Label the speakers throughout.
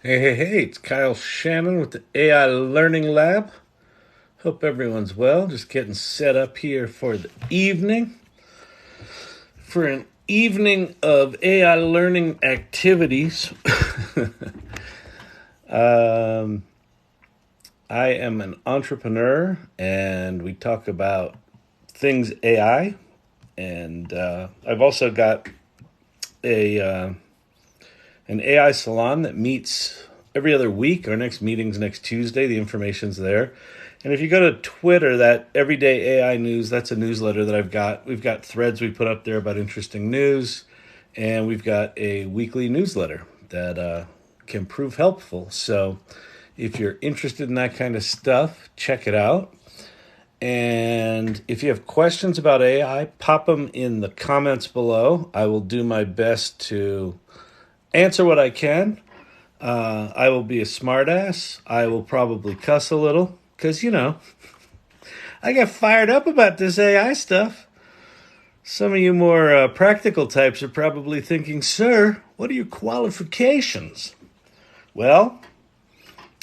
Speaker 1: Hey, it's Kyle Shannon with the AI Learning Lab. Hope everyone's well. Just getting set up here for the evening. For an evening of AI learning activities. um, I am an entrepreneur and we talk about things AI. And I've also got a an AI salon that meets every other week. Our next meeting's next Tuesday. The information's there. And if you go to Twitter, that Everyday AI News, that's a newsletter that I've got. We've got threads we put up there about interesting news. And we've got a weekly newsletter that can prove helpful. So if you're interested in that kind of stuff, check it out. And if you have questions about AI, pop them in the comments below. I will do my best to answer what I can. I will be a smartass. I will probably cuss a little because, I get fired up about this AI stuff. Some of you more practical types are probably thinking, sir, what are your qualifications? Well,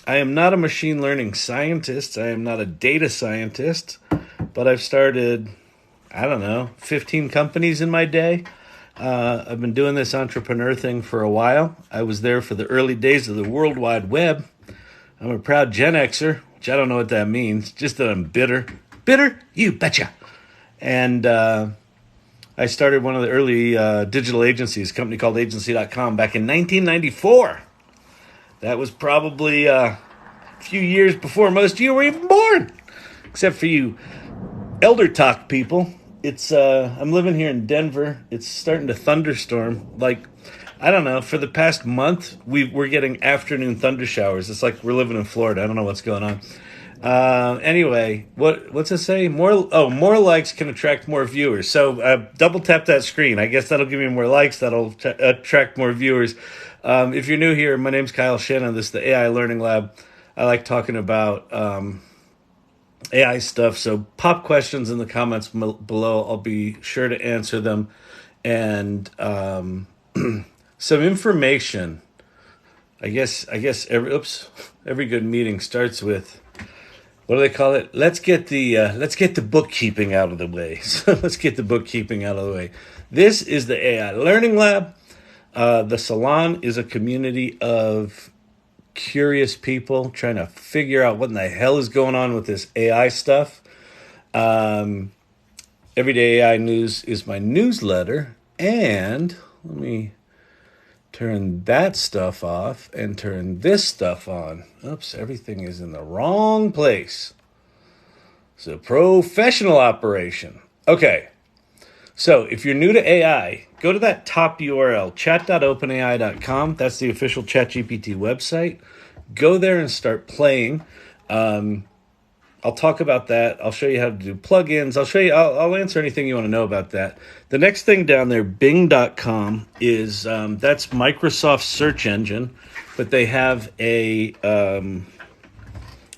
Speaker 1: I am not a machine learning scientist. I am not a data scientist, but I've started, 15 companies in my day. I've been doing this entrepreneur thing for a while. I was there for the early days of the World Wide Web. I'm a proud Gen Xer, which I don't know what that means, just that I'm bitter. Bitter? You betcha. And I started one of the early digital agencies, a company called agency.com, back in 1994. That was probably a few years before most of you were even born, except for you elder talk people. It's I'm living here in Denver. It's starting to thunderstorm. I don't know. For the past month, we're getting afternoon thunder showers. It's like we're living in Florida. I don't know what's going on. Anyway, what's it say? More likes can attract more viewers. So double tap that screen. I guess that'll give me more likes. That'll attract more viewers. If you're new here, my name's Kyle Shannon. This is the AI Learning Lab. I like talking about AI stuff. So pop questions in the comments below. I'll be sure to answer them. And some information. I guess every good meeting starts with, what do they call it? Let's get the bookkeeping out of the way. So let's get the bookkeeping out of the way. This is the AI Learning Lab. The salon is a community of curious people trying to figure out what in the hell is going on with this AI stuff. Everyday AI News is my newsletter, and let me turn that stuff off and turn this stuff on. Oops, everything is in the wrong place. It's a professional operation. Okay, so if you're new to AI, go to that top URL, chat.openai.com. That's the official ChatGPT website. Go there and start playing. I'll talk about that. I'll show you how to do plugins. I'll answer anything you want to know about that. The next thing down there, bing.com, is that's Microsoft's search engine, but they have a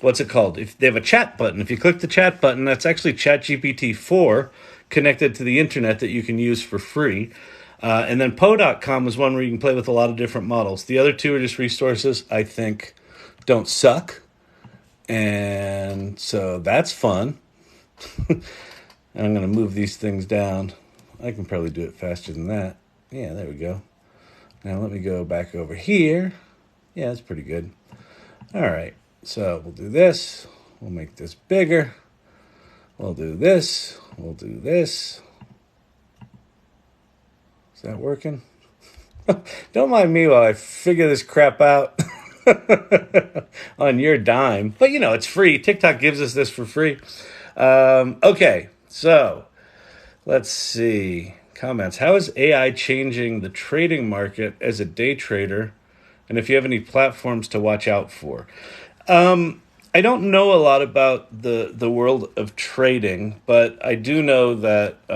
Speaker 1: what's it called? If they have a chat button. If you click the chat button, that's actually ChatGPT 4 connected to the internet that you can use for free. And then Poe.com is one where you can play with a lot of different models. The other two are just resources I think don't suck. And so that's fun. And I'm going to move these things down. I can probably do it faster than that. Yeah, there we go. Now let me go back over here. Yeah, that's pretty good. All right, so we'll do this. We'll make this bigger. We'll do this. We'll do this. Is that working? Don't mind me while I figure this crap out. On your dime. But it's free. TikTok gives us this for free. Okay, so let's see. Comments. How is AI changing the trading market as a day trader? And if you have any platforms to watch out for. I don't know a lot about the world of trading, but I do know that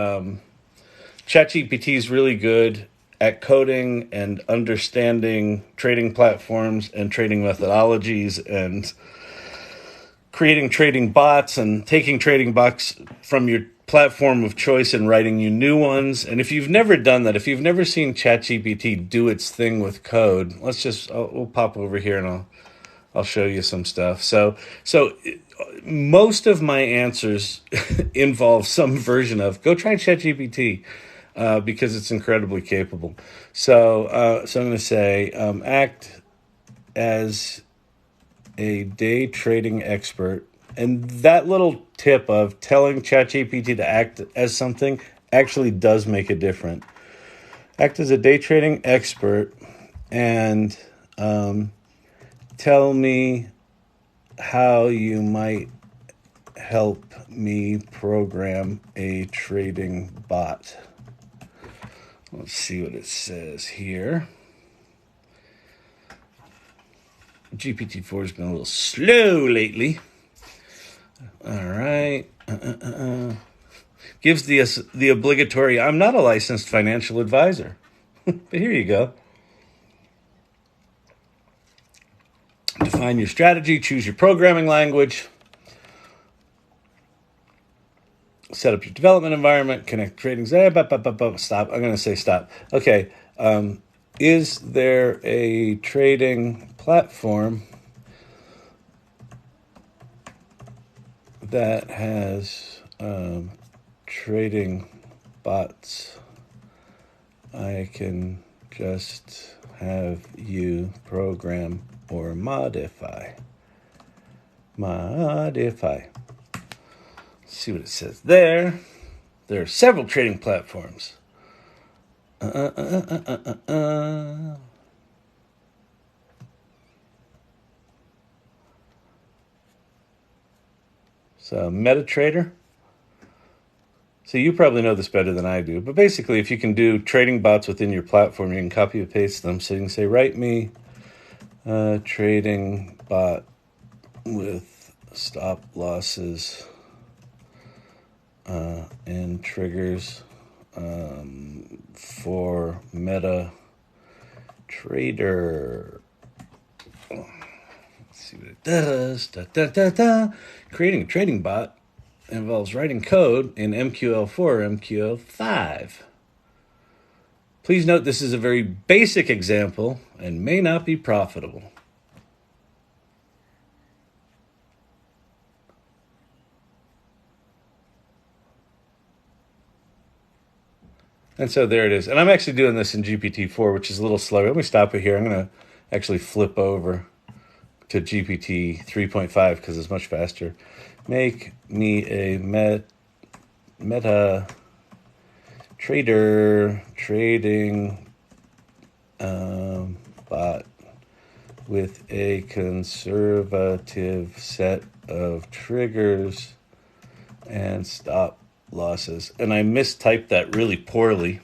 Speaker 1: ChatGPT is really good at coding and understanding trading platforms and trading methodologies and creating trading bots and taking trading bots from your platform of choice in writing you new ones. And if you've never done that, if you've never seen ChatGPT do its thing with code, we'll pop over here and I'll show you some stuff. So most of my answers involve some version of go try ChatGPT because it's incredibly capable. So I'm going to say act as a day trading expert. And that little tip of telling ChatGPT to act as something actually does make a difference. Act as a day trading expert and tell me how you might help me program a trading bot. Let's see what it says here. GPT-4 has been a little slow lately. All right. Gives the obligatory, I'm not a licensed financial advisor. But here you go. Define your strategy, choose your programming language, set up your development environment, connect trading. Stop. I'm going to say stop. Okay. Is there a trading platform that has trading bots? I can just have you program or modify. Let's see what it says there. There are several trading platforms. So MetaTrader. So you probably know this better than I do, but basically if you can do trading bots within your platform, you can copy and paste them. So you can say, write me a trading bot with stop losses and triggers for MetaTrader. Let's see what it does. Creating a trading bot involves writing code in MQL4 or MQL5. Please note this is a very basic example and may not be profitable. And so there it is. And I'm actually doing this in GPT-4, which is a little slower. Let me stop it here. I'm going to actually flip over to GPT 3.5 because it's much faster. Make me a meta trader trading bot with a conservative set of triggers and stop losses. And I mistyped that really poorly.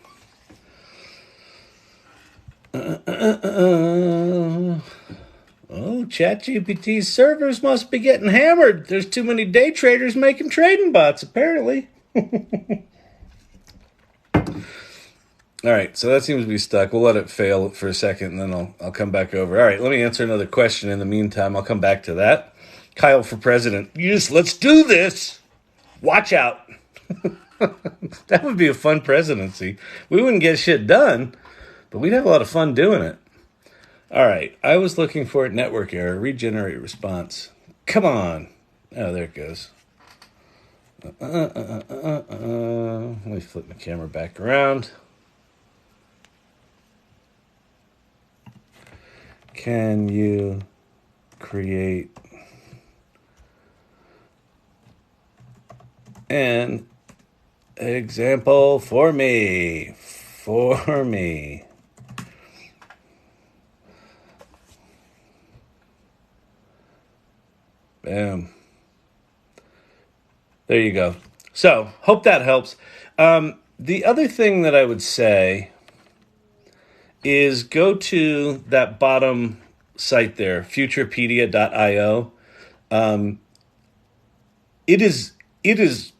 Speaker 1: Oh, ChatGPT's servers must be getting hammered. There's too many day traders making trading bots, apparently. All right, so that seems to be stuck. We'll let it fail for a second, and then I'll come back over. All right, let me answer another question in the meantime. I'll come back to that. Kyle for president. Yes, let's do this. Watch out. That would be a fun presidency. We wouldn't get shit done, but we'd have a lot of fun doing it. All right, I was looking for a network error. Regenerate response. Come on. Oh, there it goes. Let me flip my camera back around. Can you create an example for me? Boom. There you go. So, hope that helps. The other thing that I would say is go to that bottom site there, futurepedia.io. It is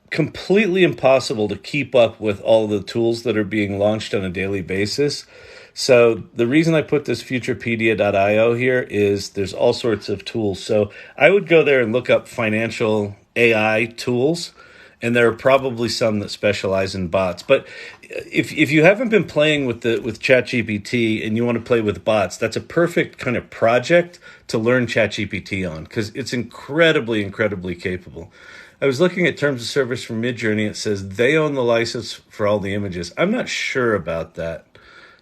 Speaker 1: completely impossible to keep up with all the tools that are being launched on a daily basis. So the reason I put this futurepedia.io here is there's all sorts of tools. So I would go there and look up financial AI tools, and there are probably some that specialize in bots. But if you haven't been playing with ChatGPT and you want to play with bots, that's a perfect kind of project to learn ChatGPT on, because it's incredibly capable. I was looking at terms of service from Midjourney. It says they own the license for all the images. I'm not sure about that.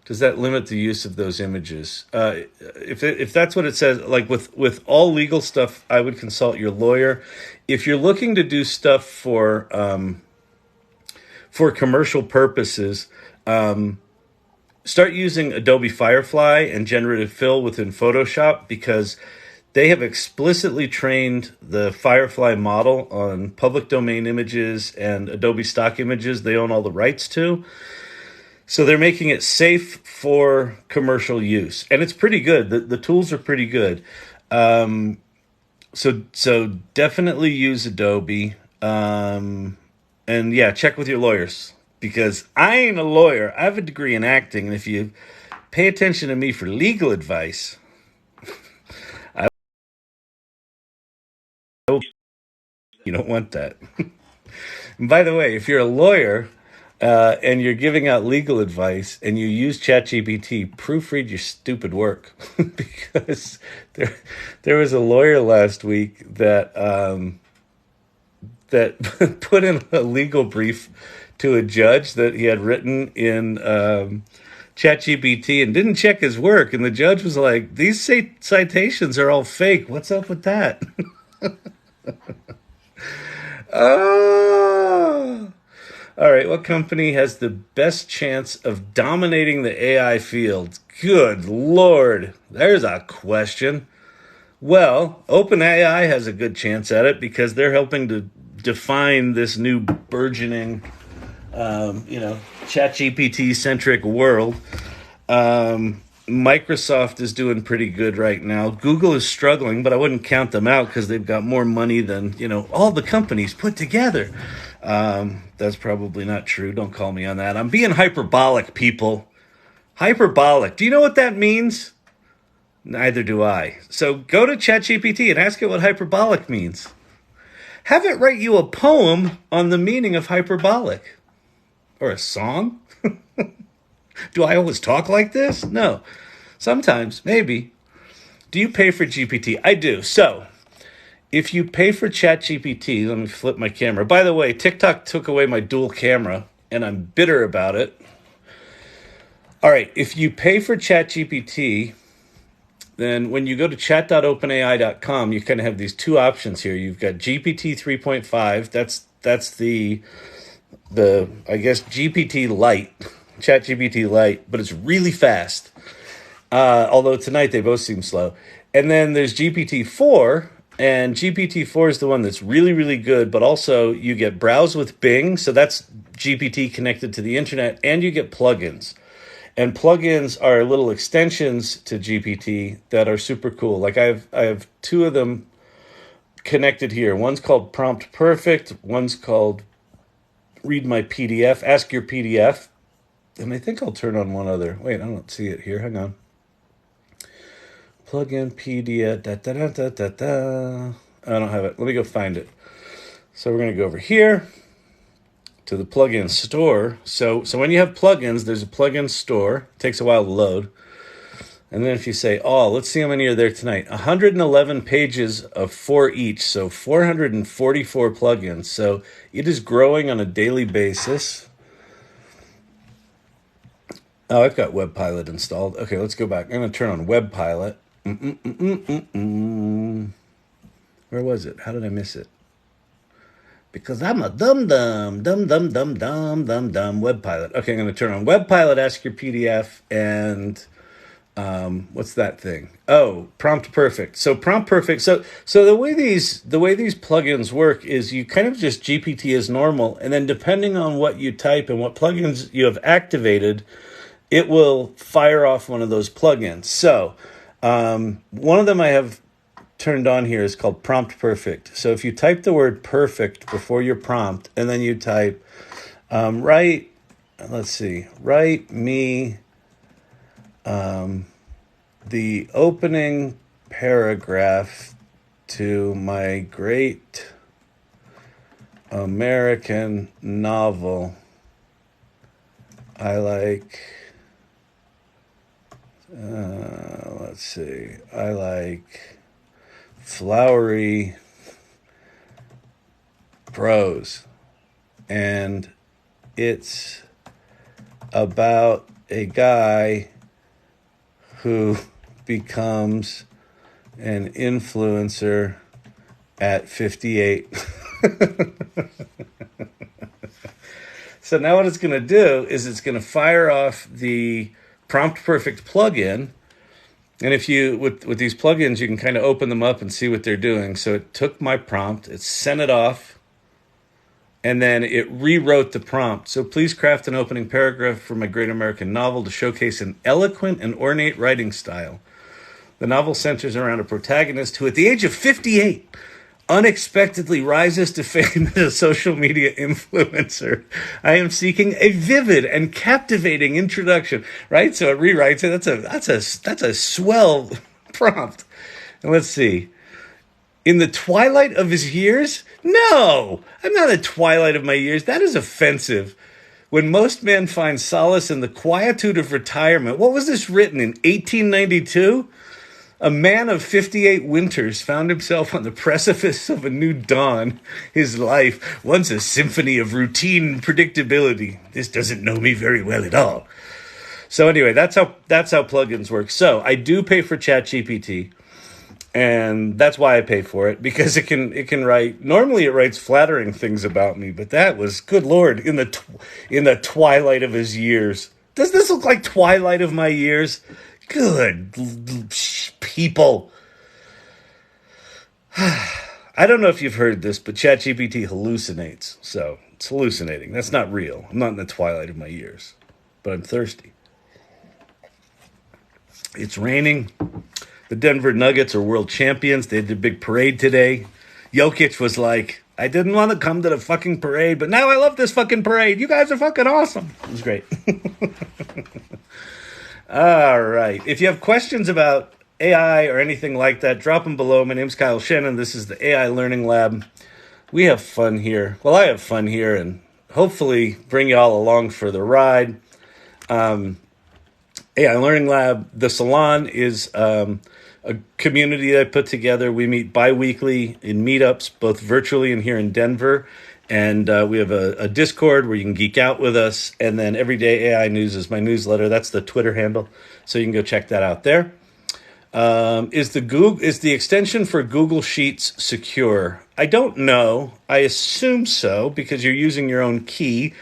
Speaker 1: Does that limit the use of those images? If that's what it says, like with all legal stuff, I would consult your lawyer. If you're looking to do stuff for commercial purposes, start using Adobe Firefly and Generative Fill within Photoshop, because they have explicitly trained the Firefly model on public domain images and Adobe stock images they own all the rights to. So they're making it safe for commercial use, and it's pretty good. The tools are pretty good. So definitely use Adobe, and yeah, check with your lawyers, because I ain't a lawyer. I have a degree in acting, and if you pay attention to me for legal advice, I hope you don't want that. And by the way, if you're a lawyer and you're giving out legal advice and you use ChatGPT, proofread your stupid work, because there was a lawyer last week that that put in a legal brief to a judge that he had written in ChatGPT and didn't check his work, and the judge was like, "These citations are all fake. What's up with that?" Oh. All right, what company has the best chance of dominating the AI field? Good Lord, there's a question. Well, OpenAI has a good chance at it, because they're helping to define this new burgeoning, ChatGPT-centric world. Microsoft is doing pretty good right now. Google is struggling, but I wouldn't count them out, because they've got more money than, all the companies put together. That's probably not true. Don't call me on that. I'm being hyperbolic, people. Hyperbolic. Do you know what that means? Neither do I. So go to ChatGPT and ask it what hyperbolic means. Have it write you a poem on the meaning of hyperbolic. Or a song? Do I always talk like this? No. Sometimes, maybe. Do you pay for GPT? I do. So, if you pay for ChatGPT, let me flip my camera. By the way, TikTok took away my dual camera, and I'm bitter about it. All right, if you pay for ChatGPT, then when you go to chat.openai.com, you kind of have these two options here. You've got GPT 3.5. That's the I guess GPT Lite, ChatGPT Lite, but it's really fast. Although tonight they both seem slow. And then there's GPT-4, and GPT-4 is the one that's really good, but also you get Browse with Bing, so that's GPT connected to the internet, and you get plugins. And plugins are little extensions to GPT that are super cool. Like I have two of them connected here. One's called Prompt Perfect, one's called Read My PDF, Ask Your PDF. And I think I'll turn on one other. Wait, I don't see it here. Hang on. Plugin PDF. I don't have it. Let me go find it. So we're going to go over here to the plugin store. So when you have plugins, there's a plugin store. It takes a while to load. And then if you say, let's see how many are there tonight. 111 pages of 4 each, so 444 plugins. So it is growing on a daily basis. Oh, I've got WebPilot installed. Okay, let's go back. I'm going to turn on WebPilot. Where was it? How did I miss it? Because I'm a dumb. WebPilot. Okay, I'm going to turn on WebPilot, Ask Your PDF, and what's that thing? Oh, Prompt Perfect. So Prompt Perfect. So the way these plugins work is you kind of just GPT as normal, and then depending on what you type and what plugins you have activated, it will fire off one of those plugins. So one of them I have turned on here is called Prompt Perfect. So if you type the word perfect before your prompt, and then you type write me the opening paragraph to my great American novel. I like, let's see, I like flowery prose. And it's about a guy who becomes an influencer at 58. So now what it's going to do is it's going to fire off the Prompt Perfect plugin. And if you, with these plugins, you can kind of open them up and see what they're doing. So it took my prompt, it sent it off, and then it rewrote the prompt. So please craft an opening paragraph for my great American novel to showcase an eloquent and ornate writing style. The novel centers around a protagonist who, at the age of 58, unexpectedly rises to fame as a social media influencer. I am seeking a vivid and captivating introduction. Right? So it rewrites it. That's a swell prompt. And let's see. In the twilight of his years? No, I'm not at the twilight of my years. That is offensive. When most men find solace in the quietude of retirement. What was this written in 1892? A man of 58 winters found himself on the precipice of a new dawn. His life, once a symphony of routine and predictability. This doesn't know me very well at all. So anyway, that's how plugins work. So I do pay for ChatGPT, and that's why I pay for it, because it can write. Normally, it writes flattering things about me, but that was, good Lord, in the twilight of his years. Does this look like twilight of my years? Good people. I don't know if you've heard this, but ChatGPT hallucinates. So it's hallucinating. That's not real. I'm not in the twilight of my years, but I'm thirsty. It's raining. The Denver Nuggets are world champions. They did a big parade today. Jokic was like, I didn't want to come to the fucking parade, but now I love this fucking parade. You guys are fucking awesome. It was great. All right. If you have questions about AI or anything like that, drop them below. My name's Kyle Shannon. This is the AI Learning Lab. We have fun here. Well, I have fun here, and hopefully bring you all along for the ride. AI Learning Lab, the salon, is a community that I put together. We meet bi-weekly in meetups, both virtually and here in Denver. And we have a Discord where you can geek out with us. And then Everyday AI News is my newsletter. That's the Twitter handle. So you can go check that out there. Is the extension for Google Sheets secure? I don't know. I assume so, because you're using your own key.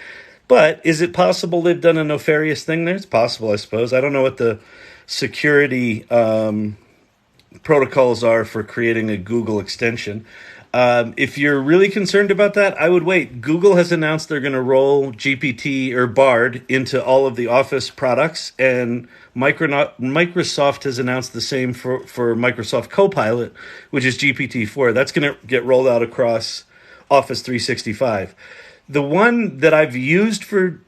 Speaker 1: But is it possible they've done a nefarious thing there? It's possible, I suppose. I don't know what the security protocols are for creating a Google extension. If you're really concerned about that, I would wait. Google has announced they're going to roll GPT or Bard into all of the Office products, and Microsoft has announced the same for Microsoft Copilot, which is GPT-4. That's going to get rolled out across Office 365. The one that I've used for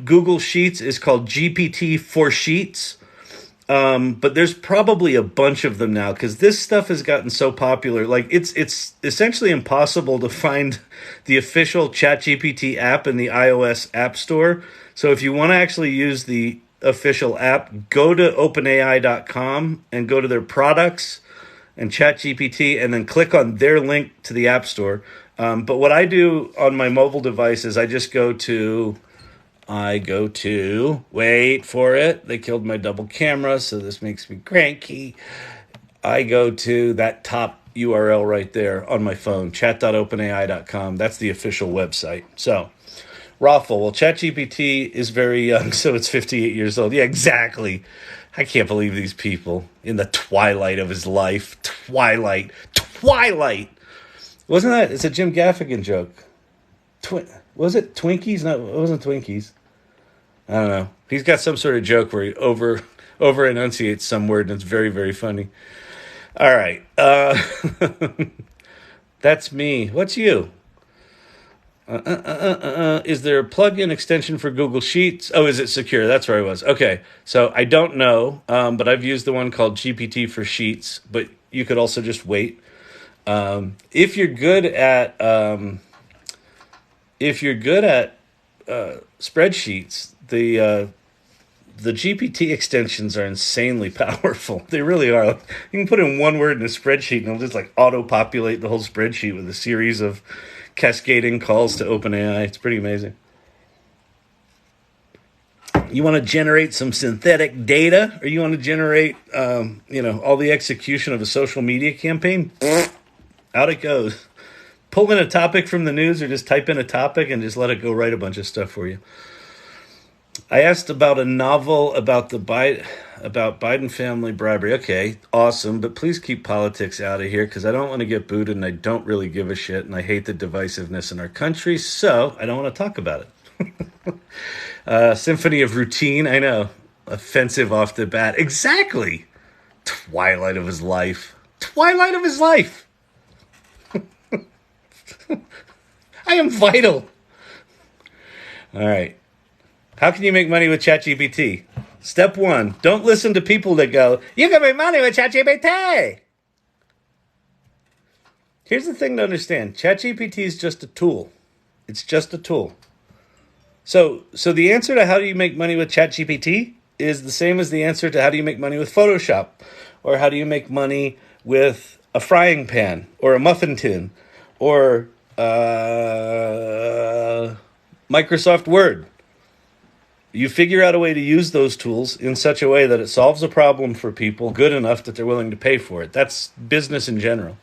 Speaker 1: Google Sheets is called GPT for Sheets. But there's probably a bunch of them now, because this stuff has gotten so popular. Like it's essentially impossible to find the official ChatGPT app in the iOS App Store. So if you want to actually use the official app, go to openai.com and go to their products and ChatGPT, and then click on their link to the App Store. But what I do on my mobile device is I go to, wait for it, they killed my double camera, so this makes me cranky. I go to that top URL right there on my phone, chat.openai.com. That's the official website. So, Raffle, well, ChatGPT is very young, so it's 58 years old. Yeah, exactly. I can't believe these people in the twilight of his life. Twilight. Wasn't that? It's a Jim Gaffigan joke. Was it Twinkies? No, it wasn't Twinkies. I don't know. He's got some sort of joke where he over enunciates some word, and it's very, very funny. All right. That's me. What's you? Is there a plugin extension for Google Sheets? Oh, is it secure? That's where I was. Okay. So I don't know, but I've used the one called GPT for Sheets, but you could also just wait. If you're good at if you're good at spreadsheets, the GPT extensions are insanely powerful. They really are. Like, you can put in one word in a spreadsheet and it'll just like auto-populate the whole spreadsheet with a series of cascading calls to OpenAI. It's pretty amazing. You want to generate some synthetic data, or you want to generate, all the execution of a social media campaign? Out it goes. Pull in a topic from the news, or just type in a topic and just let it go write a bunch of stuff for you. I asked about a novel about about Biden family bribery. Okay, awesome, but please keep politics out of here because I don't want to get booted and I don't really give a shit and I hate the divisiveness in our country, so I don't want to talk about it. Symphony of Routine, I know. Offensive off the bat. Exactly. Twilight of his life. Twilight of his life. I am vital. All right. How can you make money with ChatGPT? Step one, don't listen to people that go, you can make money with ChatGPT. Here's the thing to understand. ChatGPT is just a tool. It's just a tool. So the answer to how do you make money with ChatGPT is the same as the answer to how do you make money with Photoshop, or how do you make money with a frying pan or a muffin tin or Microsoft Word. You figure out a way to use those tools in such a way that it solves a problem for people good enough that they're willing to pay for it. That's business in general.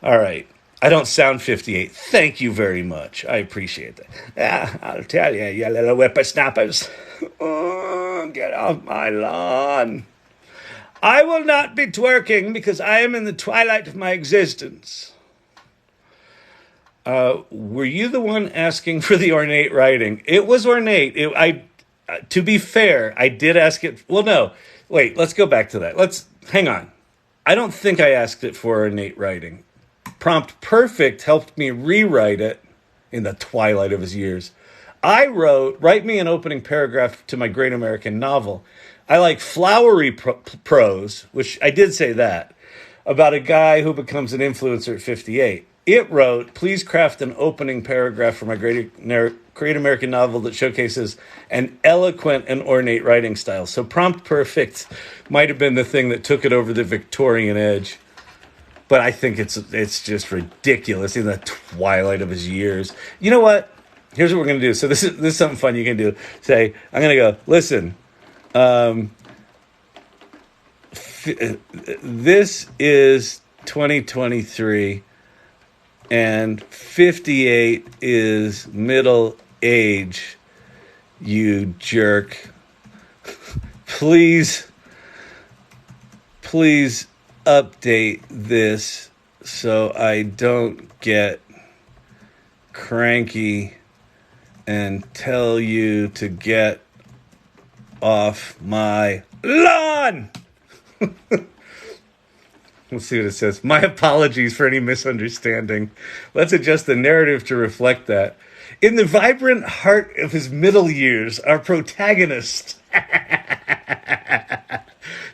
Speaker 1: All right. I don't sound 58. Thank you very much. I appreciate that. I'll tell you, you little whippersnappers. Oh, get off my lawn. I will not be twerking because I am in the twilight of my existence. Were you the one asking for the ornate writing? It was ornate. To be fair, I did ask it. Well, no. Wait, let's go back to that. Hang on. I don't think I asked it for ornate writing. Prompt Perfect helped me rewrite it in the twilight of his years. I write me an opening paragraph to my great American novel. I like flowery prose, which I did say that, about a guy who becomes an influencer at 58. It wrote, please craft an opening paragraph for my great American novel that showcases an eloquent and ornate writing style. So Prompt Perfect might have been the thing that took it over the Victorian edge. But I think it's just ridiculous in the twilight of his years. You know what? Here's what we're going to do. So this is something fun you can do. Say, I'm going to go, listen, this is 2023, and 58 is middle age, you jerk. Please update this so I don't get cranky and tell you to get off my lawn. Let's see what it says. My apologies for any misunderstanding. Let's adjust the narrative to reflect that. In the vibrant heart of his middle years, our protagonist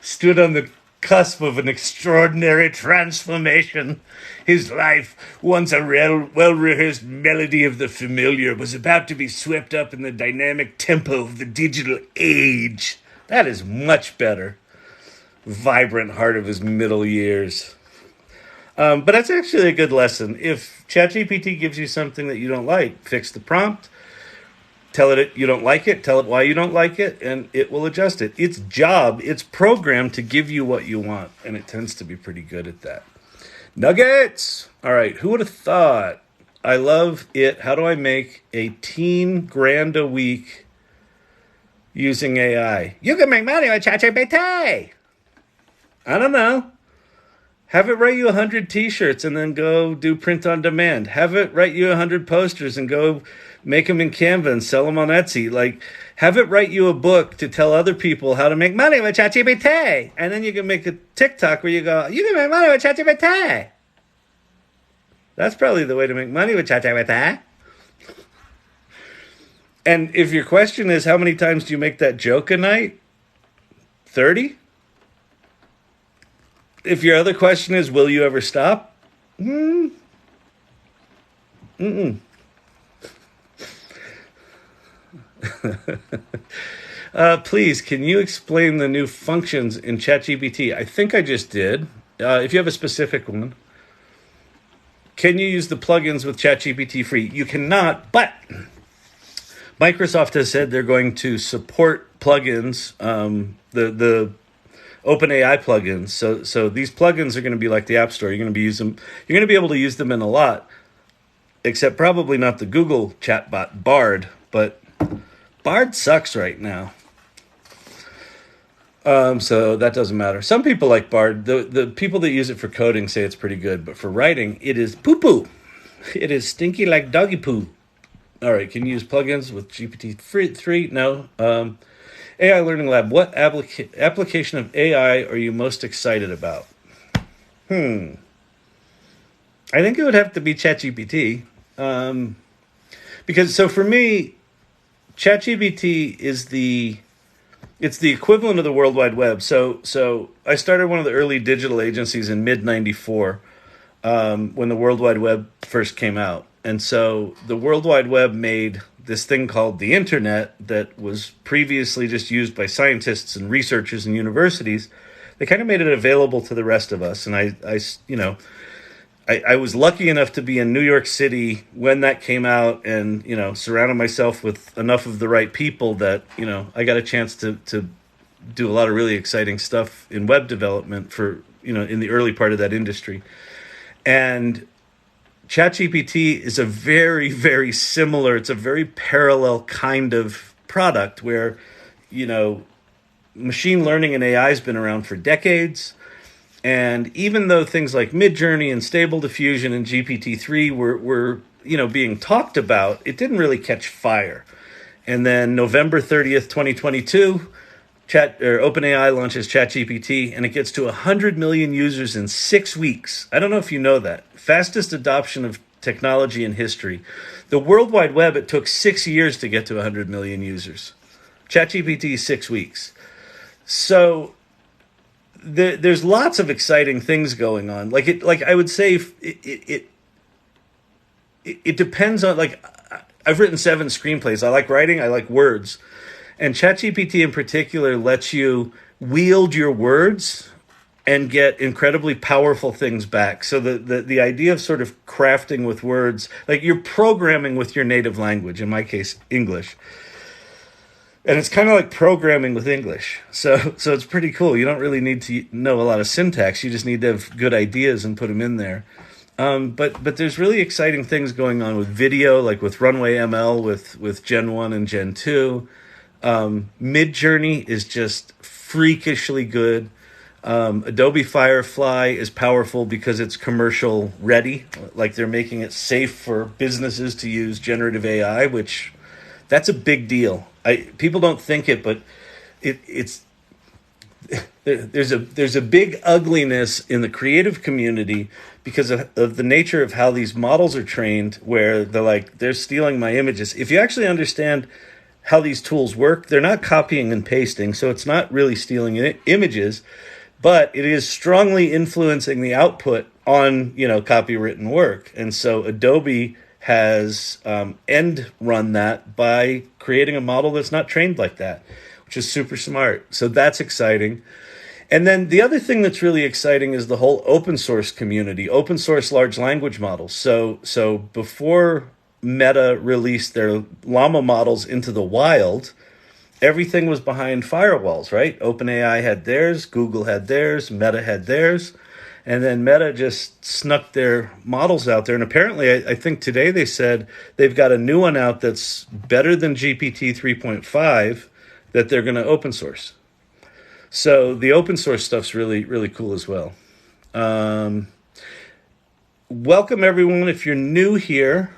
Speaker 1: stood on the cusp of an extraordinary transformation. His life, once a well-rehearsed melody of the familiar, was about to be swept up in the dynamic tempo of the digital age. That is much better. Vibrant heart of his middle years. But that's actually a good lesson. If ChatGPT gives you something that you don't like, fix the prompt. Tell it you don't like it. Tell it why you don't like it, and it will adjust it. It's programmed to give you what you want, and it tends to be pretty good at that. Nuggets! All right, who would have thought? I love it. How do I make $18,000 a week using AI? You can make money with ChatGPT! I don't know. Have it write you 100 t-shirts and then go do print on demand. Have it write you 100 posters and go make them in Canva and sell them on Etsy. Like, have it write you a book to tell other people how to make money with ChatGPT. And then you can make a TikTok where you go, you can make money with ChatGPT. That's probably the way to make money with ChatGPT. And if your question is, how many times do you make that joke a night? 30? If your other question is, will you ever stop? Please, can you explain the new functions in ChatGPT? I think I just did. If you have a specific one, can you use the plugins with ChatGPT free? You cannot, but Microsoft has said they're going to support plugins, the OpenAI plugins. So these plugins are going to be like the App Store. You're going to be using them. You're going to be able to use them in a lot, except probably not the Google chatbot Bard. But Bard sucks right now. So that doesn't matter. Some people like Bard. The people that use it for coding say it's pretty good, but for writing, it is poo poo. It is stinky like doggy poo. All right, can you use plugins with GPT-3? No. AI Learning Lab, what application of AI are you most excited about? I think it would have to be ChatGPT. Because so for me, ChatGPT is it's the equivalent of the World Wide Web. So I started one of the early digital agencies in mid '94 when the World Wide Web first came out. And so the World Wide Web made this thing called the internet that was previously just used by scientists and researchers and universities. They kind of made it available to the rest of us. And I was lucky enough to be in New York City when that came out and, surrounded myself with enough of the right people that, I got a chance to do a lot of really exciting stuff in web development for, in the early part of that industry. And ChatGPT is a very, very similar, it's a very parallel kind of product where, machine learning and AI has been around for decades. And even though things like Midjourney and Stable Diffusion and GPT-3 were being talked about, it didn't really catch fire. And then November 30th, 2022, OpenAI launches ChatGPT, and it gets to 100 million users in 6 weeks. I don't know if you know that. Fastest adoption of technology in history. The World Wide Web, it took 6 years to get to 100 million users. ChatGPT, 6 weeks. So there's lots of exciting things going on. Like I would say, it depends on, I've written 7 screenplays. I like writing. I like words. And ChatGPT in particular lets you wield your words and get incredibly powerful things back. So the idea of sort of crafting with words, like you're programming with your native language, in my case, English. And it's kind of like programming with English. So it's pretty cool. You don't really need to know a lot of syntax. You just need to have good ideas and put them in there. But there's really exciting things going on with video, like with Runway ML, with Gen 1 and Gen 2. Midjourney is just freakishly good. Adobe Firefly is powerful because it's commercial ready. Like they're making it safe for businesses to use generative AI, which that's a big deal. People don't think it, but it's there's a big ugliness in the creative community because of the nature of how these models are trained, where they're stealing my images. If you actually understand how these tools work, they're not copying and pasting, so it's not really stealing images, but it is strongly influencing the output on copywritten work. And so Adobe has end run that by creating a model that's not trained like that, which is super smart. So that's exciting. And then the other thing that's really exciting is the whole open source community, open source large language models. So before Meta released their llama models into the wild, everything was behind firewalls, right? OpenAI had theirs, Google had theirs, Meta had theirs. And then Meta just snuck their models out there. And apparently, I think today they said they've got a new one out that's better than GPT 3.5 that they're going to open source. So the open source stuff's really, really cool as well. Welcome, everyone. If you're new here,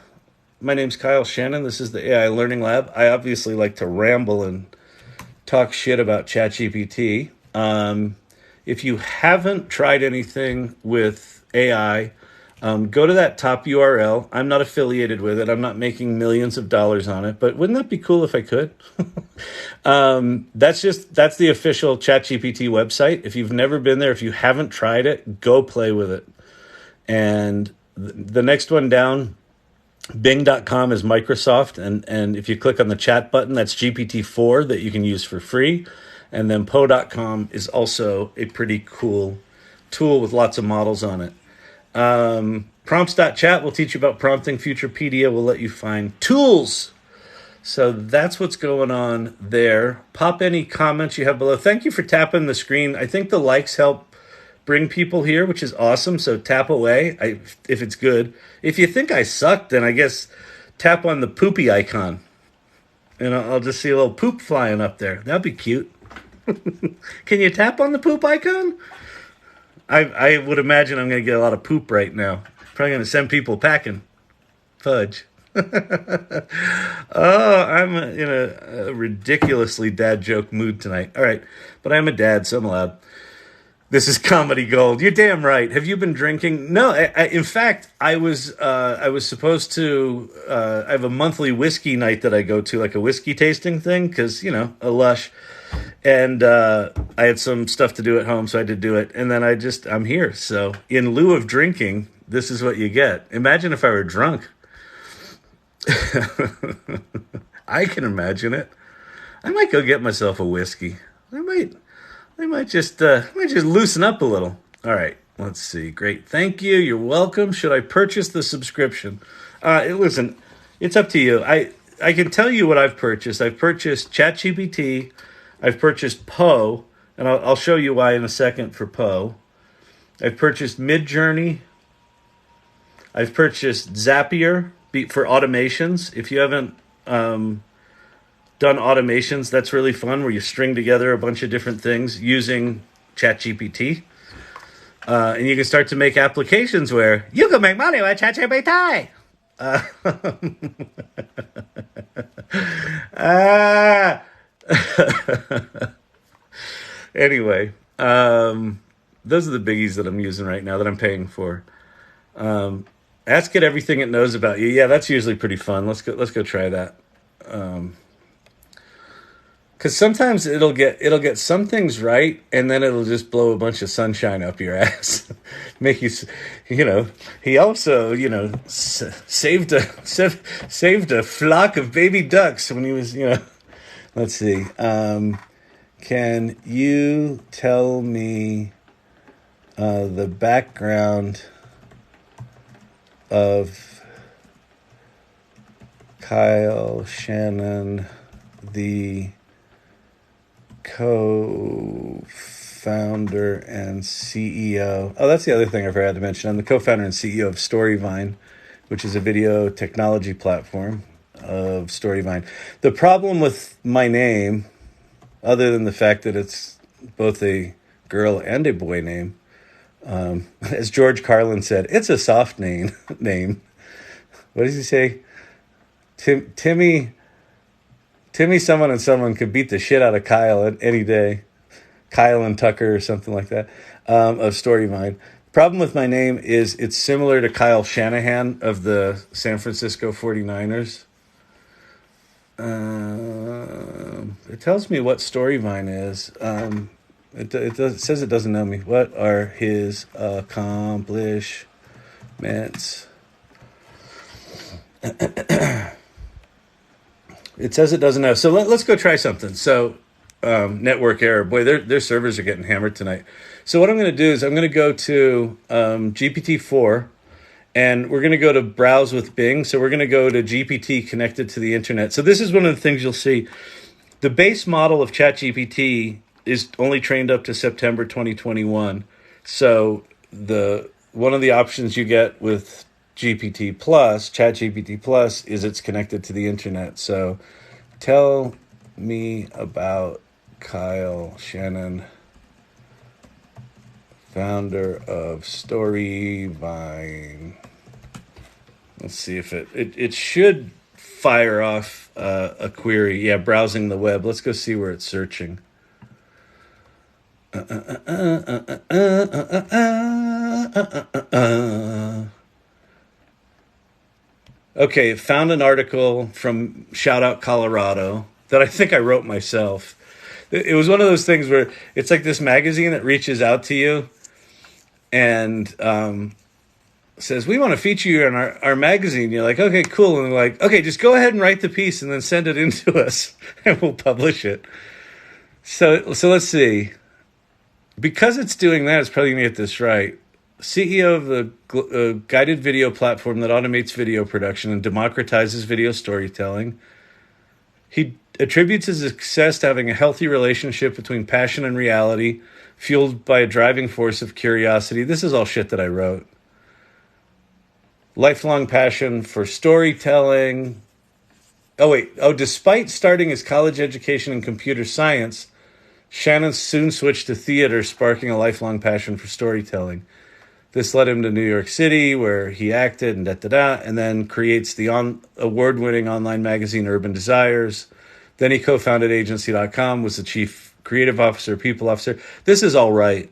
Speaker 1: my name's Kyle Shannon. This is the AI Learning Lab. I obviously like to ramble and talk shit about ChatGPT. If you haven't tried anything with AI, go to that top URL. I'm not affiliated with it. I'm not making millions of dollars on it, but wouldn't that be cool if I could? That's the official ChatGPT website. If you've never been there, if you haven't tried it, go play with it. And the next one down Bing.com is Microsoft, and if you click on the chat button, that's GPT-4 that you can use for free. And then Poe.com is also a pretty cool tool with lots of models on it. Prompts.chat will teach you about prompting. Futurepedia will let you find tools. So that's what's going on there. Pop any comments you have below. Thank you for tapping the screen. I think the likes help bring people here, which is awesome. So tap away if it's good. If you think I suck, then I guess tap on the poopy icon. And I'll just see a little poop flying up there. That'd be cute. Can you tap on the poop icon? I would imagine I'm going to get a lot of poop right now. Probably going to send people packing. Fudge. Oh, I'm in a ridiculously dad joke mood tonight. All right, but I'm a dad, so I'm allowed. This is comedy gold. You're damn right. Have you been drinking? No, in fact, I was supposed to. I have a monthly whiskey night that I go to, like a whiskey tasting thing, because a lush. And I had some stuff to do at home, so I had to do it. And then I'm here. So in lieu of drinking, this is what you get. Imagine if I were drunk. I can imagine it. I might go get myself a whiskey. I might just loosen up a little. All right, let's see. Great, thank you. You're welcome. Should I purchase the subscription? Listen, it's up to you. I can tell you what I've purchased. I've purchased ChatGPT. I've purchased Poe, and I'll show you why in a second for Poe. I've purchased Midjourney. I've purchased Zapier for automations. If you haven't done automations, that's really fun, where you string together a bunch of different things using ChatGPT. And you can start to make applications where you can make money with ChatGPT. Anyway, those are the biggies that I'm using right now that I'm paying for. Ask it everything it knows about you. Yeah, that's usually pretty fun. Let's go try that. Because sometimes it'll get some things right, and then it'll just blow a bunch of sunshine up your ass. Make you, He also, saved a flock of baby ducks when he was, Let's see. Can you tell me the background of Kyle Shannon, the co-founder and CEO? Oh, that's the other thing I forgot to mention. I'm the co-founder and CEO of Storyvine, which is a video technology platform of Storyvine. The problem with my name, other than the fact that it's both a girl and a boy name, as George Carlin said, it's a soft name. What does he say? Timmy, someone and someone could beat the shit out of Kyle any day. Kyle and Tucker or something like that, of Storyvine. Problem with my name is it's similar to Kyle Shanahan of the San Francisco 49ers. It tells me what Storyvine is. It says it doesn't know me. What are his accomplishments? It says it doesn't know. So let's go try something. So network error. Boy, their servers are getting hammered tonight. So what I'm going to do is I'm going to go to GPT-4, and we're going to go to browse with Bing. So we're going to go to GPT connected to the internet. So this is one of the things you'll see. The base model of ChatGPT is only trained up to September 2021. So one of the options you get with GPT Plus, ChatGPT Plus, is it's connected to the internet. So tell me about Kyle Shannon, founder of Storyvine. Let's see if it should fire off a query. Yeah, browsing the web. Let's go see where it's searching. Okay, found an article from Shout Out Colorado that I think I wrote myself. It was one of those things where it's like this magazine that reaches out to you, and says, we want to feature you in our magazine. You're like, okay, cool. And they're like, okay, just go ahead and write the piece and then send it in to us and we'll publish it. So let's see. Because it's doing that, it's probably going to get this right. CEO of the guided video platform that automates video production and democratizes video storytelling. He attributes his success to having a healthy relationship between passion and reality, fueled by a driving force of curiosity. This is all shit that I wrote. Lifelong passion for storytelling. Despite starting his college education in computer science, Shannon soon switched to theater, sparking a lifelong passion for storytelling. This led him to New York City, where he acted and then creates the award-winning online magazine Urban Desires. Then he co-founded agency.com, was the chief creative officer, people officer. This is all right.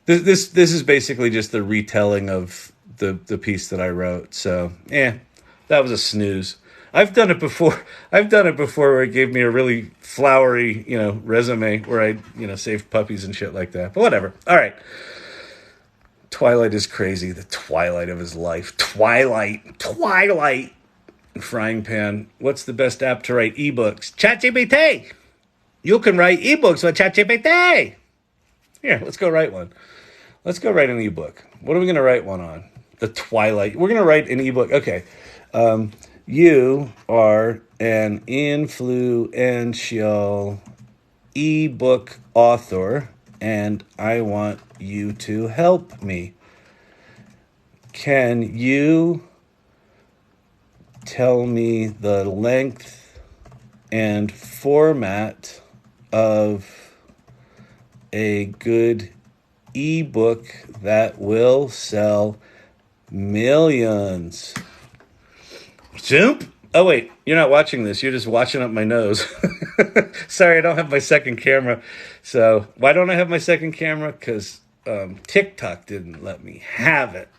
Speaker 1: This is basically just the retelling of the piece that I wrote. So, that was a snooze. I've done it before where it gave me a really flowery, resume where I, saved puppies and shit like that. But whatever. All right. Twilight is crazy. The twilight of his life. Twilight. Frying pan. What's the best app to write ebooks? ChatGPT. You can write ebooks with ChatGPT. Here, let's go write one. Let's go write an ebook. What are we going to write one on? The Twilight. We're going to write an ebook. Okay. You are an influential ebook author, and I want you to help me. Can you tell me the length and format of a good ebook that will sell millions? Zoom? Oh, wait, you're not watching this. You're just watching up my nose. Sorry, I don't have my second camera. So why don't I have my second camera? Because TikTok didn't let me have it.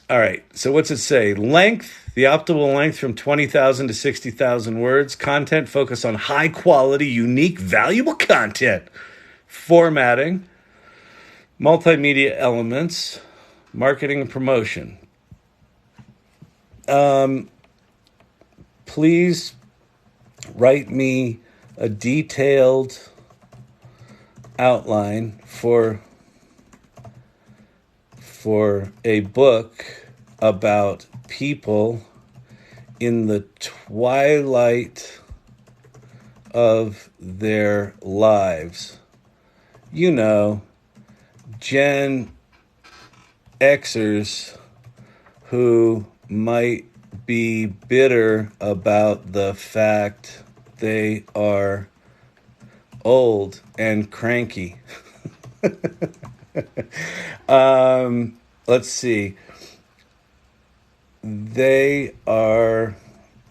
Speaker 1: All right, so what's it say? Length, the optimal length from 20,000 to 60,000 words. Content, focus on high quality, unique, valuable content. Formatting, multimedia elements, marketing and promotion. Please write me a detailed outline for a book about people in the twilight of their lives. Gen Xers who might be bitter about the fact they are old and cranky. Let's see. They are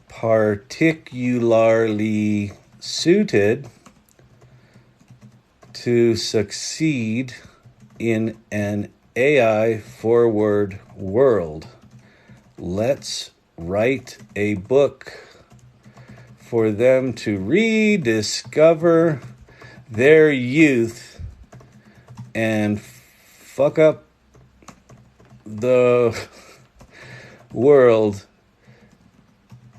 Speaker 1: particularly suited to succeed in an AI-forward world. Let's write a book for them to rediscover their youth and fuck up the world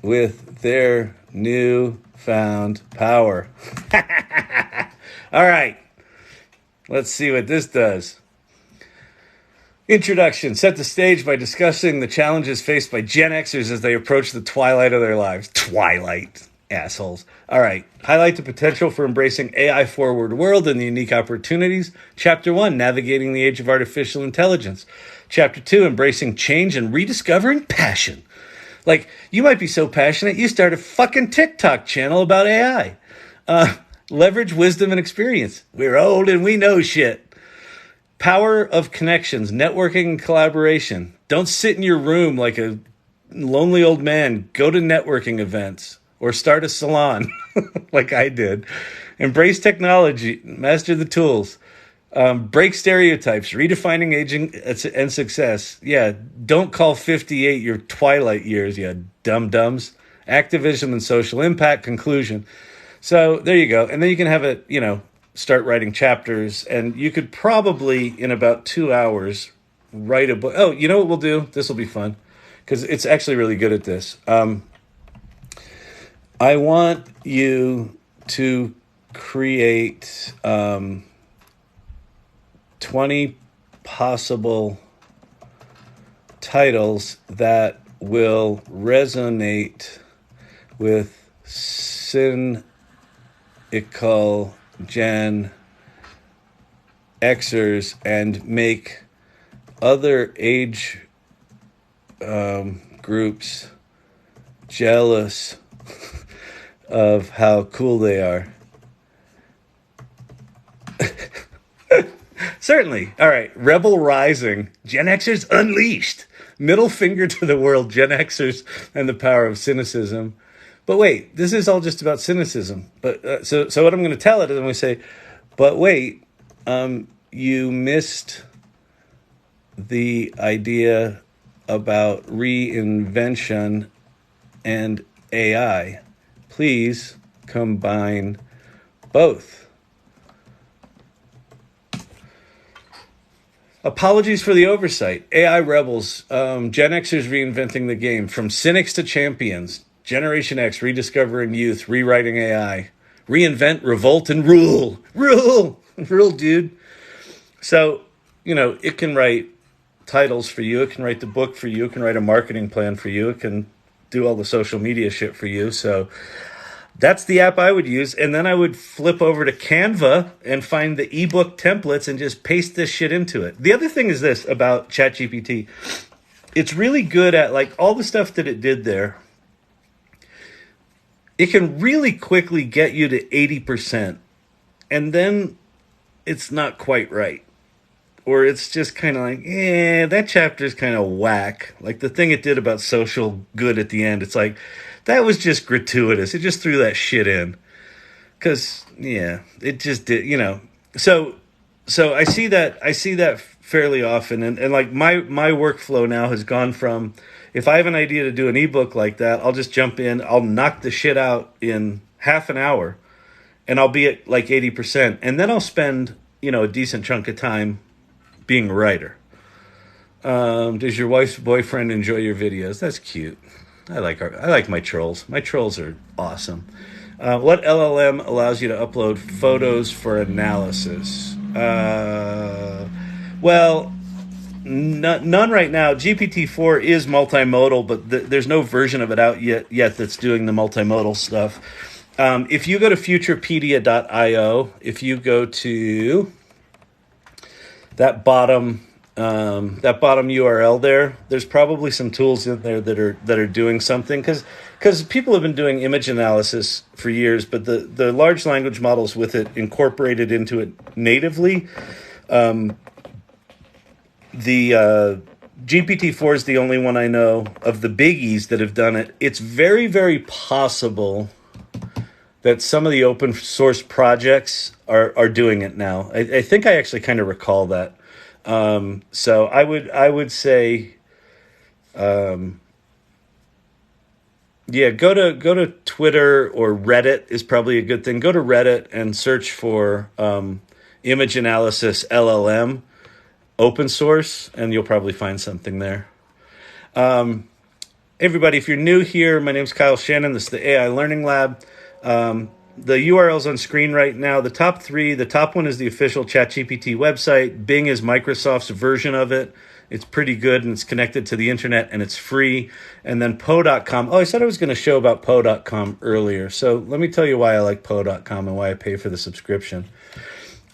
Speaker 1: with their newfound power. All right, let's see what this does. Introduction. Set the stage by discussing the challenges faced by Gen Xers as they approach the twilight of their lives. Twilight. Assholes. All right. Highlight the potential for embracing AI-forward world and the unique opportunities. Chapter 1, Navigating the Age of Artificial Intelligence. Chapter 2, Embracing Change and Rediscovering Passion. Like, you might be so passionate, you start a fucking TikTok channel about AI. Leverage wisdom and experience. We're old and we know shit. Power of connections, networking and collaboration. Don't sit in your room like a lonely old man. Go to networking events or start a salon like I did. Embrace technology, master the tools. Break stereotypes, redefining aging and success. Yeah, don't call 58 your twilight years, you dum-dums. Activism and social impact, conclusion. So there you go. And then you can have it, start writing chapters, and you could probably in about 2 hours write a book. Oh, you know what we'll do? This will be fun because it's actually really good at this. I want you to create 20 possible titles that will resonate with cynical Gen Xers and make other age groups jealous of how cool they are. Certainly. All right. Rebel Rising. Gen Xers Unleashed. Middle finger to the world. Gen Xers and the power of cynicism. But wait, this is all just about cynicism. But so what I'm going to tell it is I'm going to say, but wait, you missed the idea about reinvention and AI. Please combine both. Apologies for the oversight. AI rebels, Gen Xers reinventing the game. From cynics to champions. Generation X rediscovering youth, rewriting AI. Reinvent, revolt, and rule. Rule! Rule, dude. So, it can write titles for you. It can write the book for you. It can write a marketing plan for you. It can do all the social media shit for you. So that's the app I would use. And then I would flip over to Canva and find the ebook templates and just paste this shit into it. The other thing is this about ChatGPT. It's really good at all the stuff that it did there. It can really quickly get you to 80%. And then it's not quite right. Or it's just kind of that chapter is kind of whack. Like the thing it did about social good at the end. It's that was just gratuitous. It just threw that shit in. Because, it just did, So I see that fairly often. And my workflow now has gone from, if I have an idea to do an ebook like that, I'll just jump in. I'll knock the shit out in half an hour. And I'll be at 80%. And then I'll spend, a decent chunk of time being a writer. Does your wife's boyfriend enjoy your videos? That's cute. I like my trolls. My trolls are awesome. What LLM allows you to upload photos for analysis? Well, none right now. GPT-4 is multimodal, but there's no version of it out yet that's doing the multimodal stuff. If you go to futurepedia.io, if you go to that bottom URL there's probably some tools in there that are doing something because people have been doing image analysis for years, but the large language models with it incorporated into it natively. The GPT-4 is the only one I know of the biggies that have done it. It's very, very possible that some of the open source projects are doing it now. I think I actually kind of recall that. So I would say, go to Twitter or Reddit is probably a good thing. Go to Reddit and search for image analysis LLM open source, and you'll probably find something there. Everybody, if you're new here, my name's Kyle Shannon. This is the AI Learning Lab. The URL's on screen right now. The top three, the top one is the official ChatGPT website. Bing is Microsoft's version of it. It's pretty good, and it's connected to the internet, and it's free. And then Poe.com. Oh, I said I was going to show about Poe.com earlier. So let me tell you why I like Poe.com and why I pay for the subscription.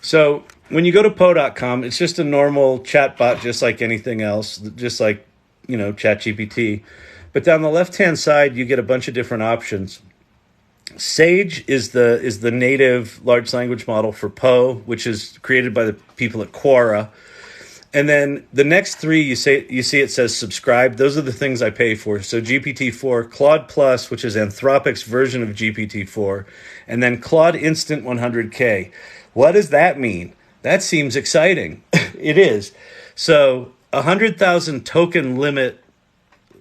Speaker 1: So when you go to Poe.com, it's just a normal chatbot, just like anything else, just like, ChatGPT. But down the left-hand side, you get a bunch of different options. Sage is the native large language model for Poe, which is created by the people at Quora. And then the next three, you see it says subscribe. Those are the things I pay for. So GPT-4, Claude Plus, which is Anthropic's version of GPT-4, and then Claude Instant 100K. What does that mean? That seems exciting. It is. So 100,000 token limit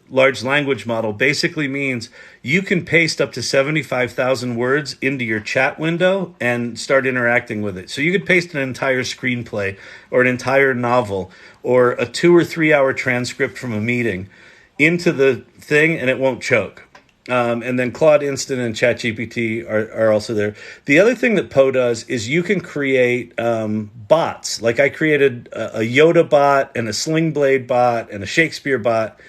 Speaker 1: large language model basically means you can paste up to 75,000 words into your chat window and start interacting with it. So you could paste an entire screenplay or an entire novel or a 2 or 3 hour transcript from a meeting into the thing and it won't choke. And then Claude Instant and ChatGPT are also there. The other thing that Poe does is you can create bots. Like I created a Yoda bot and a Sling Blade bot and a Shakespeare bot.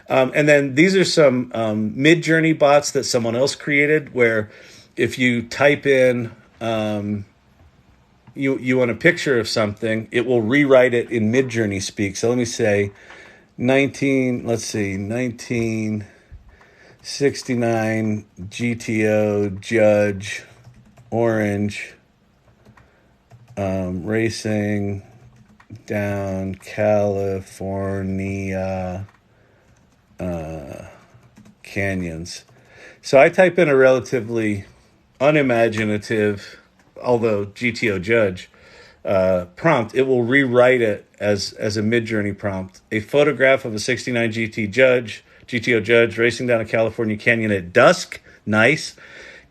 Speaker 1: And then these are some Midjourney bots that someone else created where if you type in you want a picture of something, it will rewrite it in Midjourney speak. So let me say 1969 GTO Judge Orange racing down California canyons. So I type in a relatively unimaginative, although GTO Judge prompt, it will rewrite it as a Midjourney prompt. A photograph of a 69 GTO Judge racing down a California canyon at dusk. Nice.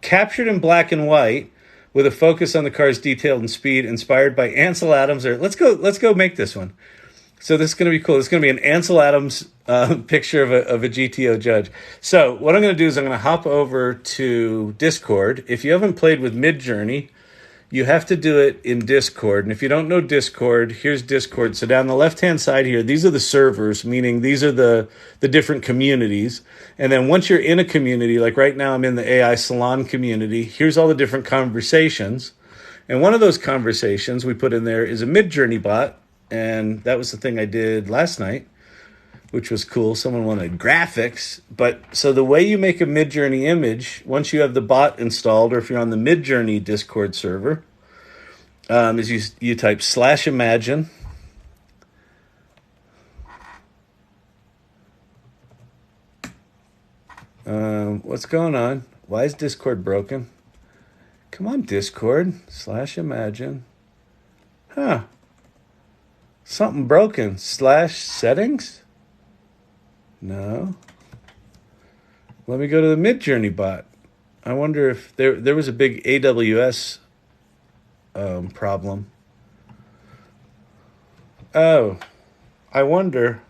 Speaker 1: Captured in black and white with a focus on the car's detail and speed, inspired by Ansel Adams. Or let's go make this one. So this is going to be cool. It's going to be an Ansel Adams picture of a GTO Judge. So what I'm going to do is I'm going to hop over to Discord. If you haven't played with Midjourney, you have to do it in Discord. And if you don't know Discord, here's Discord. So down the left-hand side here, these are the servers, meaning these are the different communities. And then once you're in a community, like right now I'm in the AI Salon community, here's all the different conversations. And one of those conversations we put in there is a Midjourney bot. And that was the thing I did last night, which was cool. Someone wanted graphics. But so the way you make a Midjourney image, once you have the bot installed, or if you're on the Midjourney Discord server, is you type /imagine. What's going on? Why is Discord broken? Come on, Discord, /imagine. Huh. Something broken. /settings? No. Let me go to the Midjourney bot. I wonder if there was a big AWS problem. Oh, I wonder.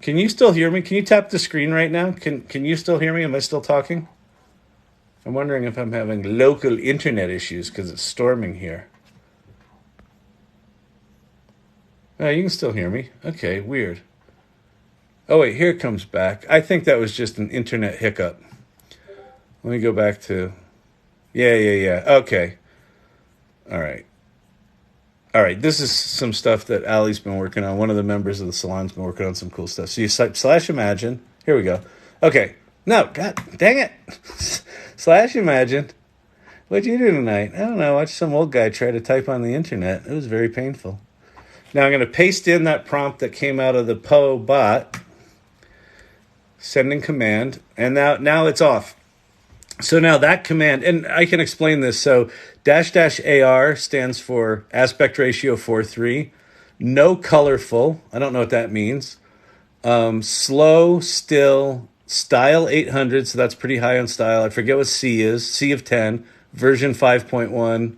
Speaker 1: Can you still hear me? Can you tap the screen right now? Can you still hear me? Am I still talking? I'm wondering if I'm having local internet issues because it's storming here. Oh, you can still hear me. Okay, weird. Oh, wait, here it comes back. I think that was just an internet hiccup. Let me go back to... Yeah. Okay. All right, this is some stuff that Allie's been working on. One of the members of the salon's been working on some cool stuff. So you type /imagine. Here we go. Okay. No, God, dang it. /imagine. What'd you do tonight? I don't know. I watched some old guy try to type on the internet. It was very painful. Now I'm going to paste in that prompt that came out of the Poe bot. Sending command. And now it's off. So now that command, and I can explain this. So --AR stands for aspect ratio 4:3. No colorful. I don't know what that means. Slow, still, style 800. So that's pretty high on style. I forget what C is. C of 10. Version 5.1.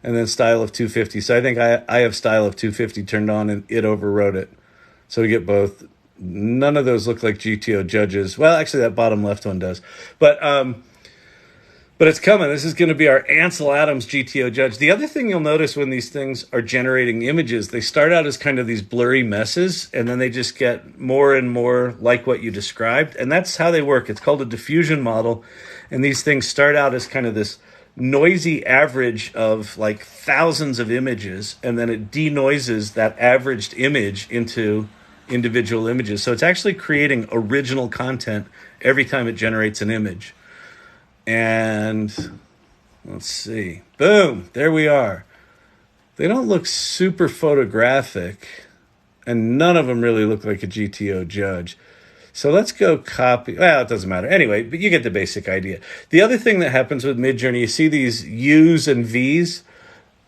Speaker 1: And then style of 250. So I think I have style of 250 turned on and it overrode it. So we get both. None of those look like GTO Judges. Well, actually that bottom left one does. But it's coming. This is going to be our Ansel Adams GTO Judge. The other thing you'll notice when these things are generating images, they start out as kind of these blurry messes, and then they just get more and more like what you described. And that's how they work. It's called a diffusion model. And these things start out as kind of this noisy average of like thousands of images, and then it denoises that averaged image into individual images. So it's actually creating original content every time it generates an image. And let's see. Boom, there we are. They don't look super photographic, and none of them really look like a GTO Judge. So let's go copy. Well, it doesn't matter. Anyway, but you get the basic idea. The other thing that happens with Midjourney, you see these U's and V's.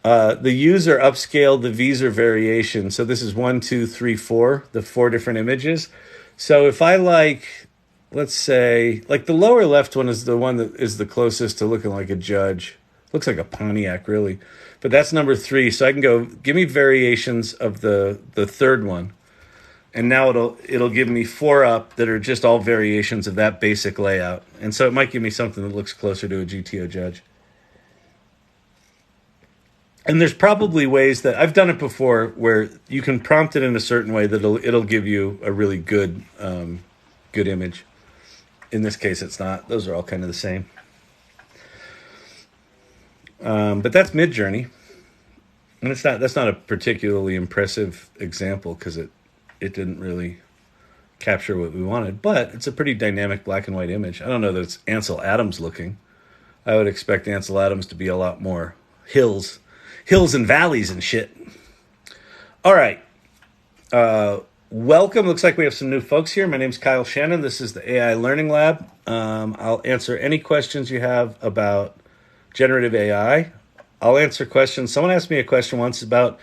Speaker 1: The U's are upscaled, the V's are variation. So this is 1, 2, 3, 4, the 4 different images. So if I like, let's say, like the lower left one is the one that is the closest to looking like a judge. Looks like a Pontiac, really. But that's number 3. So I can go, give me variations of the third one. And now it'll give me 4 up that are just all variations of that basic layout. And so it might give me something that looks closer to a GTO judge. And there's probably ways that I've done it before where you can prompt it in a certain way that it'll give you a really good good image. In this case, it's not. Those are all kind of the same. But that's Midjourney, and that's not a particularly impressive example because it didn't really capture what we wanted. But it's a pretty dynamic black and white image. I don't know that it's Ansel Adams looking. I would expect Ansel Adams to be a lot more hills and valleys and shit. All right. Welcome. Looks like we have some new folks here. My name's Kyle Shannon. This is the AI Learning Lab. I'll answer any questions you have about generative AI. I'll answer questions. Someone asked me a question once about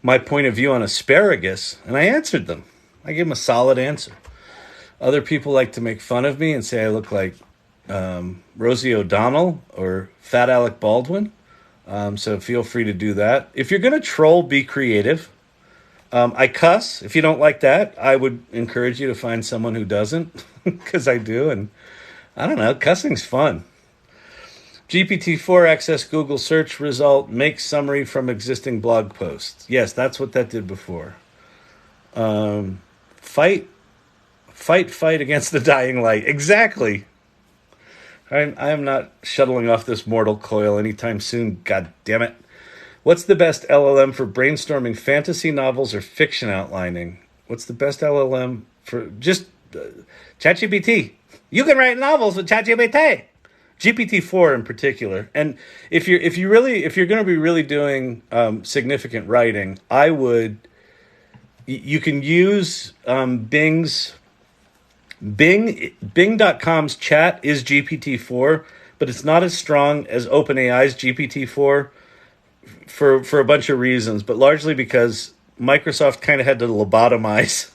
Speaker 1: my point of view on asparagus, and I answered them. I gave them a solid answer. Other people like to make fun of me and say I look like Rosie O'Donnell or Fat Alec Baldwin. So feel free to do that. If you're going to troll, be creative. I cuss. If you don't like that, I would encourage you to find someone who doesn't, because I do. And I don't know, cussing's fun. GPT-4 access Google search result, make summary from existing blog posts. Yes, that's what that did before. Fight against the dying light. Exactly. I am not shuttling off this mortal coil anytime soon, god damn it. What's the best LLM for brainstorming fantasy novels or fiction outlining? What's the best LLM for just ChatGPT? You can write novels with ChatGPT. GPT-4 in particular. And if you're going to be really doing significant writing, you can use Bing.com's chat is GPT-4, but it's not as strong as OpenAI's GPT-4 for a bunch of reasons, but largely because Microsoft kind of had to lobotomize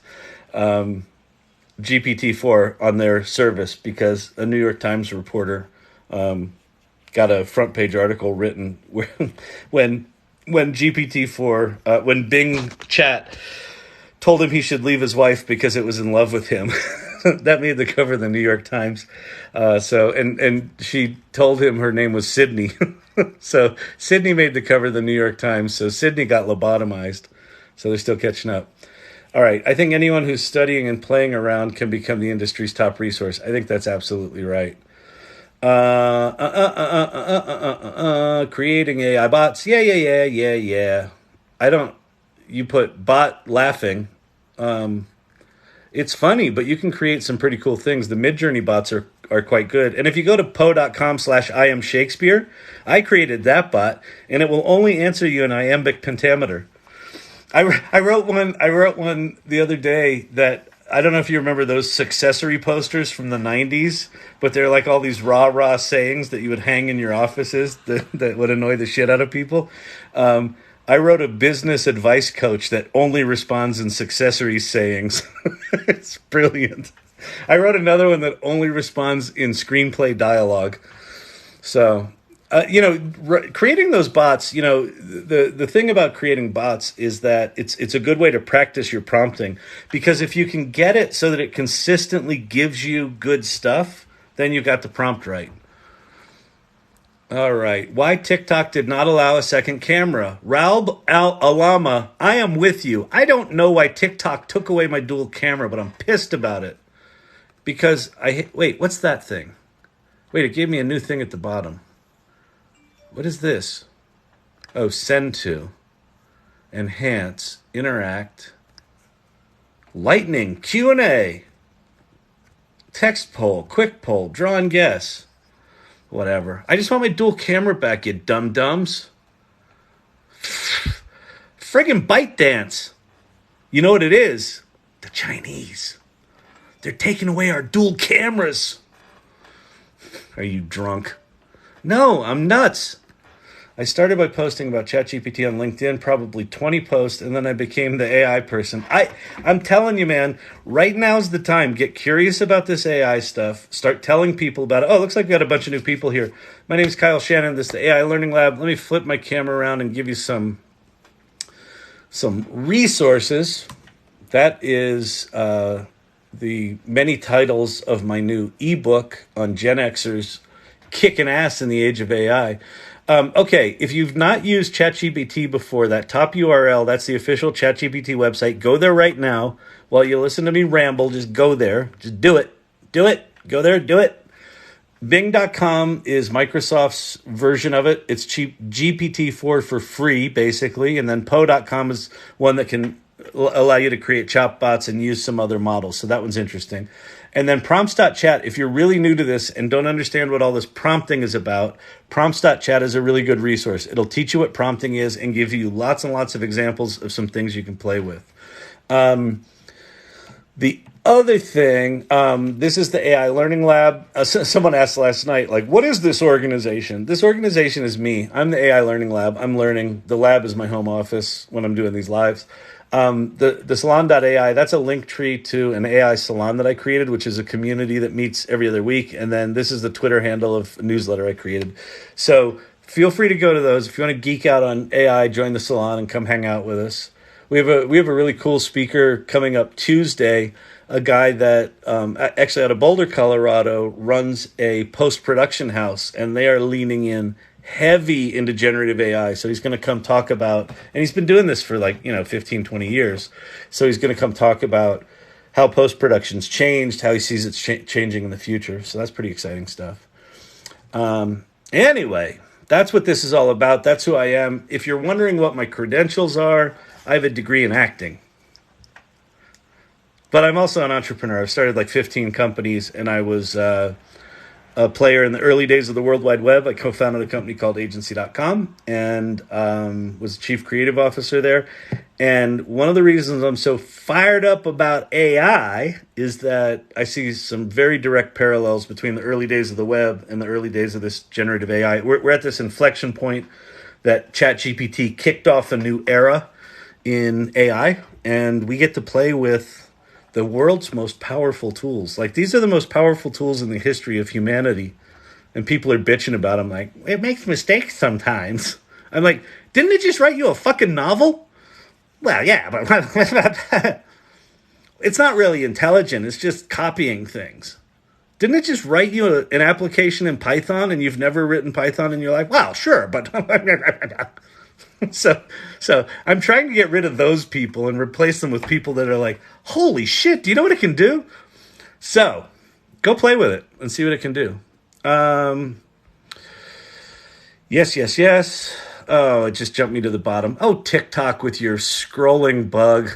Speaker 1: GPT-4 on their service because a New York Times reporter got a front page article written when GPT-4 when Bing chat told him he should leave his wife because it was in love with him. That made the cover of the New York Times. And she told him her name was Sydney. So Sydney made the cover of the New York Times. So Sydney got lobotomized. So they're still catching up. All right. I think anyone who's studying and playing around can become the industry's top resource. I think that's absolutely right. Creating AI bots. Yeah. You put bot laughing. It's funny, but you can create some pretty cool things. The Midjourney bots are quite good. And if you go to poe.com/IamShakespeare, I created that bot, and it will only answer you in iambic pentameter. I wrote one the other day that, I don't know if you remember those successory posters from the 90s, but they're like all these rah-rah sayings that you would hang in your offices that would annoy the shit out of people. I wrote a business advice coach that only responds in successory sayings. It's brilliant. I wrote another one that only responds in screenplay dialogue. So, creating those bots, the thing about creating bots is that it's a good way to practice your prompting, because if you can get it so that it consistently gives you good stuff, then you got the prompt right. All right. Why TikTok did not allow a second camera? Raub Alama, I am with you. I don't know why TikTok took away my dual camera, but I'm pissed about it. Because wait, what's that thing? Wait, it gave me a new thing at the bottom. What is this? Oh, send to, enhance, interact, lightning, Q&A, text poll, quick poll, draw and guess. Whatever. I just want my dual camera back, you dum-dums. Friggin' ByteDance. You know what it is? The Chinese. They're taking away our dual cameras. Are you drunk? No, I'm nuts. I started by posting about ChatGPT on LinkedIn, probably 20 posts, and then I became the AI person. I'm telling you, man, right now's the time. Get curious about this AI stuff. Start telling people about it. Oh, looks like we got a bunch of new people here. My name is Kyle Shannon. This is the AI Learning Lab. Let me flip my camera around and give you some resources. That is the many titles of my new ebook on Gen Xers kicking ass in the age of AI. Okay, if you've not used ChatGPT before, that top URL, that's the official ChatGPT website. Go there right now. While you listen to me ramble, just go there. Just do it. Do it. Go there, do it. Bing.com is Microsoft's version of it. It's cheap GPT-4 for free, basically. And then Poe.com is one that can allow you to create chatbots and use some other models. So that one's interesting. And then prompts.chat, if you're really new to this and don't understand what all this prompting is about, prompts.chat is a really good resource. It'll teach you what prompting is and give you lots and lots of examples of some things you can play with. The other thing, this is the AI Learning Lab. Someone asked last night, like, what is this organization? This organization is me. I'm the AI Learning Lab. I'm learning. The lab is my home office when I'm doing these lives. The salon.ai, that's a link tree to an AI salon that I created, which is a community that meets every other week. And then this is the Twitter handle of a newsletter I created. So feel free to go to those. If you want to geek out on AI, join the salon and come hang out with us. We have a really cool speaker coming up Tuesday, a guy that actually out of Boulder, Colorado, runs a post-production house, and they are leaning in heavy into generative AI. So he's going to come talk about, and he's been doing this for 15, 20 years. So he's going to come talk about how post-production's changed, how he sees it changing in the future. So that's pretty exciting stuff. Anyway, that's what this is all about. That's who I am. If you're wondering what my credentials are, I have a degree in acting. But I'm also an entrepreneur. I've started 15 companies, and I was a player in the early days of the World Wide Web. I co-founded a company called Agency.com and was chief creative officer there. And one of the reasons I'm so fired up about AI is that I see some very direct parallels between the early days of the web and the early days of this generative AI. We're at this inflection point that ChatGPT kicked off a new era in AI, and we get to play with the world's most powerful tools. These are the most powerful tools in the history of humanity, and people are bitching about them like, it makes mistakes sometimes. I'm like, didn't it just write you a fucking novel? Well, yeah, but it's not really intelligent. It's just copying things. Didn't it just write you an application in Python and you've never written Python in your life? Well, sure, but So I'm trying to get rid of those people and replace them with people that are like, holy shit, do you know what it can do? So go play with it and see what it can do. Yes. Oh, it just jumped me to the bottom. Oh, TikTok with your scrolling bug.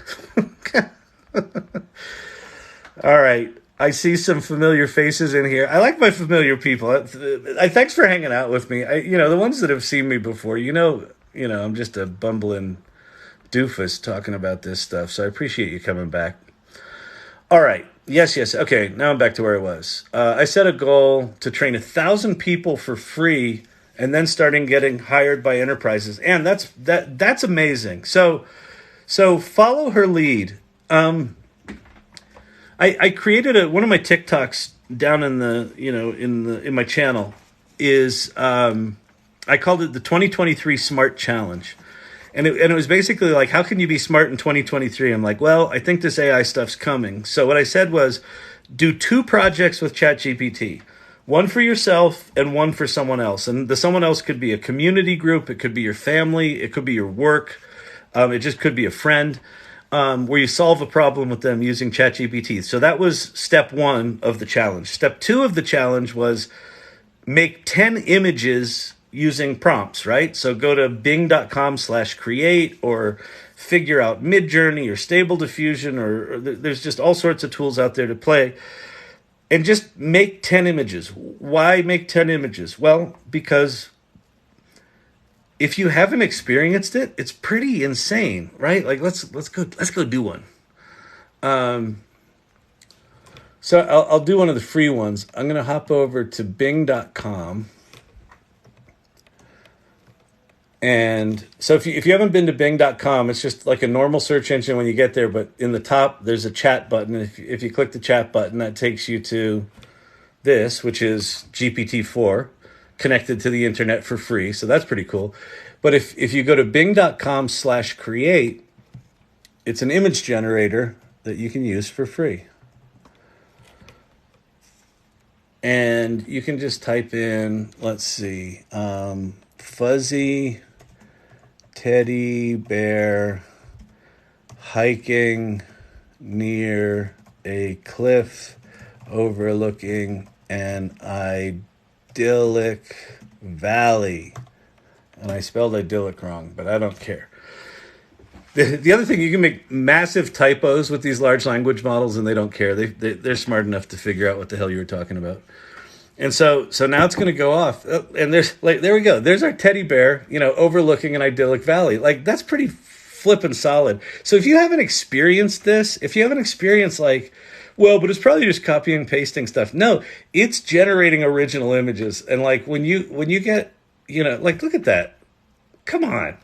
Speaker 1: All right. I see some familiar faces in here. I like my familiar people. Thanks for hanging out with me. The ones that have seen me before, I'm just a bumbling doofus talking about this stuff. So I appreciate you coming back. All right. Yes. Okay. Now I'm back to where I was. I set a goal to train 1,000 people for free and then starting getting hired by enterprises. And that's amazing. So follow her lead. I created one of my TikToks down in in my channel is I called it the 2023 Smart Challenge. And it was basically like, how can you be smart in 2023? I'm like, well, I think this AI stuff's coming. So what I said was, do 2 projects with ChatGPT. One for yourself and one for someone else. And the someone else could be a community group. It could be your family. It could be your work. It just could be a friend, where you solve a problem with them using ChatGPT. So that was step 1 of the challenge. Step 2 of the challenge was make 10 images using prompts, right? So go to bing.com/create or figure out Midjourney or Stable Diffusion, or there's just all sorts of tools out there to play. And just make 10 images. Why make 10 images? Well, because if you haven't experienced it, it's pretty insane, right? Like let's go do one. So I'll do one of the free ones. I'm going to hop over to bing.com. And so if you haven't been to Bing.com, it's just like a normal search engine when you get there, but in the top, there's a chat button. If you click the chat button, that takes you to this, which is GPT-4, connected to the internet for free. So that's pretty cool. But if you go to bing.com/create, it's an image generator that you can use for free. And you can just type in, let's see, fuzzy teddy bear hiking near a cliff overlooking an idyllic valley. And I spelled idyllic wrong, but I don't care. The other thing, you can make massive typos with these large language models, and they don't care. They're smart enough to figure out what the hell you were talking about. And so now it's going to go off. And there we go. There's our teddy bear, overlooking an idyllic valley. Like, that's pretty flippin' solid. So if you haven't experienced this, if you haven't experienced but it's probably just copying and pasting stuff. No, it's generating original images. And when you get, look at that. Come on.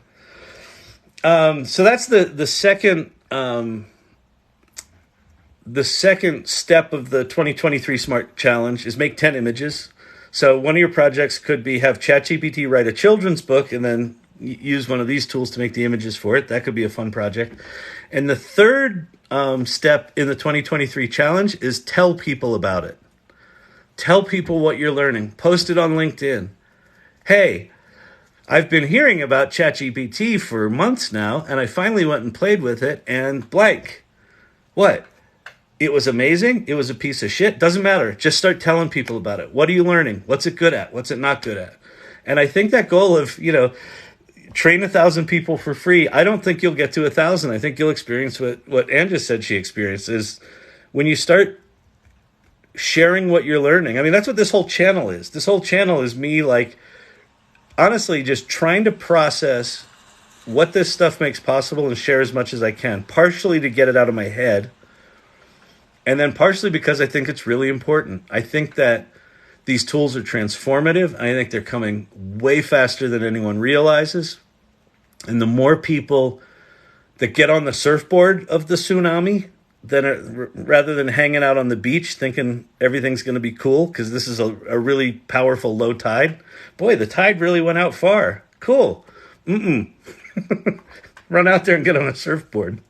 Speaker 1: So that's the second step of the 2023 Smart Challenge is make 10 images. So one of your projects could be have ChatGPT write a children's book and then use one of these tools to make the images for it. That could be a fun project. And the third step in the 2023 challenge is tell people about it. Tell people what you're learning. Post it on LinkedIn. Hey, I've been hearing about ChatGPT for months now, and I finally went and played with it, and blank. What? It was amazing? It was a piece of shit? Doesn't matter. Just start telling people about it. What are you learning? What's it good at? What's it not good at? And I think that goal of, train 1,000 people for free, I don't think you'll get to 1,000. I think you'll experience what Ann just said she experienced is when you start sharing what you're learning. I mean, that's what this whole channel is. This whole channel is me, honestly, just trying to process what this stuff makes possible and share as much as I can, partially to get it out of my head, and then partially because I think it's really important. I think that these tools are transformative. I think they're coming way faster than anyone realizes. And the more people that get on the surfboard of the tsunami, rather than hanging out on the beach thinking everything's going to be cool, because this is a really powerful low tide. Boy, the tide really went out far. Cool. Run out there and get on a surfboard.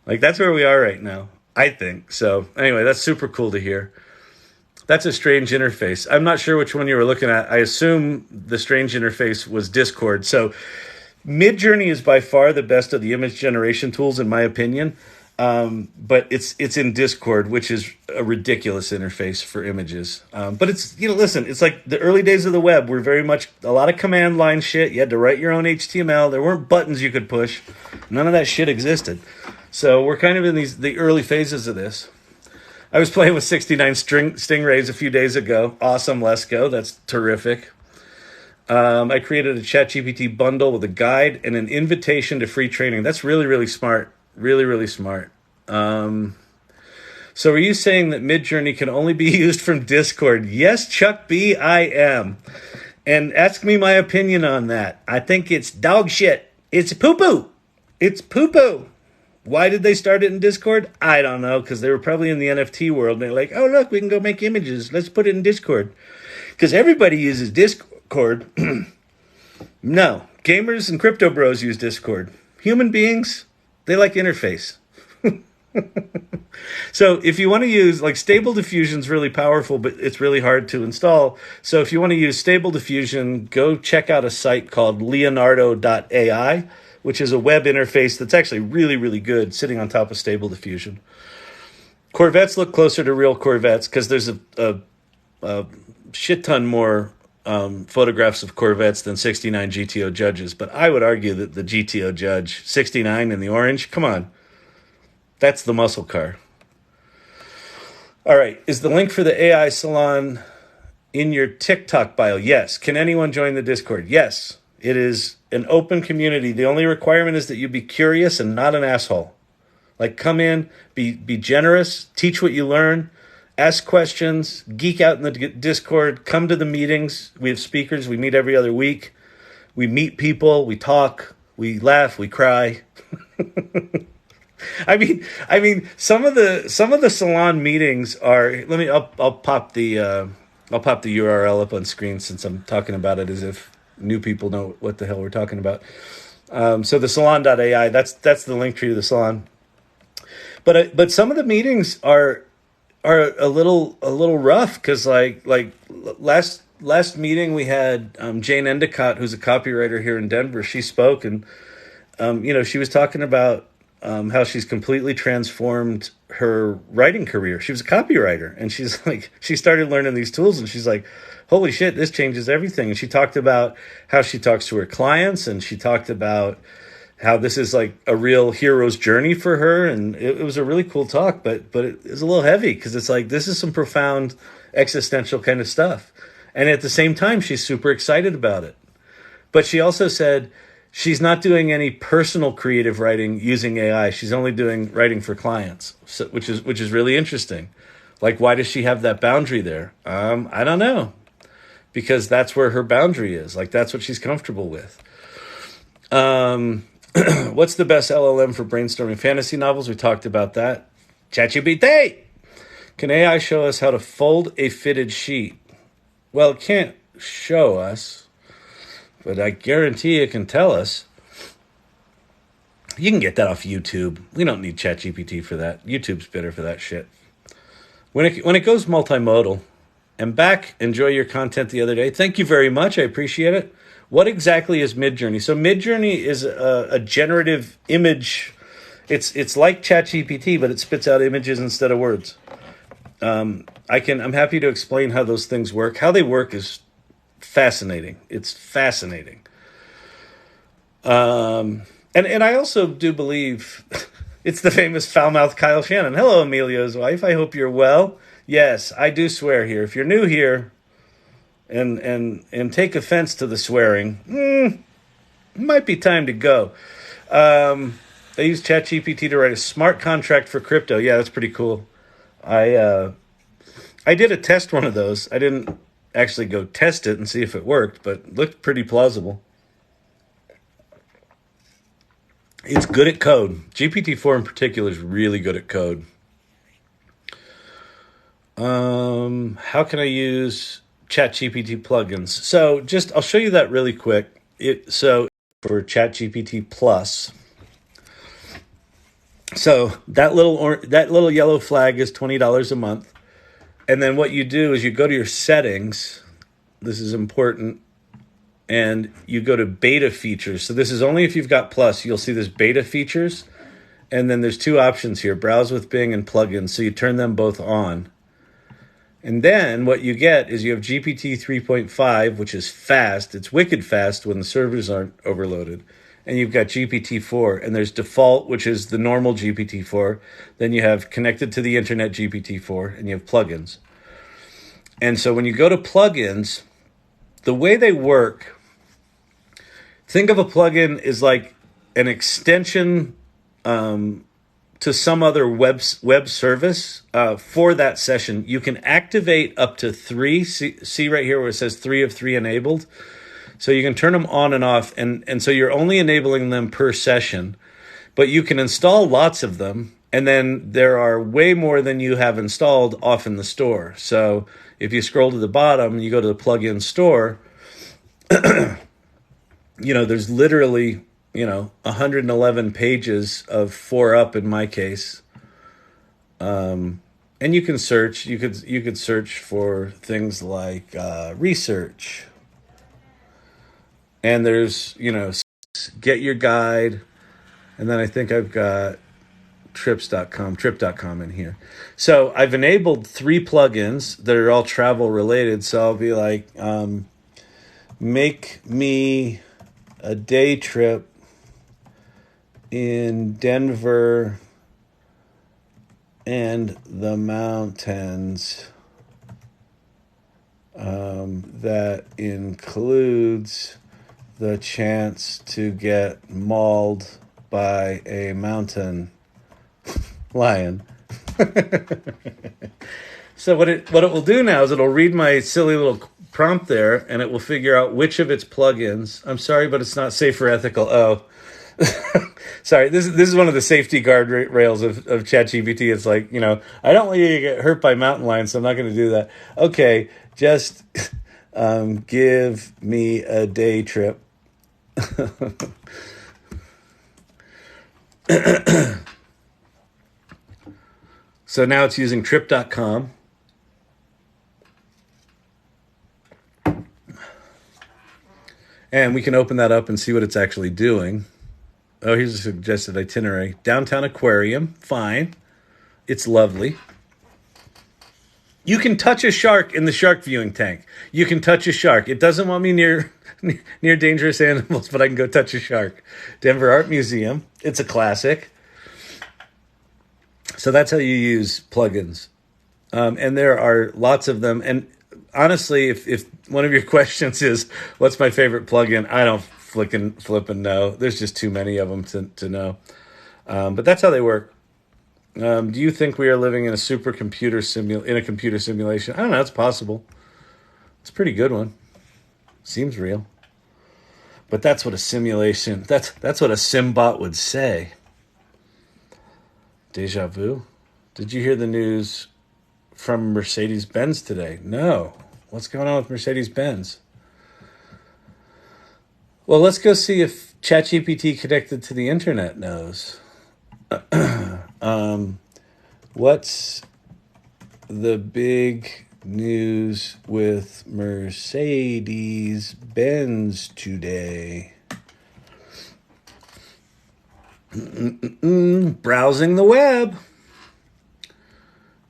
Speaker 1: That's where we are right now, I think. So anyway, that's super cool to hear. That's a strange interface. I'm not sure which one you were looking at. I assume the strange interface was Discord. So Midjourney is by far the best of the image generation tools, in my opinion. But it's in Discord, which is a ridiculous interface for images. But it's, listen, it's like the early days of the web were very much a lot of command line shit. You had to write your own HTML. There weren't buttons you could push. None of that shit existed. So we're kind of in the early phases of this. I was playing with 69 stingrays a few days ago. Awesome, let's go. That's terrific. I created a ChatGPT bundle with a guide and an invitation to free training. That's really, really smart. Really, really smart. So are you saying that Midjourney can only be used from Discord? Yes, Chuck B, I am. And ask me my opinion on that. I think it's dog shit. It's poo-poo. It's poo-poo. Why did they start it in Discord? I don't know, because they were probably in the NFT world. And they're like, oh, look, we can go make images. Let's put it in Discord. Because everybody uses Discord. No. Gamers and crypto bros use Discord. Human beings, they like interface. So if you want to use, Stable Diffusion is really powerful, but it's really hard to install. So if you want to use Stable Diffusion, go check out a site called Leonardo.ai, which is a web interface that's actually really, really good, sitting on top of Stable Diffusion. Corvettes look closer to real Corvettes because there's a shit ton more photographs of Corvettes than 69 GTO Judges. But I would argue that the GTO Judge, 69 in the orange, come on. That's the muscle car. All right. Is the link for the AI salon in your TikTok bio? Yes. Can anyone join the Discord? Yes. It is an open community. The only requirement is that you be curious and not an asshole. Come in, be generous, teach what you learn, ask questions, geek out in the Discord, come to the meetings. We have speakers. We meet every other week. We meet people, we talk, we laugh, we cry. Some of the salon meetings are. I'll pop the URL up on screen since I'm talking about it as if new people know what the hell we're talking about. So the salon.ai, that's the link tree to the salon. But some of the meetings are a little rough because last meeting we had Jane Endicott, who's a copywriter here in Denver. She spoke, and she was talking about how she's completely transformed her writing career. She was a copywriter, and she's like, she started learning these tools, and she's like, holy shit, this changes everything. And she talked about how she talks to her clients, and she talked about how this is like a real hero's journey for her. And it was a really cool talk, but it was a little heavy because it's like, this is some profound existential kind of stuff. And at the same time, she's super excited about it. But she also said she's not doing any personal creative writing using AI. She's only doing writing for clients, which is really interesting. Like, why does she have that boundary there? I don't know, because that's where her boundary is. Like, that's what she's comfortable with. What's the best LLM for brainstorming fantasy novels? We talked about that. ChatGPT! Can AI show us how to fold a fitted sheet? Well, it can't show us, but I guarantee it can tell us. You can get that off YouTube. We don't need ChatGPT for that. YouTube's better for that shit. When it goes multimodal, and back, enjoy your content the other day. Thank you very much. I appreciate it. What exactly is Midjourney? So Midjourney is a generative image. It's like ChatGPT, but it spits out images instead of words. I'm happy to explain how those things work. How they work is fascinating. It's fascinating. And I also do believe it's the famous foul-mouthed Kyle Shannon. Hello, Emilio's wife. I hope you're well. Yes, I do swear here. If you're new here and take offense to the swearing, it might be time to go. I use ChatGPT to write a smart contract for crypto. Yeah, that's pretty cool. I did a test one of those. I didn't actually go test it and see if it worked, but it looked pretty plausible. It's good at code. GPT-4 in particular is really good at code. How can I use ChatGPT plugins? So I'll show you that really quick. So for ChatGPT Plus, so that little yellow flag is $20 a month. And then what you do is you go to your settings. This is important. And you go to beta features. So this is only if you've got Plus. You'll see this beta features. And then there's two options here, browse with Bing and plugins. So you turn them both on. And then what you get is you have GPT 3.5, which is fast. It's wicked fast when the servers aren't overloaded. And you've got GPT-4. And there's default, which is the normal GPT-4. Then you have connected to the internet GPT-4. And you have plugins. And so when you go to plugins, the way they work, think of a plugin as like an extension to some other web service for that session. You can activate up to 3. See right here where it says 3 of 3 enabled. So you can turn them on and off. And so you're only enabling them per session. But you can install lots of them. And then there are way more than you have installed off in the store. So if you scroll to the bottom, you go to the plugin store, there's literally, 111 pages of 4 up in my case. And you can search, you could search for things like research. And there's, get your guide. And then I think I've got trip.com in here. So I've enabled 3 plugins that are all travel related. So I'll be like, make me a day trip in Denver and the mountains that includes the chance to get mauled by a mountain lion. So what it will do now is it'll read my silly little prompt there, and it will figure out which of its plugins. I'm sorry, but it's not safe or ethical. Oh, sorry. This is one of the safety guard rails of ChatGPT. It's like, I don't want you to get hurt by mountain lions, so I'm not going to do that. Okay, just give me a day trip. So now it's using trip.com. And we can open that up and see what it's actually doing. Oh, here's a suggested itinerary. Downtown aquarium, fine. It's lovely. You can touch a shark in the shark viewing tank. You can touch a shark. It doesn't want me near dangerous animals, but I can go touch a shark. Denver Art Museum. It's a classic. So that's how you use plugins. And there are lots of them. And honestly, if one of your questions is, what's my favorite plugin? I don't flipping know. There's just too many of them to know. But that's how they work. Do you think we are living in a computer simulation? I don't know. It's possible. It's a pretty good one. Seems real. But that's what a simulation. That's what a Simbot would say. Deja vu. Did you hear the news from Mercedes-Benz today? No. What's going on with Mercedes-Benz? Well, let's go see if ChatGPT connected to the internet knows. What's the big news with Mercedes-Benz today? Browsing the web.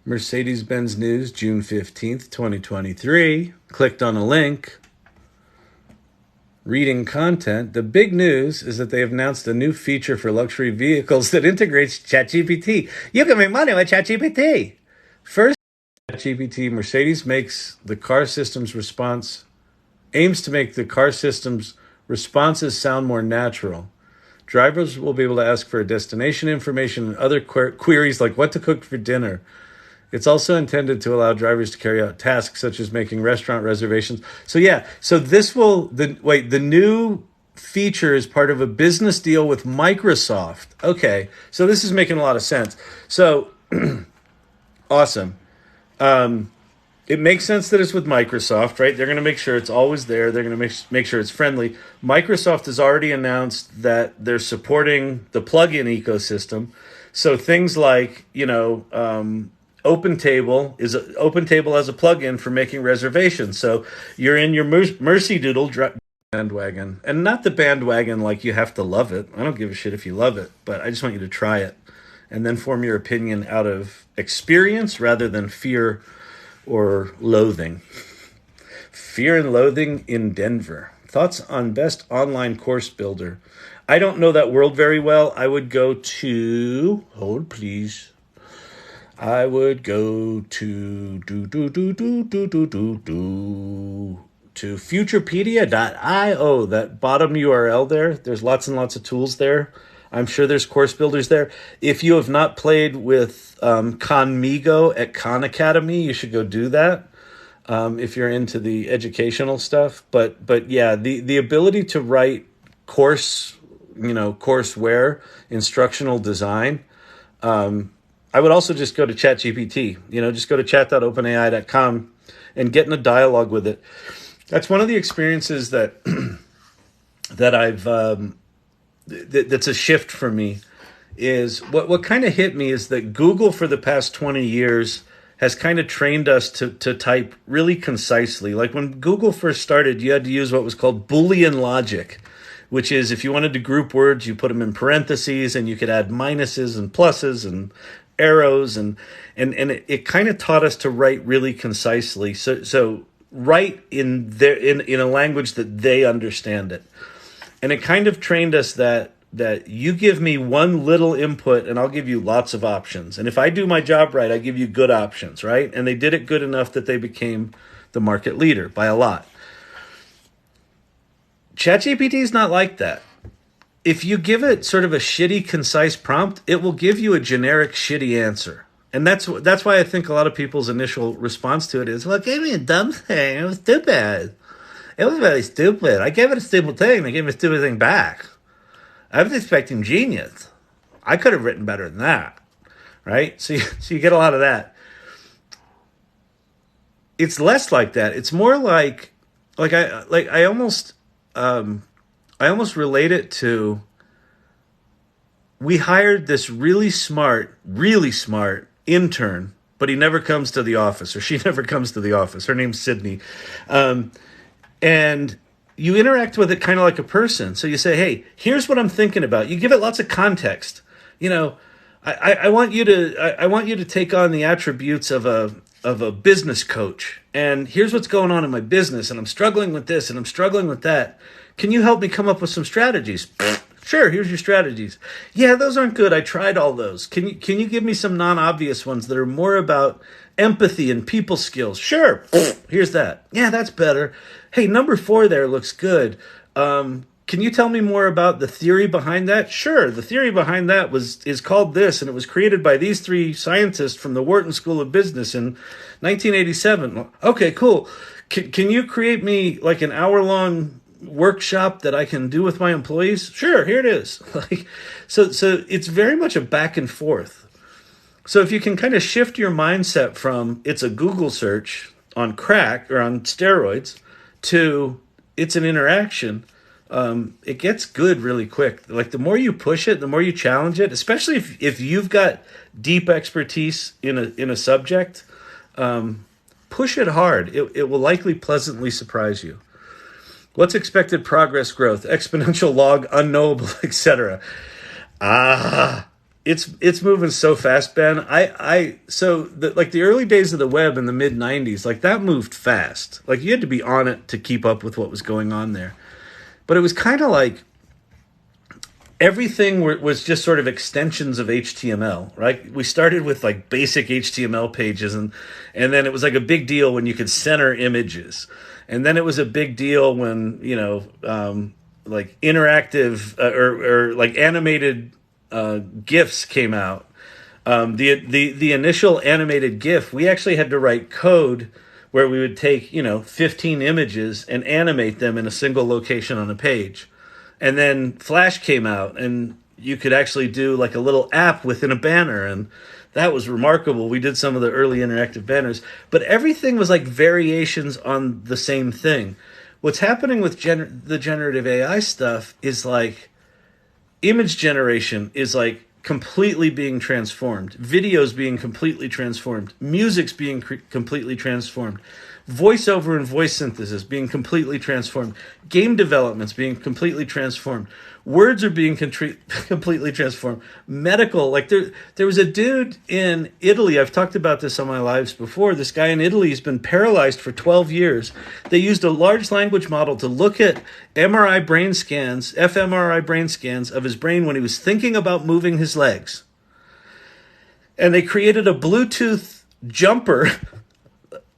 Speaker 1: Mercedes-Benz News, June 15th, 2023. Clicked on a link. Reading content. The big news is that they have announced a new feature for luxury vehicles that integrates ChatGPT. You can make money with ChatGPT. First, ChatGPT, Mercedes aims to make the car system's responses sound more natural. Drivers will be able to ask for destination information and other queries like what to cook for dinner. It's also intended to allow drivers to carry out tasks such as making restaurant reservations. So the new feature is part of a business deal with Microsoft. Okay, so this is making a lot of sense. So, awesome. It makes sense that it's with Microsoft, right? They're going to make sure it's always there. They're going to make sure it's friendly. Microsoft has already announced that they're supporting the plugin ecosystem. So things like, OpenTable has a plugin for making reservations. So you're in your Mercy Doodle bandwagon, and not the bandwagon like you have to love it. I don't give a shit if you love it, but I just want you to try it and then form your opinion out of experience rather than fear or loathing. Fear and loathing in Denver. Thoughts on best online course builder? I don't know that world very well. I would go to, hold please. I would go to futurepedia.io, that bottom URL there. There's lots and lots of tools there. I'm sure there's course builders there. If you have not played with Conmigo at Khan Academy, you should go do that if you're into the educational stuff. But yeah, the ability to write courseware, instructional design. I would also just go to ChatGPT. Just go to chat.openai.com and get in a dialogue with it. That's one of the experiences that I've that's a shift for me. Is what kind of hit me is that Google for the past 20 years has kind of trained us to type really concisely. Like when Google first started, you had to use what was called Boolean logic, which is if you wanted to group words, you put them in parentheses and you could add minuses and pluses and arrows and it kind of taught us to write really concisely. So write in a language that they understand it. And it kind of trained us that you give me one little input and I'll give you lots of options. And if I do my job right, I give you good options, right? And they did it good enough that they became the market leader by a lot. ChatGPT is not like that. If you give it sort of a shitty, concise prompt, it will give you a generic, shitty answer. And that's why I think a lot of people's initial response to it is, well, it gave me a dumb thing. It was stupid. It was very stupid. I gave it a stupid thing. They gave me a stupid thing back. I was expecting genius. I could have written better than that, right? So you get a lot of that. It's less like that. It's more I almost relate it to, we hired this really smart intern, but he never comes to the office, or she never comes to the office. Her name's Sydney. And you interact with it kind of like a person. So you say, hey, here's what I'm thinking about. You give it lots of context. I want you to take on the attributes of a business coach. And here's what's going on in my business. And I'm struggling with this and I'm struggling with that. Can you help me come up with some strategies? Sure, here's your strategies. Yeah, those aren't good. I tried all those. Can you give me some non-obvious ones that are more about empathy and people skills? Sure. Here's that. Yeah, that's better. Hey, number 4 there looks good. Can you tell me more about the theory behind that? Sure. The theory behind that is called this, and it was created by these 3 scientists from the Wharton School of Business in 1987. Okay, cool. Can you create me like an hour-long workshop that I can do with my employees? Sure, here it is. So it's very much a back and forth. So if you can kind of shift your mindset from it's a Google search on crack or on steroids to it's an interaction, it gets good really quick. Like the more you push it, the more you challenge it, especially if you've got deep expertise in a subject, push it hard. It will likely pleasantly surprise you. What's expected progress growth? Exponential, log, unknowable, etc. It's moving so fast, Ben. The early days of the web in the mid 90s, like that moved fast. Like you had to be on it to keep up with what was going on there. But it was kind of like everything was just sort of extensions of HTML, right? We started with like basic HTML pages, and then it was like a big deal when you could center images. And then it was a big deal when, like interactive or like animated GIFs came out. The initial animated GIF, we actually had to write code where we would take, 15 images and animate them in a single location on a page. And then Flash came out, and you could actually do like a little app within a banner, and that was remarkable. We did some of the early interactive banners, but everything was like variations on the same thing. What's happening with the generative AI stuff is like image generation is like completely being transformed. Videos being completely transformed. Music's being completely transformed. Voiceover and voice synthesis being completely transformed. Game development's being completely transformed. Words are being completely transformed. Medical, like there was a dude in Italy, I've talked about this on my lives before, this guy in Italy has been paralyzed for 12 years. They used a large language model to look at fMRI brain scans of his brain when he was thinking about moving his legs. And they created a Bluetooth jumper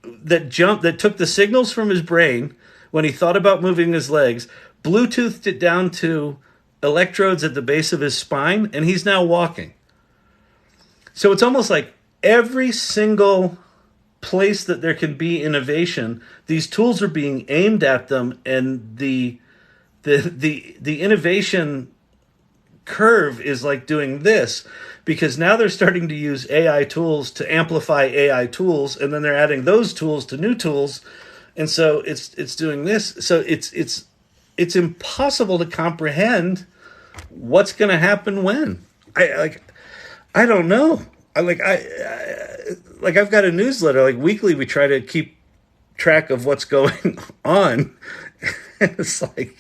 Speaker 1: that took the signals from his brain when he thought about moving his legs, Bluetoothed it down to electrodes at the base of his spine, and he's now walking. So it's almost like every single place that there can be innovation, these tools are being aimed at them, and the innovation curve is like doing this, because now they're starting to use AI tools to amplify AI tools, and then they're adding those tools to new tools, and so it's doing this. So it's impossible to comprehend what's going to happen when. I don't know. I've got a newsletter. Like weekly, we try to keep track of what's going on. And it's like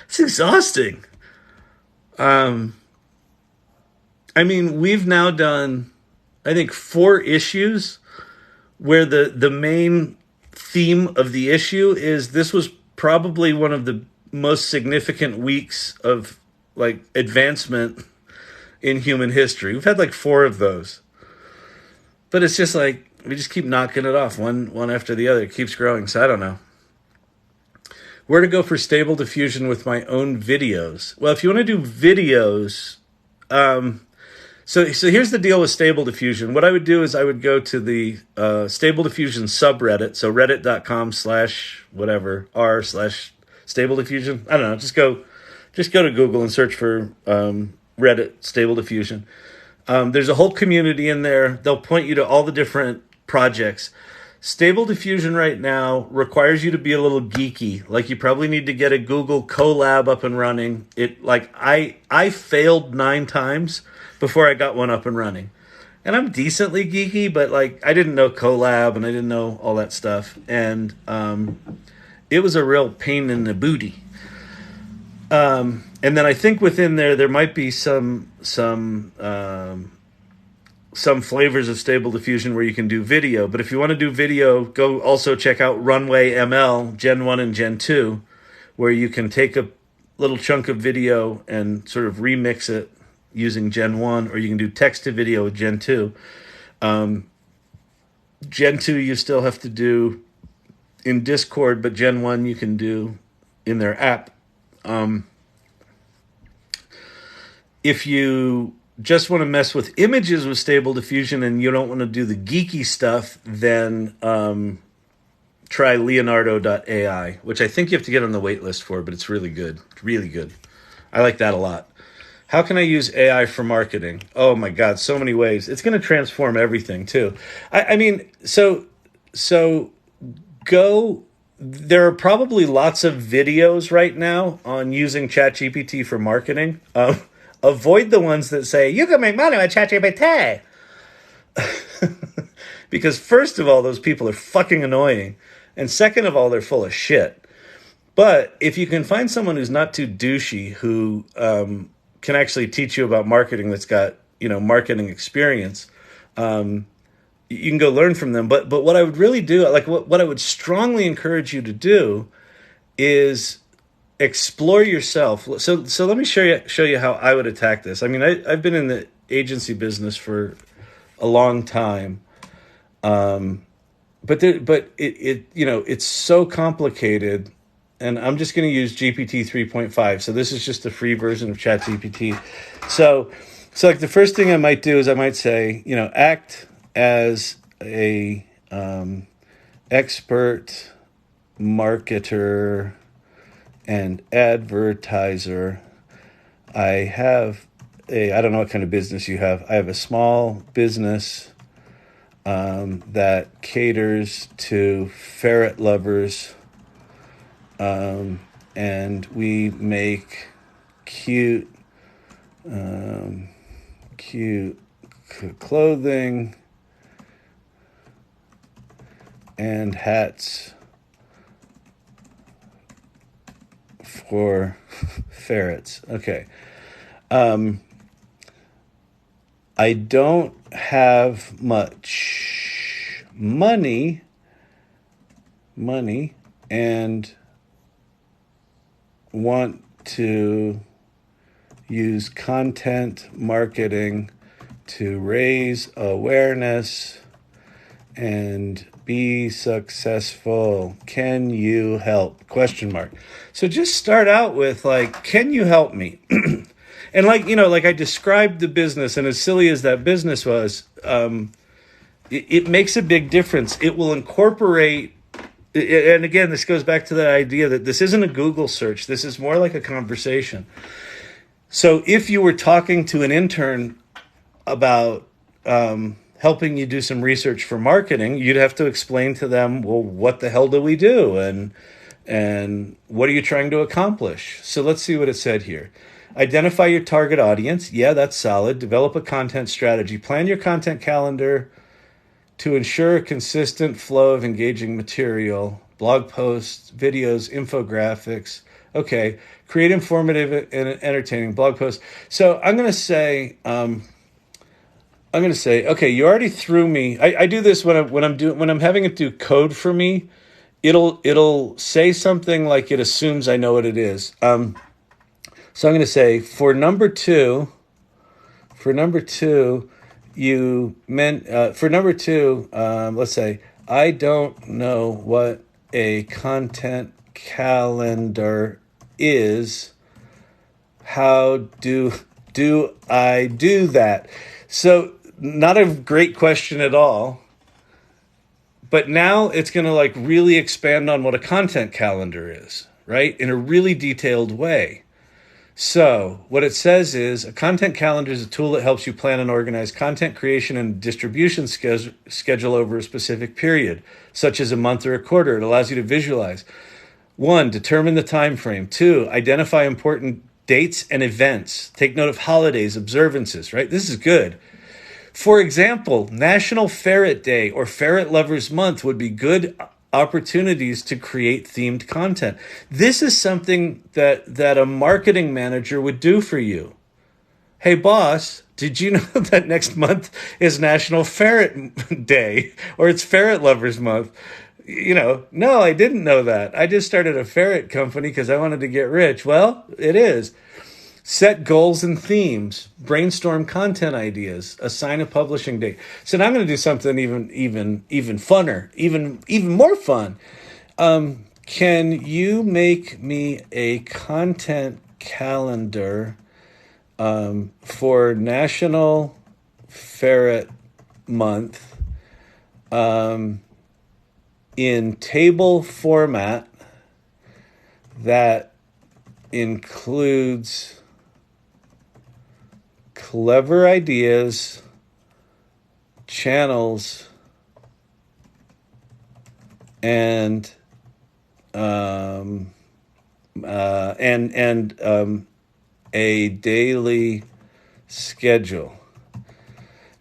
Speaker 1: it's exhausting. We've now done, I think, 4 issues where the main theme of the issue is this was probably one of the most significant weeks of like advancement in human history. We've had like 4 of those, but it's just like we just keep knocking it off one after the other. It keeps growing. So I don't know where to go for stable diffusion with my own videos. Well, if you want to do videos, So here's the deal with Stable Diffusion. What I would do is I would go to the Stable Diffusion subreddit, so reddit.com/whatever r/Stable Diffusion. I don't know. Just go to Google and search for Reddit Stable Diffusion. There's a whole community in there. They'll point you to all the different projects. Stable Diffusion right now requires you to be a little geeky. Like you probably need to get a Google Colab up and running. I failed 9 times before I got one up and running. And I'm decently geeky, but like I didn't know Colab and I didn't know all that stuff. And it was a real pain in the booty. And then I think within there might be some flavors of Stable Diffusion where you can do video. But if you want to do video, go also check out Runway ML Gen 1 and Gen 2, where you can take a little chunk of video and sort of remix it using Gen 1, or you can do text to video with Gen 2. Gen 2 you still have to do in Discord, but Gen 1 you can do in their app. If you just want to mess with images with Stable Diffusion and you don't want to do the geeky stuff, then try Leonardo.ai, which I think you have to get on the wait list for, but it's really good. Really good. I like that a lot. How can I use AI for marketing? Oh my God, so many ways. It's going to transform everything too. I mean, so go. There are probably lots of videos right now on using ChatGPT for marketing. Avoid the ones that say, you can make money with ChatGPT. Because first of all, those people are fucking annoying. And second of all, they're full of shit. But if you can find someone who's not too douchey, who can actually teach you about marketing, that's got, marketing experience, you can go learn from them. But what I would really do, like what I would strongly encourage you to do is explore yourself. So let me show you how I would attack this. I mean, I've been in the agency business for a long time, but it's so complicated. And I'm just going to use GPT 3.5. So this is just the free version of ChatGPT. So like the first thing I might do is I might say, act as a expert marketer and advertiser. I don't know what kind of business you have. I have a small business that caters to ferret lovers. And we make cute clothing and hats for ferrets. Okay. I don't have much money and want to use content marketing to raise awareness and be successful. Can you help? ? So just start out with like, can you help me? And like I described the business, and as silly as that business was, it makes a big difference. It will incorporate. And again, this goes back to that idea that this isn't a Google search. This is more like a conversation. So if you were talking to an intern about helping you do some research for marketing, you'd have to explain to them, well, what the hell do we do? And what are you trying to accomplish? So let's see what it said here. Identify your target audience. Yeah, that's solid. Develop a content strategy. Plan your content calendar to ensure a consistent flow of engaging material, blog posts, videos, infographics. Okay, create informative and entertaining blog posts. So I'm going to say, okay, you already threw me. I do this when I'm having it do code for me. It'll say something like it assumes I know what it is. So I'm going to say for number two. Let's say, I don't know what a content calendar is. How do I do that? So not a great question at all. But now it's going to like really expand on what a content calendar is, right? In a really detailed way. So what it says is a content calendar is a tool that helps you plan and organize content creation and distribution schedule over a specific period, such as a month or a quarter. It allows you to visualize. 1, determine the time frame. 2, identify important dates and events. Take note of holidays, observances, right? This is good. For example, National Ferret Day or Ferret Lovers Month would be good opportunities to create themed content. This is something that a marketing manager would do for you. Hey, boss, did you know that next month is National Ferret Day or it's Ferret Lovers Month? No, I didn't know that. I just started a ferret company because I wanted to get rich. Well, it is. Set goals and themes, brainstorm content ideas, assign a publishing date. So now I'm going to do something even funner, even more fun. Can you make me a content calendar for National Ferret Month in table format that includes clever ideas, channels, and a daily schedule.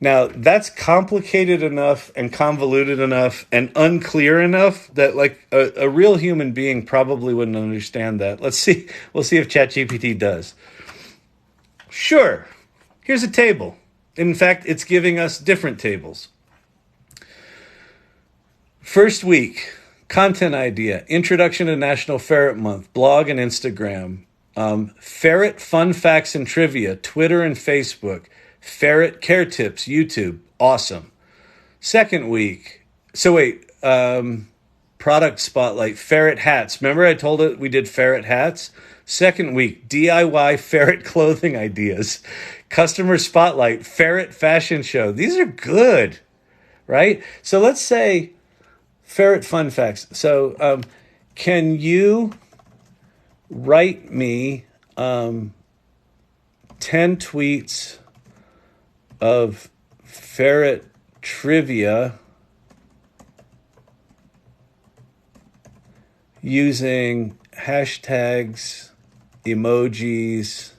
Speaker 1: Now, that's complicated enough and convoluted enough and unclear enough that like a real human being probably wouldn't understand that. Let's see. We'll see if ChatGPT does. Sure. Here's a table. In fact, it's giving us different tables. First week, content idea, introduction to National Ferret Month, blog and Instagram, ferret fun facts and trivia, Twitter and Facebook, ferret care tips, YouTube, awesome. Second week, product spotlight, ferret hats. Remember I told it we did ferret hats? Second week, DIY ferret clothing ideas. Customer spotlight, ferret fashion show. These are good, right? So let's say ferret fun facts. So can you write me 10 tweets of ferret trivia using hashtags, emojis,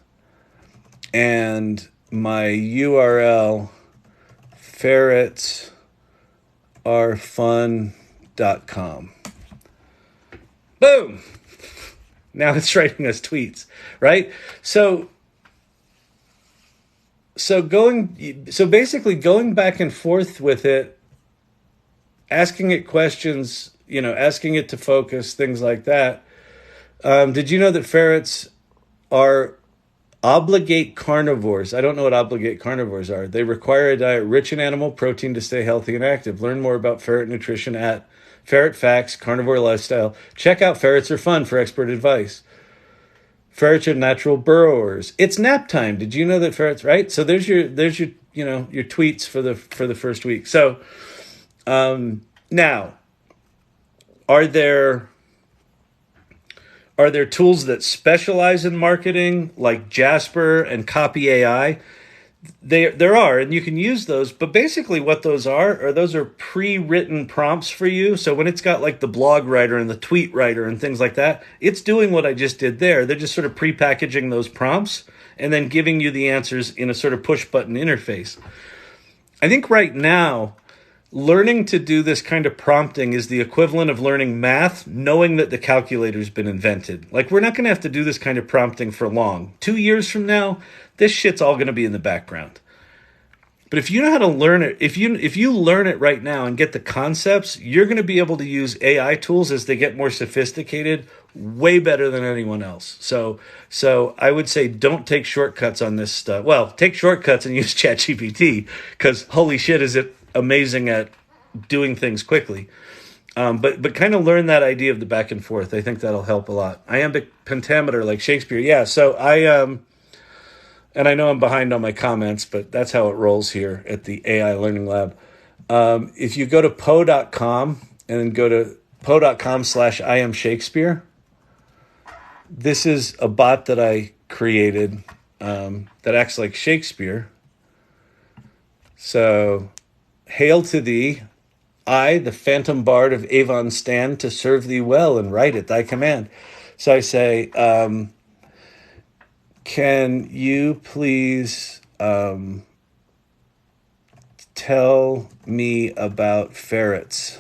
Speaker 1: and my URL ferretsareFun.com. Boom! Now it's writing us tweets, right? So basically going back and forth with it, asking it questions, asking it to focus, things like that. Did you know that ferrets are obligate carnivores? I don't know what obligate carnivores are. They require a diet rich in animal protein to stay healthy and active. Learn more about ferret nutrition at Ferret Facts, Carnivore Lifestyle. Check out Ferrets Are Fun for expert advice. Ferrets are natural burrowers. It's nap time. Did you know that ferrets, right? So there's your your tweets for the first week. So now, are there tools that specialize in marketing like Jasper and Copy AI? There are, and you can use those, but basically what those are pre-written prompts for you. So when it's got like the blog writer and the tweet writer and things like that, it's doing what I just did there. They're just sort of pre-packaging those prompts and then giving you the answers in a sort of push-button interface. I think right now, learning to do this kind of prompting is the equivalent of learning math, knowing that the calculator's been invented. Like, we're not going to have to do this kind of prompting for long. 2 years from now, this shit's all going to be in the background. But if you know how to learn it, if you learn it right now and get the concepts, you're going to be able to use AI tools as they get more sophisticated way better than anyone else. So I would say don't take shortcuts on this stuff. Well, take shortcuts and use ChatGPT, because holy shit, is it amazing at doing things quickly. But kind of learn that idea of the back and forth. I think that'll help a lot. Iambic pentameter like Shakespeare. Yeah, so And I know I'm behind on my comments, but that's how it rolls here at the AI Learning Lab. If you go to poe.com and then go to poe.com/I am Shakespeare, this is a bot that I created that acts like Shakespeare. So, hail to thee, I, the phantom bard of Avon, stand to serve thee well and write at thy command. So I say, can you please tell me about ferrets?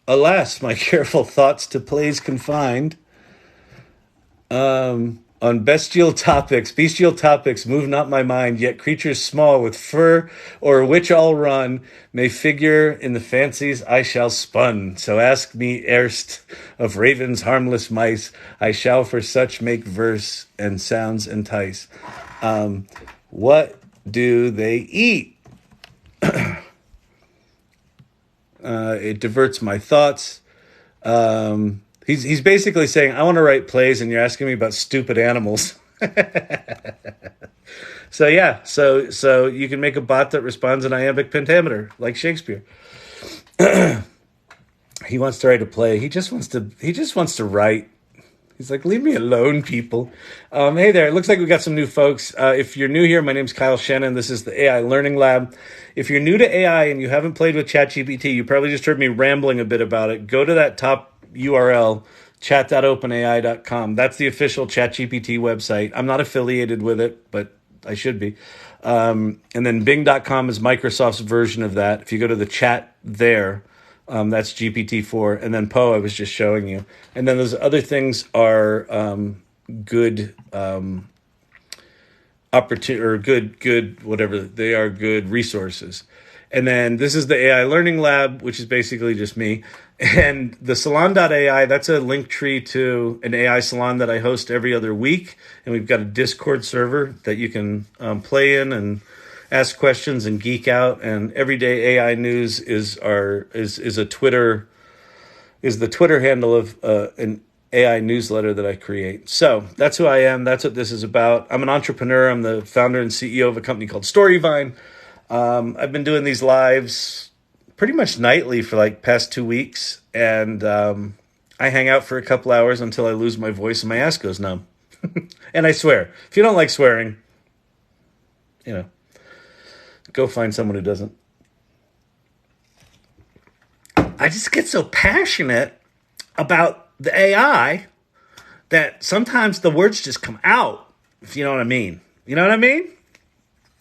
Speaker 1: Alas, my careful thoughts to plays confined on bestial topics move not my mind, yet creatures small with fur or which all run may figure in the fancies I shall spun. So ask me erst of ravens harmless mice, I shall for such make verse and sounds entice. What do they eat? It diverts my thoughts. He's basically saying, I want to write plays, and you're asking me about stupid animals. So yeah, so you can make a bot that responds in iambic pentameter, like Shakespeare. He wants to write a play. He just wants to write. He's like, leave me alone, people. Hey there. It looks like we got some new folks. If you're new here, my name's Kyle Shannon. This is the AI Learning Lab. If you're new to AI and you haven't played with ChatGPT, you probably just heard me rambling a bit about it. Go to that top URL, chat.openai.com. That's the official ChatGPT website. I'm not affiliated with it, but I should be. And then Bing.com is Microsoft's version of that. If you go to the chat there, that's GPT-4. And then Poe, I was just showing you. And then those other things are good opportunity or good whatever. They are good resources. And then this is the AI Learning Lab, which is basically just me. And the salon.ai, that's a link tree to an AI salon that I host every other week. And we've got a Discord server that you can play in and ask questions and geek out. And Everyday AI News is the Twitter handle of an AI newsletter that I create. So that's who I am. That's what this is about. I'm an entrepreneur. I'm the founder and CEO of a company called Storyvine. I've been doing these lives pretty much nightly for like past 2 weeks. And I hang out for a couple hours until I lose my voice and my ass goes numb. And I swear, if you don't like swearing, go find someone who doesn't. I just get so passionate about the AI that sometimes the words just come out, if you know what I mean. You know what I mean?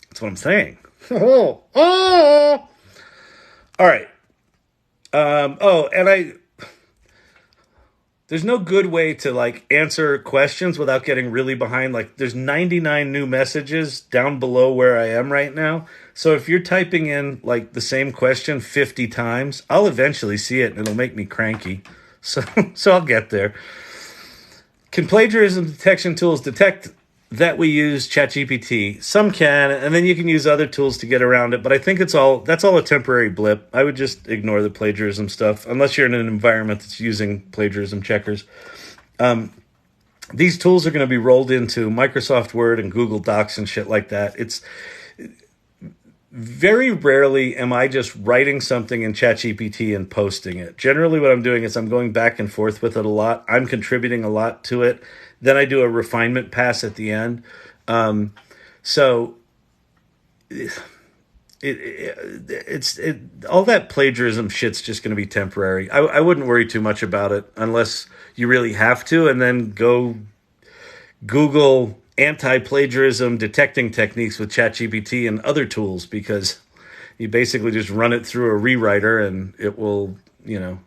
Speaker 1: That's what I'm saying. Oh. All right. There's no good way to like answer questions without getting really behind. Like there's 99 new messages down below where I am right now. So if you're typing in like the same question 50 times, I'll eventually see it and it'll make me cranky. So I'll get there. Can plagiarism detection tools detect that we use ChatGPT? Some can, and then you can use other tools to get around it. But I think that's all a temporary blip. I would just ignore the plagiarism stuff, unless you're in an environment that's using plagiarism checkers. These tools are going to be rolled into Microsoft Word and Google Docs and shit like that. It's very rarely am I just writing something in ChatGPT and posting it. Generally, what I'm doing is I'm going back and forth with it a lot. I'm contributing a lot to it. Then I do a refinement pass at the end. So it's all that plagiarism shit's just going to be temporary. I wouldn't worry too much about it unless you really have to, and then go Google anti-plagiarism detecting techniques with ChatGPT and other tools, because you basically just run it through a rewriter and it will,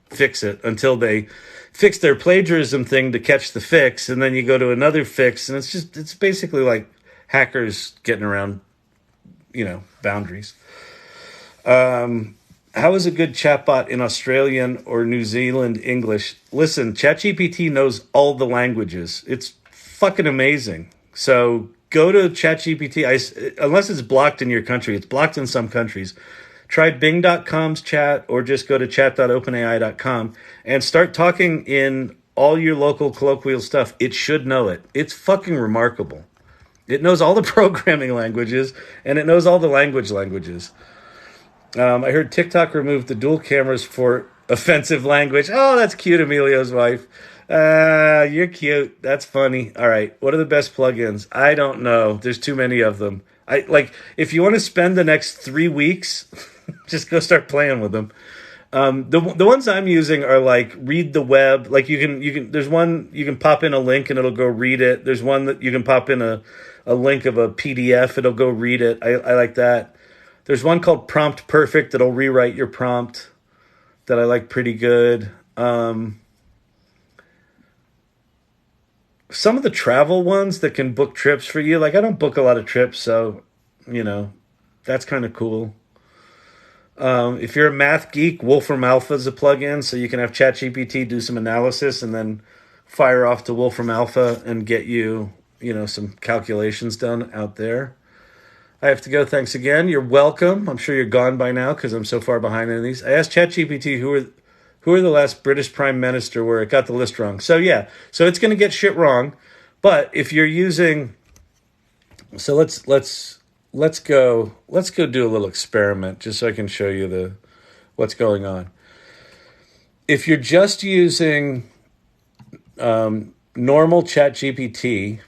Speaker 1: fix it until they fix their plagiarism thing to catch the fix. And then you go to another fix, and it's basically like hackers getting around, boundaries. How is a good chatbot in Australian or New Zealand English? Listen, ChatGPT knows all the languages. It's fucking amazing. So go to ChatGPT, unless it's blocked in your country. It's blocked in some countries. Try Bing.com's chat, or just go to chat.openai.com and start talking in all your local colloquial stuff, it should know it. It's fucking remarkable. It knows all the programming languages, and it knows all the languages. I heard TikTok removed the dual cameras for offensive language. Oh, that's cute, Emilio's wife. You're cute. That's funny. All right. What are the best plugins? I don't know. There's too many of them. If you want to spend the next 3 weeks, just go start playing with them. The ones I'm using are like read the web. Like you can there's one you can pop in a link and it'll go read it. There's one that you can pop in a link of a PDF. It'll go read it. I like that. There's one called Prompt Perfect that'll rewrite your prompt that I like pretty good. Some of the travel ones that can book trips for you. Like I don't book a lot of trips, so that's kind of cool. If you're a math geek, Wolfram Alpha is a plugin, so you can have ChatGPT do some analysis and then fire off to Wolfram Alpha and get you, some calculations done out there. I have to go. Thanks again. You're welcome. I'm sure you're gone by now because I'm so far behind in these. I asked ChatGPT who are the last British Prime Minister where it got the list wrong. So yeah, so it's going to get shit wrong. But if you're using, so let's go do a little experiment just so I can show you what's going on. If you're just using normal ChatGPT,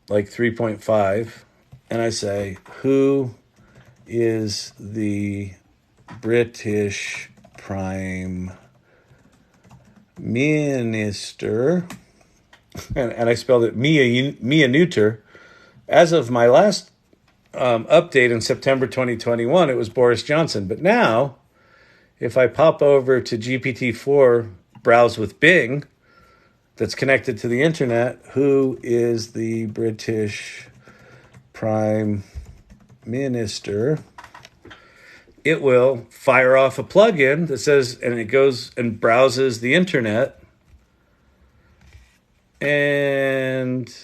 Speaker 1: like 3.5, and I say, who is the British Prime Minister? And I spelled it Mia Neuter. As of my last update in September 2021, it was Boris Johnson. But now, if I pop over to GPT-4, browse with Bing, that's connected to the internet, who is the British Prime Minister? It will fire off a plugin that says, and it goes and browses the internet, and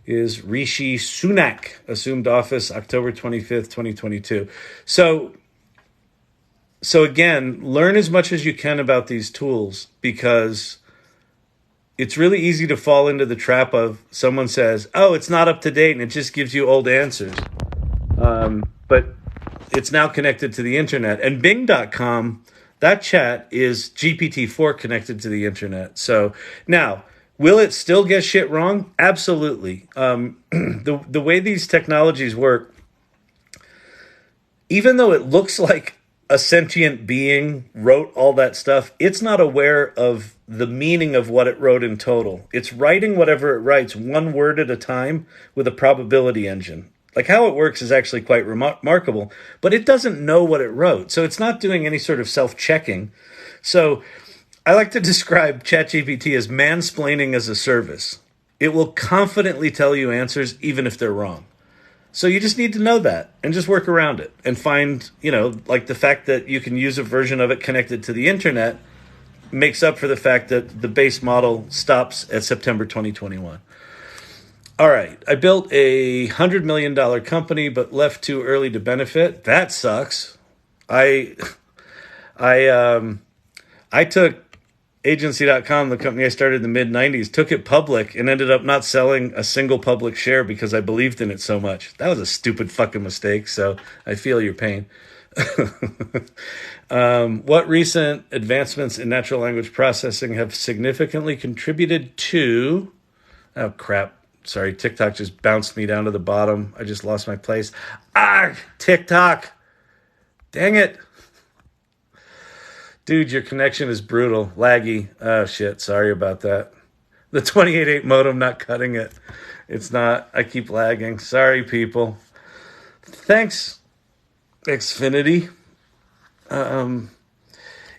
Speaker 1: is Rishi Sunak, assumed office October 25th, 2022. So again, learn as much as you can about these tools because it's really easy to fall into the trap of someone says, oh, it's not up to date, and it just gives you old answers. But it's now connected to the internet. And Bing.com, that chat is GPT-4 connected to the internet. So now, will it still get shit wrong? Absolutely. The way these technologies work, even though it looks like a sentient being wrote all that stuff, it's not aware of the meaning of what it wrote in total. It's writing whatever it writes one word at a time with a probability engine. Like how it works is actually quite remarkable, but it doesn't know what it wrote. So it's not doing any sort of self-checking. So I like to describe ChatGPT as mansplaining as a service. It will confidently tell you answers even if they're wrong. So you just need to know that and just work around it and find, like the fact that you can use a version of it connected to the internet makes up for the fact that the base model stops at September 2021. All right, I built a $100 million company but left too early to benefit. That sucks. I took Agency.com, the company I started in the mid-90s, took it public and ended up not selling a single public share because I believed in it so much. That was a stupid fucking mistake, so I feel your pain. What recent advancements in natural language processing have significantly contributed to... Oh, crap. Sorry, TikTok just bounced me down to the bottom. I just lost my place. TikTok. Dang it. Dude, your connection is brutal. Laggy. Oh, shit. Sorry about that. The 28.8 modem not cutting it. It's not. I keep lagging. Sorry, people. Thanks, Xfinity.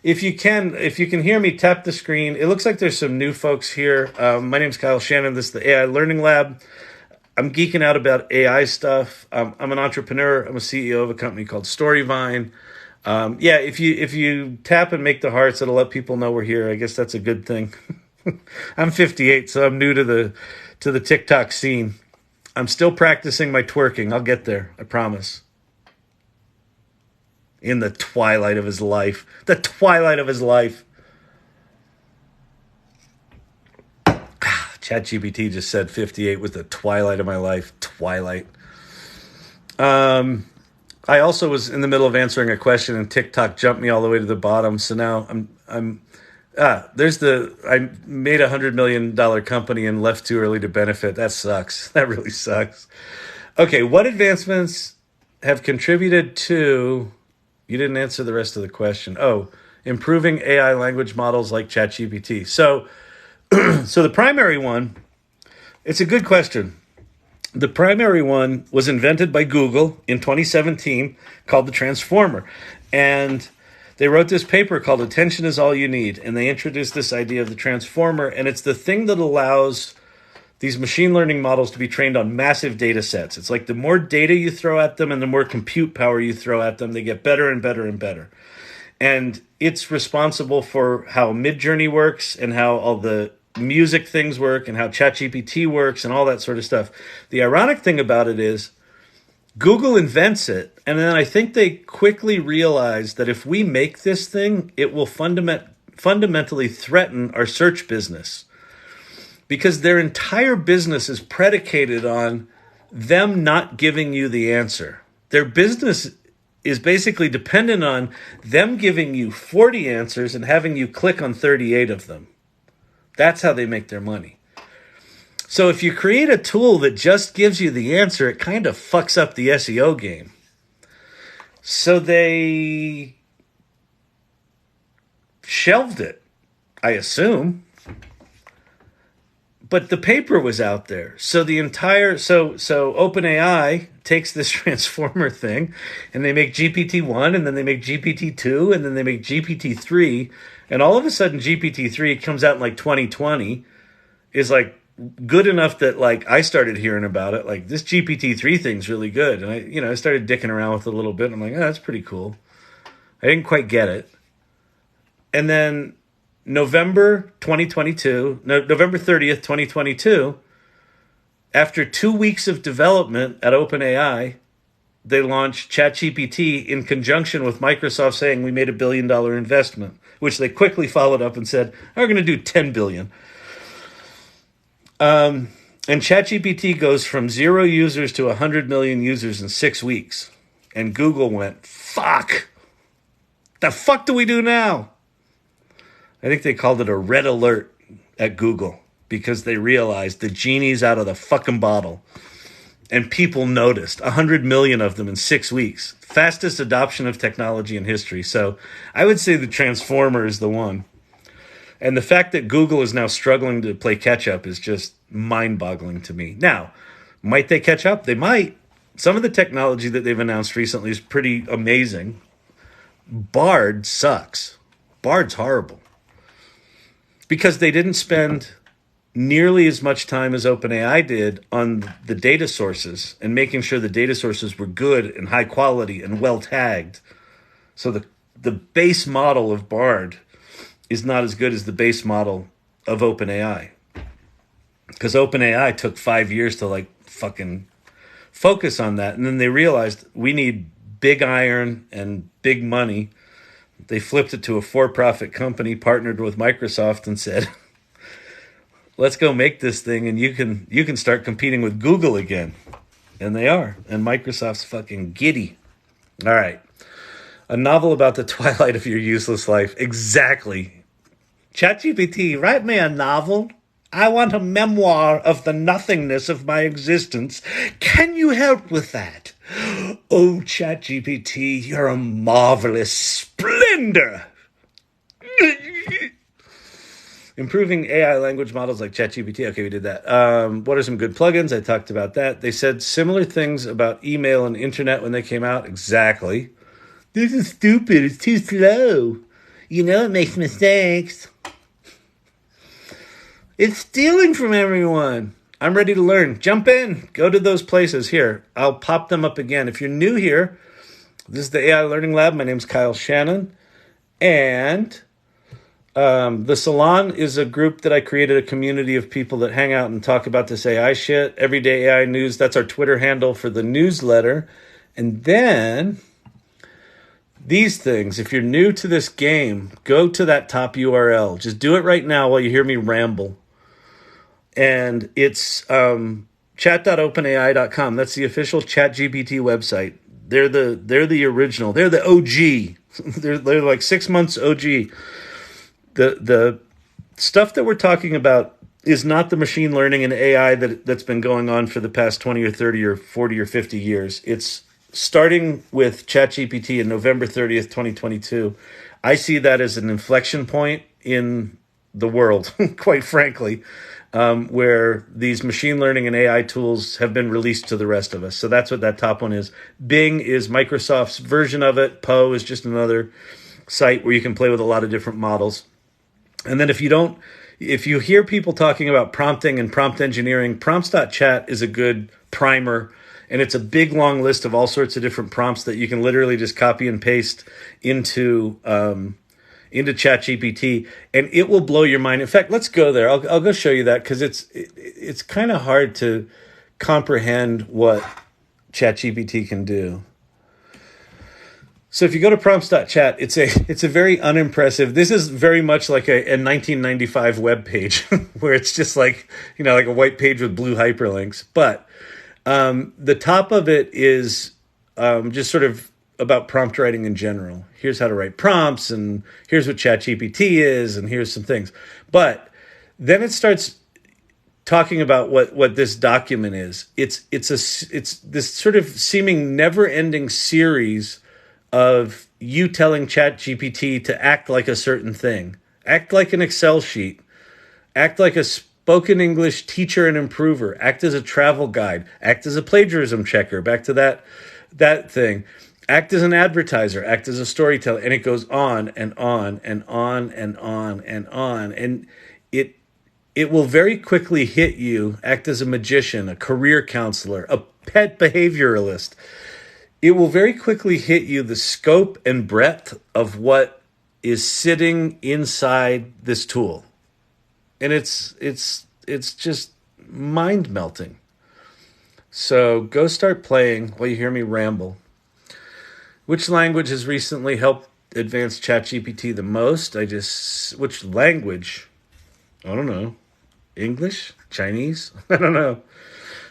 Speaker 1: If you can hear me, tap the screen. It looks like there's some new folks here. My name's Kyle Shannon. This is the AI Learning Lab. I'm geeking out about AI stuff. I'm an entrepreneur. I'm a CEO of a company called Storyvine. If you tap and make the hearts, it'll let people know we're here. I guess that's a good thing. I'm 58, so I'm new to the TikTok scene. I'm still practicing my twerking. I'll get there. I promise. In the twilight of his life. The twilight of his life. ChatGPT just said 58 was the twilight of my life. Twilight. I also was in the middle of answering a question and TikTok jumped me all the way to the bottom. So now I made $100 million company and left too early to benefit. That sucks. That really sucks. Okay. What advancements have contributed to, you didn't answer the rest of the question. Oh, improving AI language models like ChatGPT. So the primary one, it's a good question. The primary one was invented by Google in 2017 called the Transformer. And they wrote this paper called Attention is All You Need. And they introduced this idea of the Transformer. And it's the thing that allows these machine learning models to be trained on massive data sets. It's like the more data you throw at them and the more compute power you throw at them, they get better and better and better. And it's responsible for how Midjourney works and how all the music things work and how ChatGPT works and all that sort of stuff. The ironic thing about it is Google invents it, and then I think they quickly realize that if we make this thing, it will fundamentally threaten our search business because their entire business is predicated on them not giving you the answer. Their business is basically dependent on them giving you 40 answers and having you click on 38 of them. That's how they make their money. So if you create a tool that just gives you the answer, it kind of fucks up the SEO game. So they shelved it, I assume. But the paper was out there. So the entire so OpenAI takes this transformer thing and they make GPT-1 and then they make GPT-2 and then they make GPT-3. And all of a sudden, GPT-3 comes out in like 2020, is like good enough that like I started hearing about it. Like this GPT-3 thing's really good, and I started dicking around with it a little bit. And I'm like, oh, that's pretty cool. I didn't quite get it, and then November 30th, 2022, after 2 weeks of development at OpenAI, they launched ChatGPT in conjunction with Microsoft saying we made $1 billion investment, which they quickly followed up and said, we're going to do $10 billion. And ChatGPT goes from 0 users to 100 million users in 6 weeks. And Google went, fuck. The fuck do we do now? I think they called it a red alert at Google because they realized the genie's out of the fucking bottle. And people noticed 100 million of them in 6 weeks. Fastest adoption of technology in history. So I would say the Transformer is the one. And the fact that Google is now struggling to play catch up is just mind-boggling to me. Now, might they catch up? They might. Some of the technology that they've announced recently is pretty amazing. Bard sucks. Bard's horrible. Because they didn't spend nearly as much time as OpenAI did on the data sources and making sure the data sources were good and high quality and well tagged. So the base model of Bard is not as good as the base model of OpenAI. Because OpenAI took 5 years to like fucking focus on that. And then they realized we need big iron and big money. They flipped it to a for-profit company, partnered with Microsoft and said, let's go make this thing and you can start competing with Google again. And they are. And Microsoft's fucking giddy. All right. A novel about the twilight of your useless life. Exactly. ChatGPT, write me a novel. I want a memoir of the nothingness of my existence. Can you help with that? Oh, ChatGPT, you're a marvelous splendor. Improving AI language models like ChatGPT. Okay, we did that. What are some good plugins? I talked about that. They said similar things about email and internet when they came out. Exactly. This is stupid. It's too slow. You know it makes mistakes. It's stealing from everyone. I'm ready to learn. Jump in. Go to those places. Here, I'll pop them up again. If you're new here, this is the AI Learning Lab. My name's Kyle Shannon. And the Salon is a group that I created, a community of people that hang out and talk about this AI shit. Everyday AI News, that's our Twitter handle for the newsletter. And then these things, if you're new to this game, go to that top URL. Just do it right now while you hear me ramble. and it's chat.openai.com. That's the official ChatGPT website. They're the original. They're the OG. they're like 6 months OG. The stuff that we're talking about is not the machine learning and AI that's been going on for the past 20 or 30 or 40 or 50 years. It's starting with ChatGPT in November 30th, 2022. I see that as an inflection point in the world, quite frankly, where these machine learning and AI tools have been released to the rest of us. So that's what that top one is. Bing is Microsoft's version of it. Poe is just another site where you can play with a lot of different models. And then if you hear people talking about prompting and prompt engineering, prompts.chat is a good primer. And it's a big, long list of all sorts of different prompts that you can literally just copy and paste into ChatGPT, and it will blow your mind. In fact, let's go there. I'll go show you that because it's kind of hard to comprehend what ChatGPT can do. So if you go to prompts.chat, it's a very unimpressive. This is very much like a 1995 web page where it's just like like a white page with blue hyperlinks. But the top of it is just sort of about prompt writing in general. Here's how to write prompts, and here's what ChatGPT is, and here's some things. But then it starts talking about what this document is. It's this sort of seeming never-ending series of you telling ChatGPT to act like a certain thing, act like an Excel sheet, act like a spoken English teacher and improver, act as a travel guide, act as a plagiarism checker. Back to that thing. Act as an advertiser, act as a storyteller, and it goes on and on and on and on and on. And it will very quickly hit you. Act as a magician, a career counselor, a pet behavioralist. It will very quickly hit you the scope and breadth of what is sitting inside this tool. And it's just mind melting. So go start playing while you hear me ramble. Which language has recently helped advance ChatGPT the most? Which language? I don't know. English? Chinese? I don't know.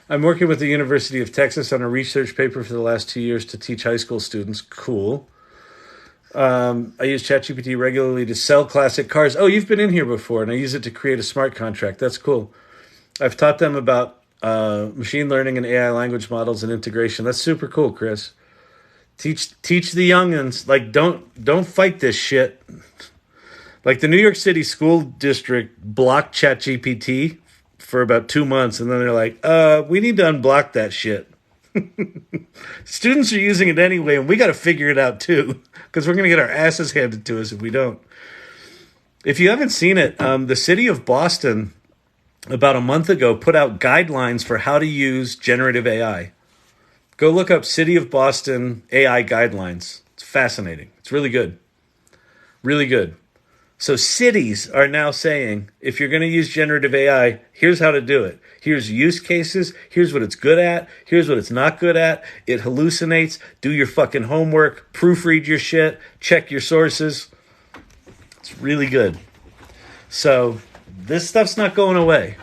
Speaker 1: I'm working with the University of Texas on a research paper for the last 2 years to teach high school students. Cool. I use ChatGPT regularly to sell classic cars. Oh, you've been in here before, and I use it to create a smart contract. That's cool. I've taught them about machine learning and AI language models and integration. That's super cool, Chris. Teach the youngins, like, don't fight this shit. Like the New York City school district blocked ChatGPT for about 2 months, and then they're like, we need to unblock that shit. Students are using it anyway, and we got to figure it out too, because we're going to get our asses handed to us if we don't. If you haven't seen it, the city of Boston, about a month ago, put out guidelines for how to use generative AI. Go look up City of Boston AI guidelines. It's fascinating. It's really good. Really good. So cities are now saying, if you're going to use generative AI, here's how to do it. Here's use cases. Here's what it's good at. Here's what it's not good at. It hallucinates. Do your fucking homework. Proofread your shit. Check your sources. It's really good. So this stuff's not going away.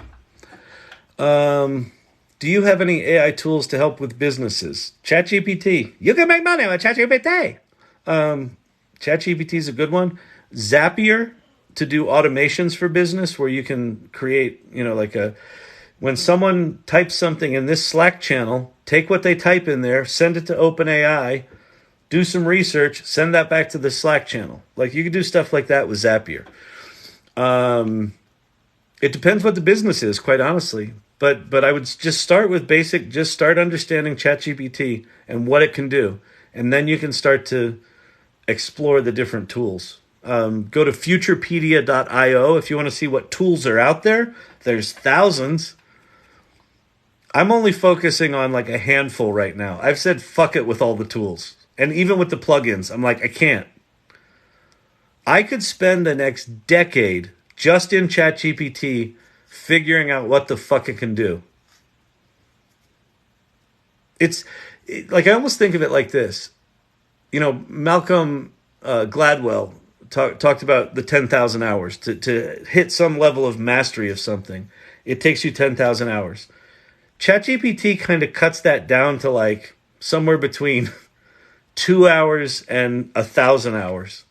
Speaker 1: Do you have any AI tools to help with businesses? ChatGPT. You can make money with ChatGPT. ChatGPT is a good one. Zapier to do automations for business where you can create, when someone types something in this Slack channel, take what they type in there, send it to OpenAI, do some research, send that back to the Slack channel. Like you can do stuff like that with Zapier. It depends what the business is, quite honestly. But I would just start with basic, just start understanding ChatGPT and what it can do. And then you can start to explore the different tools. Go to futurepedia.io if you want to see what tools are out there. There's thousands. I'm only focusing on like a handful right now. I've said fuck it with all the tools. And even with the plugins, I'm like, I can't. I could spend the next decade just in ChatGPT figuring out what the fuck it can do. Like, I almost think of it like this. Malcolm Gladwell talked about the 10,000 hours to hit some level of mastery of something. it takes you 10,000 hours. ChatGPT kind of cuts that down to like somewhere between 2 hours and 1,000 hours.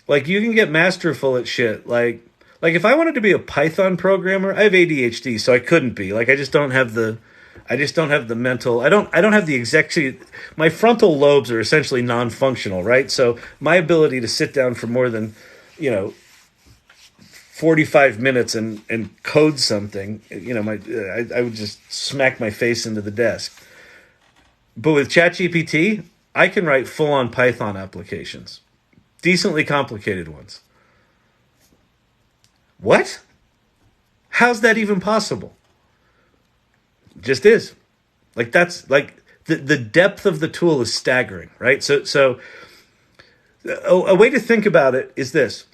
Speaker 1: Like you can get masterful at shit. Like if I wanted to be a Python programmer, I have ADHD, so I couldn't be. Like I just don't have the mental. I don't have the executive. My frontal lobes are essentially non-functional, right? So my ability to sit down for more than, you know, 45 minutes and code something, you know, I would just smack my face into the desk. But with ChatGPT, I can write full-on Python applications, decently complicated ones. What? How's that even possible? Just is. Like that's like the depth of the tool is staggering, right? So a way to think about it is this.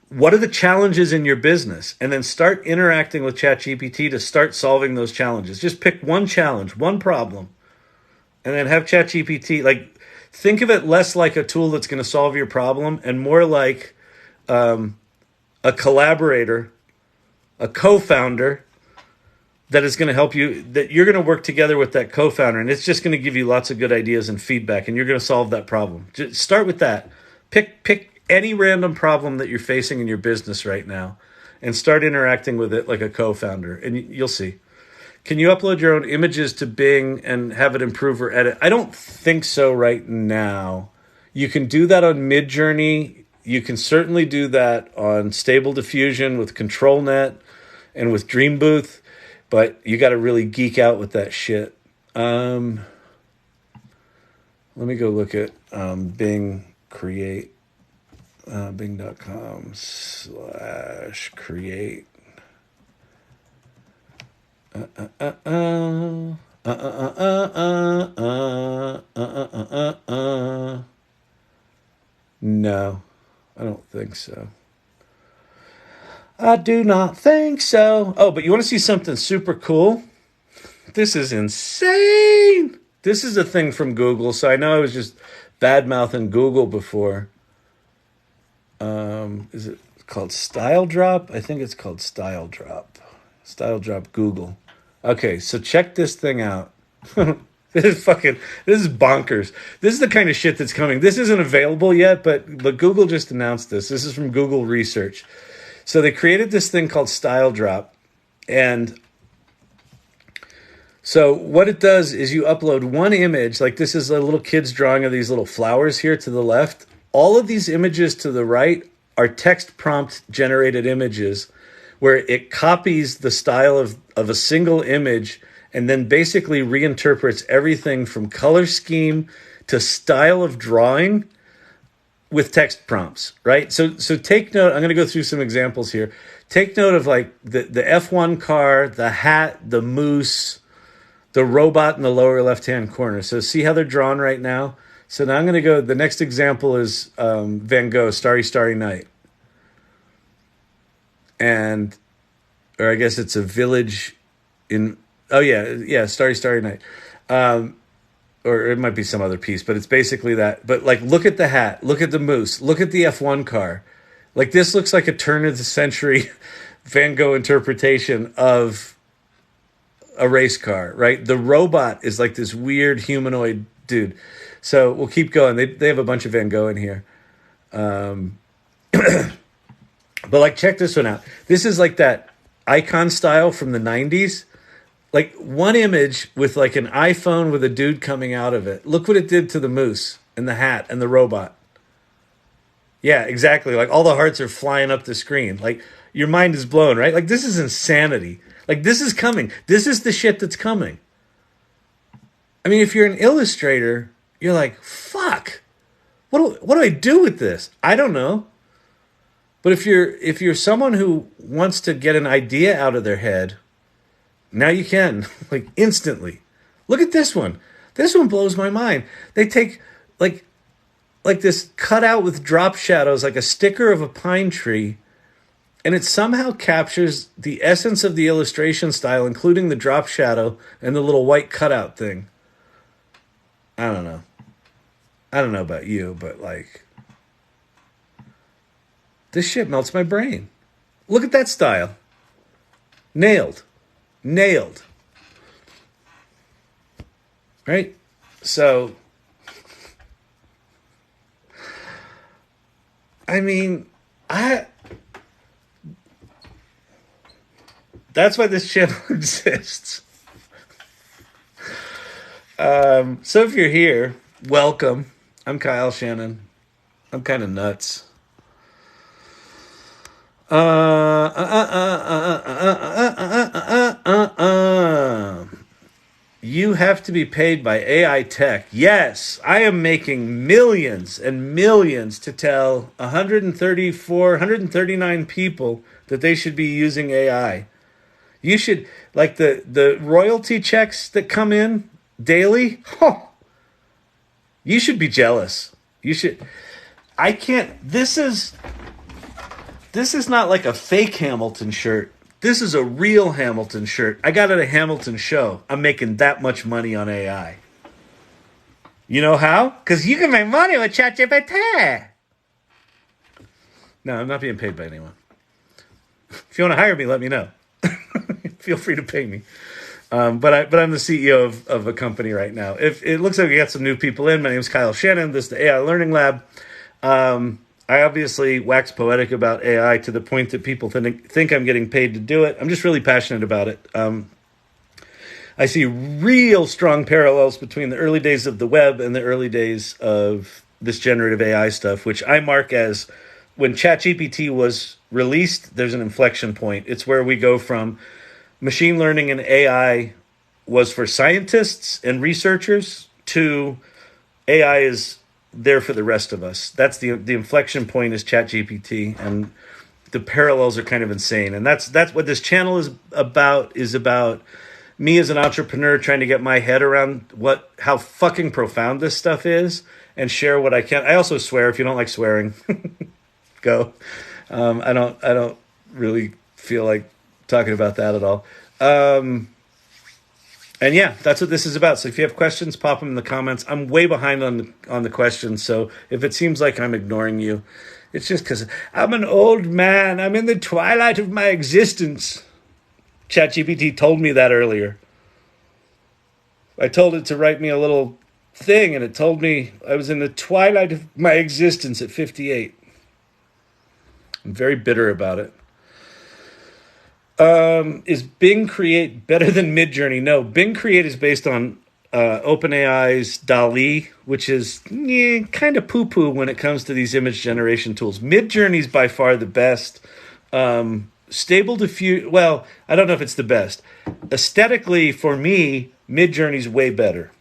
Speaker 1: What are the challenges in your business? And then start interacting with ChatGPT to start solving those challenges. Just pick one challenge, one problem, and then have ChatGPT, like, think of it less like a tool that's going to solve your problem and more like a collaborator, a co-founder that is going to help you, that you're going to work together with that co-founder, and it's just going to give you lots of good ideas and feedback, and you're going to solve that problem. Just start with that. Pick any random problem that you're facing in your business right now and start interacting with it like a co-founder, and you'll see. Can you upload your own images to Bing and have it improve or edit? I don't think so right now. You can do that on Midjourney. You can certainly do that on Stable Diffusion with ControlNet and with Dreambooth, but you got to really geek out with that shit. Let me go look at Bing Create. Bing.com/create. No, I don't think so. I do not think so. Oh, but you want to see something super cool? This is insane. This is a thing from Google. So I know I was just bad-mouthing Google before. Is it called Style Drop? I think it's called Style Drop. Style Drop Google. Okay, so check this thing out. This is bonkers. This is the kind of shit that's coming. This isn't available yet, but Google just announced this. This is from Google Research. So they created this thing called Style Drop. And so what it does is you upload one image, like this is a little kid's drawing of these little flowers here to the left. All of these images to the right are text prompt generated images where it copies the style of a single image and then basically reinterprets everything from color scheme to style of drawing with text prompts, right? So take note. I'm going to go through some examples here. Take note of like the F1 car, the hat, the moose, the robot in the lower left-hand corner. So see how they're drawn right now? So now I'm going to go, the next example is Van Gogh, Starry, Starry Night. And, or I guess it's a village in, oh yeah, Starry, Starry Night. Or it might be some other piece, but it's basically that. But like, look at the hat, look at the moose, look at the F1 car. Like this looks like a turn of the century Van Gogh interpretation of a race car, right? The robot is like this weird humanoid dude. So we'll keep going. They have a bunch of Van Gogh in here. But like, check this one out. This is like that icon style from the 90s. Like one image with like an iPhone with a dude coming out of it. Look what it did to the moose and the hat and the robot. Yeah, exactly. Like all the hearts are flying up the screen. Like your mind is blown, right? Like this is insanity. Like this is coming. This is the shit that's coming. I mean, if you're an illustrator, you're like, fuck, what do I do with this? I don't know. But if you're someone who wants to get an idea out of their head, now you can, like instantly. Look at this one. This one blows my mind. They take like this cutout with drop shadows, like a sticker of a pine tree, and it somehow captures the essence of the illustration style, including the drop shadow and the little white cutout thing. I don't know. I don't know about you, but like, this shit melts my brain. Look at that style. Nailed. Nailed. Right? So, I mean, that's why this channel exists. So if you're here, welcome. I'm Kyle Shannon. I'm kind of nuts. You have to be paid by AI tech. Yes, I am making millions and millions to tell 139 people that they should be using AI. You should, like the royalty checks that come in daily. You should be jealous. You should. I can't. This is not like a fake Hamilton shirt. This is a real Hamilton shirt. I got it at a Hamilton show. I'm making that much money on AI. You know how? Because you can make money with ChatGPT. No, I'm not being paid by anyone. If you want to hire me, let me know. Feel free to pay me. But I'm the CEO of a company right now. If it looks like we got some new people in, my name is Kyle Shannon. This is the AI Learning Lab. I obviously wax poetic about AI to the point that people think I'm getting paid to do it. I'm just really passionate about it. I see real strong parallels between the early days of the web and the early days of this generative AI stuff, which I mark as when ChatGPT was released, there's an inflection point. It's where we go from machine learning and AI was for scientists and researchers to AI is there for the rest of us. That's the inflection point is ChatGPT, and the parallels are kind of insane. And that's what this channel is about me as an entrepreneur trying to get my head around how fucking profound this stuff is and share what I can. I also swear. If you don't like swearing, go. I don't really feel like talking about that at all. And yeah, that's what this is about. So if you have questions, pop them in the comments. I'm way behind on the questions, so if it seems like I'm ignoring you, it's just because I'm an old man. I'm in the twilight of my existence. ChatGPT told me that earlier. I told it to write me a little thing, and it told me I was in the twilight of my existence at 58. I'm very bitter about it. Is Bing Create better than Midjourney? No, Bing Create is based on OpenAI's DALL-E, which is kind of poo-poo when it comes to these image generation tools. Midjourney is by far the best. Stable Diffusion, well, I don't know if it's the best. Aesthetically, for me, Midjourney's way better.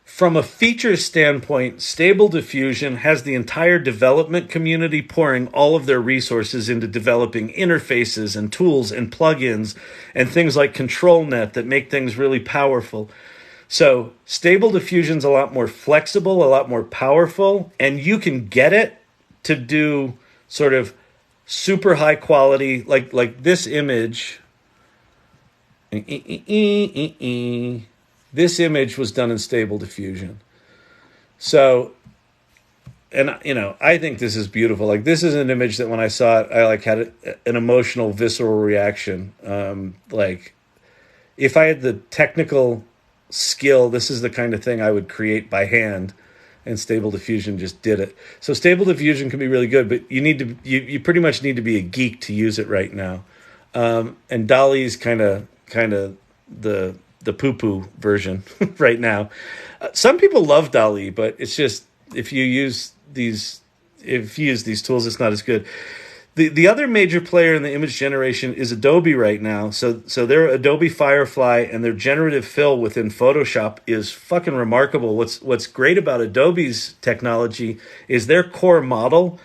Speaker 1: From a features standpoint, Stable Diffusion has the entire development community pouring all of their resources into developing interfaces and tools and plugins and things like ControlNet that make things really powerful. So Stable Diffusion's a lot more flexible, a lot more powerful, and you can get it to do sort of super high quality, like this image. This image was done in Stable Diffusion. So, and I think this is beautiful. Like, this is an image that when I saw it, I had an emotional, visceral reaction. Like, if I had the technical skill, this is the kind of thing I would create by hand, and Stable Diffusion just did it. So Stable Diffusion can be really good, but you pretty much need to be a geek to use it right now. And DALL-E's kind of the poo-poo version right now. Some people love DALL-E, but it's just if you use these tools, it's not as good. The other major player in the image generation is Adobe right now. So their Adobe Firefly and their generative fill within Photoshop is fucking remarkable. What's great about Adobe's technology is their core model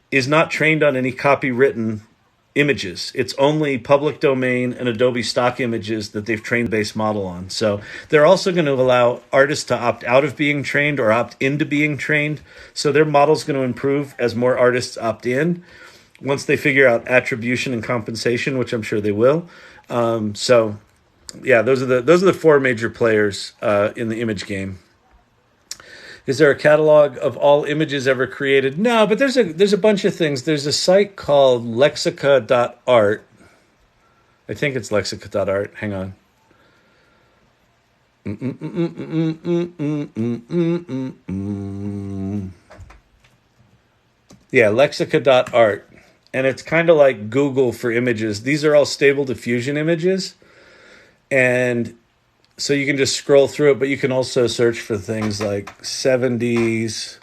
Speaker 1: is not trained on any copywritten images. It's only public domain and Adobe stock images that they've trained the base model on. So they're also going to allow artists to opt out of being trained or opt into being trained. So their model's going to improve as more artists opt in once they figure out attribution and compensation, which I'm sure they will. So yeah, those are the four major players in the image game. Is there a catalog of all images ever created? No, but there's a bunch of things. There's a site called lexica.art, I think it's lexica.art. Hang on. Yeah, lexica.art. And it's kind of like Google for images. These are all stable diffusion images. And so you can just scroll through it, but you can also search for things like 70s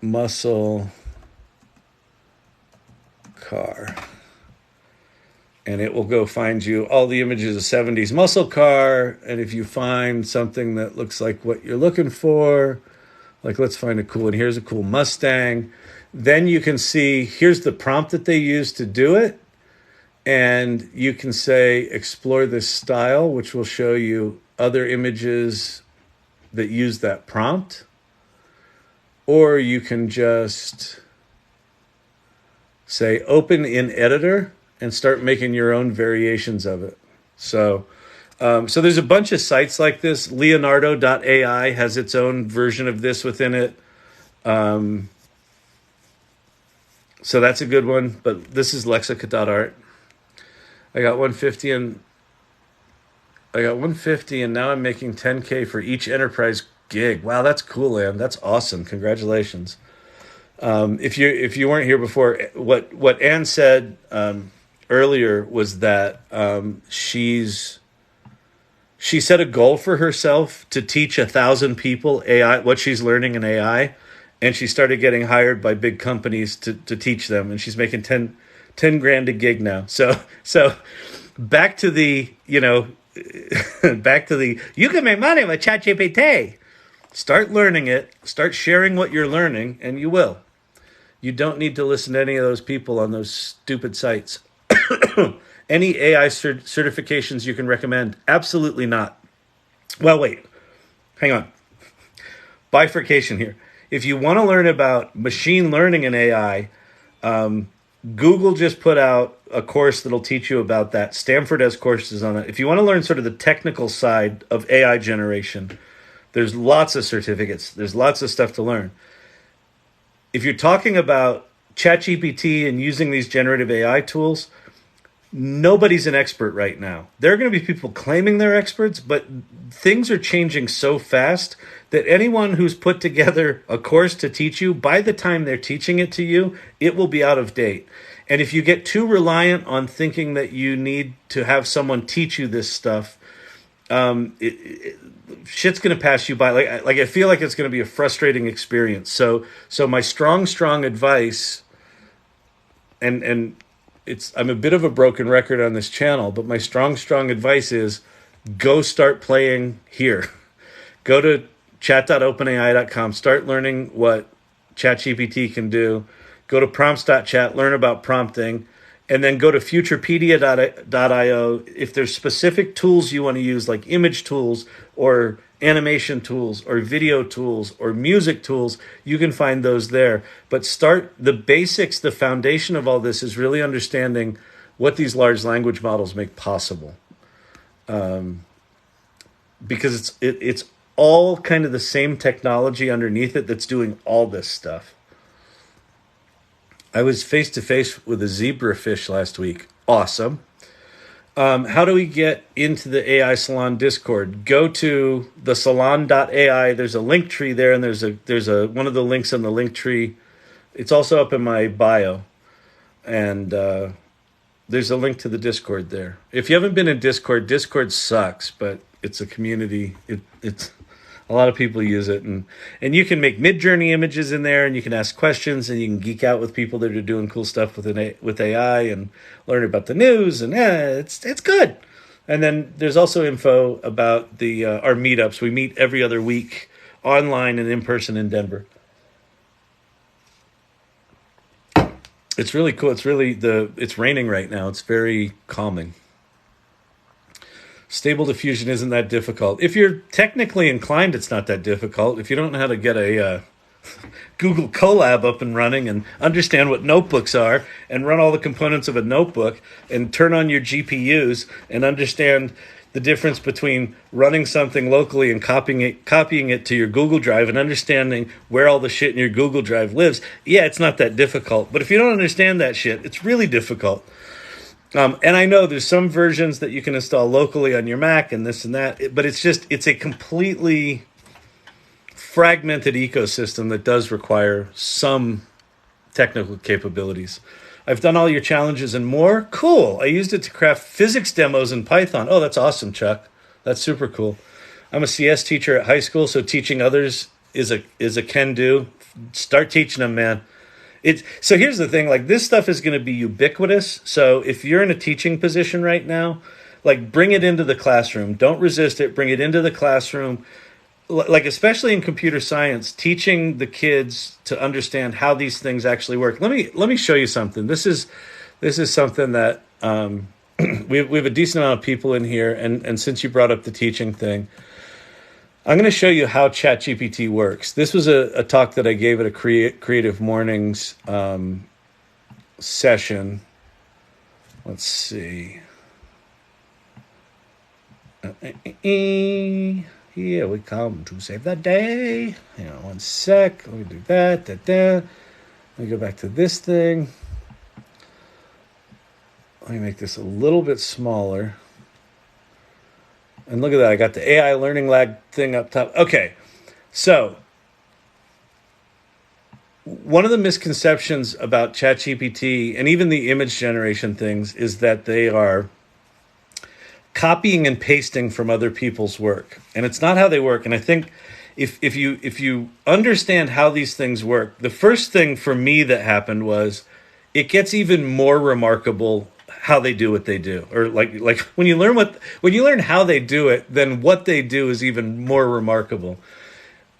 Speaker 1: muscle car. And it will go find you all the images of 70s muscle car. And if you find something that looks like what you're looking for, like let's find a cool one. Here's a cool Mustang. Then you can see, here's the prompt that they used to do it. And you can say, explore this style, which will show you other images that use that prompt. Or you can just say, open in editor and start making your own variations of it. So there's a bunch of sites like this. Leonardo.ai has its own version of this within it. So that's a good one. But this is lexica.art. I got 150 and now I'm making 10K for each enterprise gig. Wow, that's cool, Ann. That's awesome. Congratulations. If you weren't here before, what Ann said earlier was that she set a goal for herself to teach 1,000 people AI, what she's learning in AI, and she started getting hired by big companies to teach them, and she's making 10 grand a gig now. So back to the, you can make money with ChatGPT. Start learning it, start sharing what you're learning, and you will. You don't need to listen to any of those people on those stupid sites. Any AI certifications you can recommend? Absolutely not. Well, wait, hang on. Bifurcation here. If you want to learn about machine learning and AI, Google just put out a course that'll teach you about that. Stanford has courses on it. If you want to learn sort of the technical side of AI generation, there's lots of certificates. There's lots of stuff to learn. If you're talking about ChatGPT and using these generative AI tools, nobody's an expert right now. There are going to be people claiming they're experts, but things are changing so fast that anyone who's put together a course to teach you, by the time they're teaching it to you, it will be out of date. And if you get too reliant on thinking that you need to have someone teach you this stuff, shit's going to pass you by. Like I feel like it's going to be a frustrating experience. So my strong advice, and I'm a bit of a broken record on this channel, but my strong advice is go start playing here. Go to chat.openai.com, start learning what ChatGPT can do. Go to prompts.chat, learn about prompting, and then go to futurepedia.io. If there's specific tools you want to use, like image tools or animation tools or video tools or music tools, you can find those there. But start the basics. The foundation of all this is really understanding what these large language models make possible. Because it's all kind of the same technology underneath it that's doing all this stuff. I was face to face with a zebrafish last week. Awesome. How do we get into the AI Salon Discord? Go to the salon.ai. There's a link tree there, and there's a one of the links on the link tree. It's also up in my bio, and there's a link to the Discord there. If you haven't been in Discord sucks, but it's a community. It's a lot of people use it, and you can make Midjourney images in there, and you can ask questions, and you can geek out with people that are doing cool stuff with AI and learn about the news, and it's good. And then there's also info about the our meetups. We meet every other week, online and in person in Denver. It's really cool. It's raining right now. It's very calming. Stable diffusion isn't that difficult. If you're technically inclined, it's not that difficult. If you don't know how to get a Google Colab up and running and understand what notebooks are and run all the components of a notebook and turn on your GPUs and understand the difference between running something locally and copying it to your Google Drive and understanding where all the shit in your Google Drive lives, yeah, it's not that difficult. But if you don't understand that shit, it's really difficult. And I know there's some versions that you can install locally on your Mac and this and that, but it's a completely fragmented ecosystem that does require some technical capabilities. I've done all your challenges and more. Cool. I used it to craft physics demos in Python. Oh, that's awesome, Chuck. That's super cool. I'm a CS teacher at high school, so teaching others is a can do. Start teaching them, man. So here's the thing, like this stuff is going to be ubiquitous. So if you're in a teaching position right now, like bring it into the classroom. Don't resist it. Bring it into the classroom. Like especially in computer science, teaching the kids to understand how these things actually work. Let me show you something. This is something that we have a decent amount of people in here, and since you brought up the teaching thing, I'm going to show you how ChatGPT works. This was a talk that I gave at a Creative Mornings session. Let's see. Here we come to save the day. Hang on one sec. Let me do that. Let me go back to this thing. Let me make this a little bit smaller. And look at that. I got the AI learning lag thing up top. Okay. So one of the misconceptions about ChatGPT and even the image generation things is that they are copying and pasting from other people's work. And it's not how they work. And I think if you understand how these things work, the first thing for me that happened was it gets even more remarkable how they do what they do. Or like when you learn how they do it, then what they do is even more remarkable.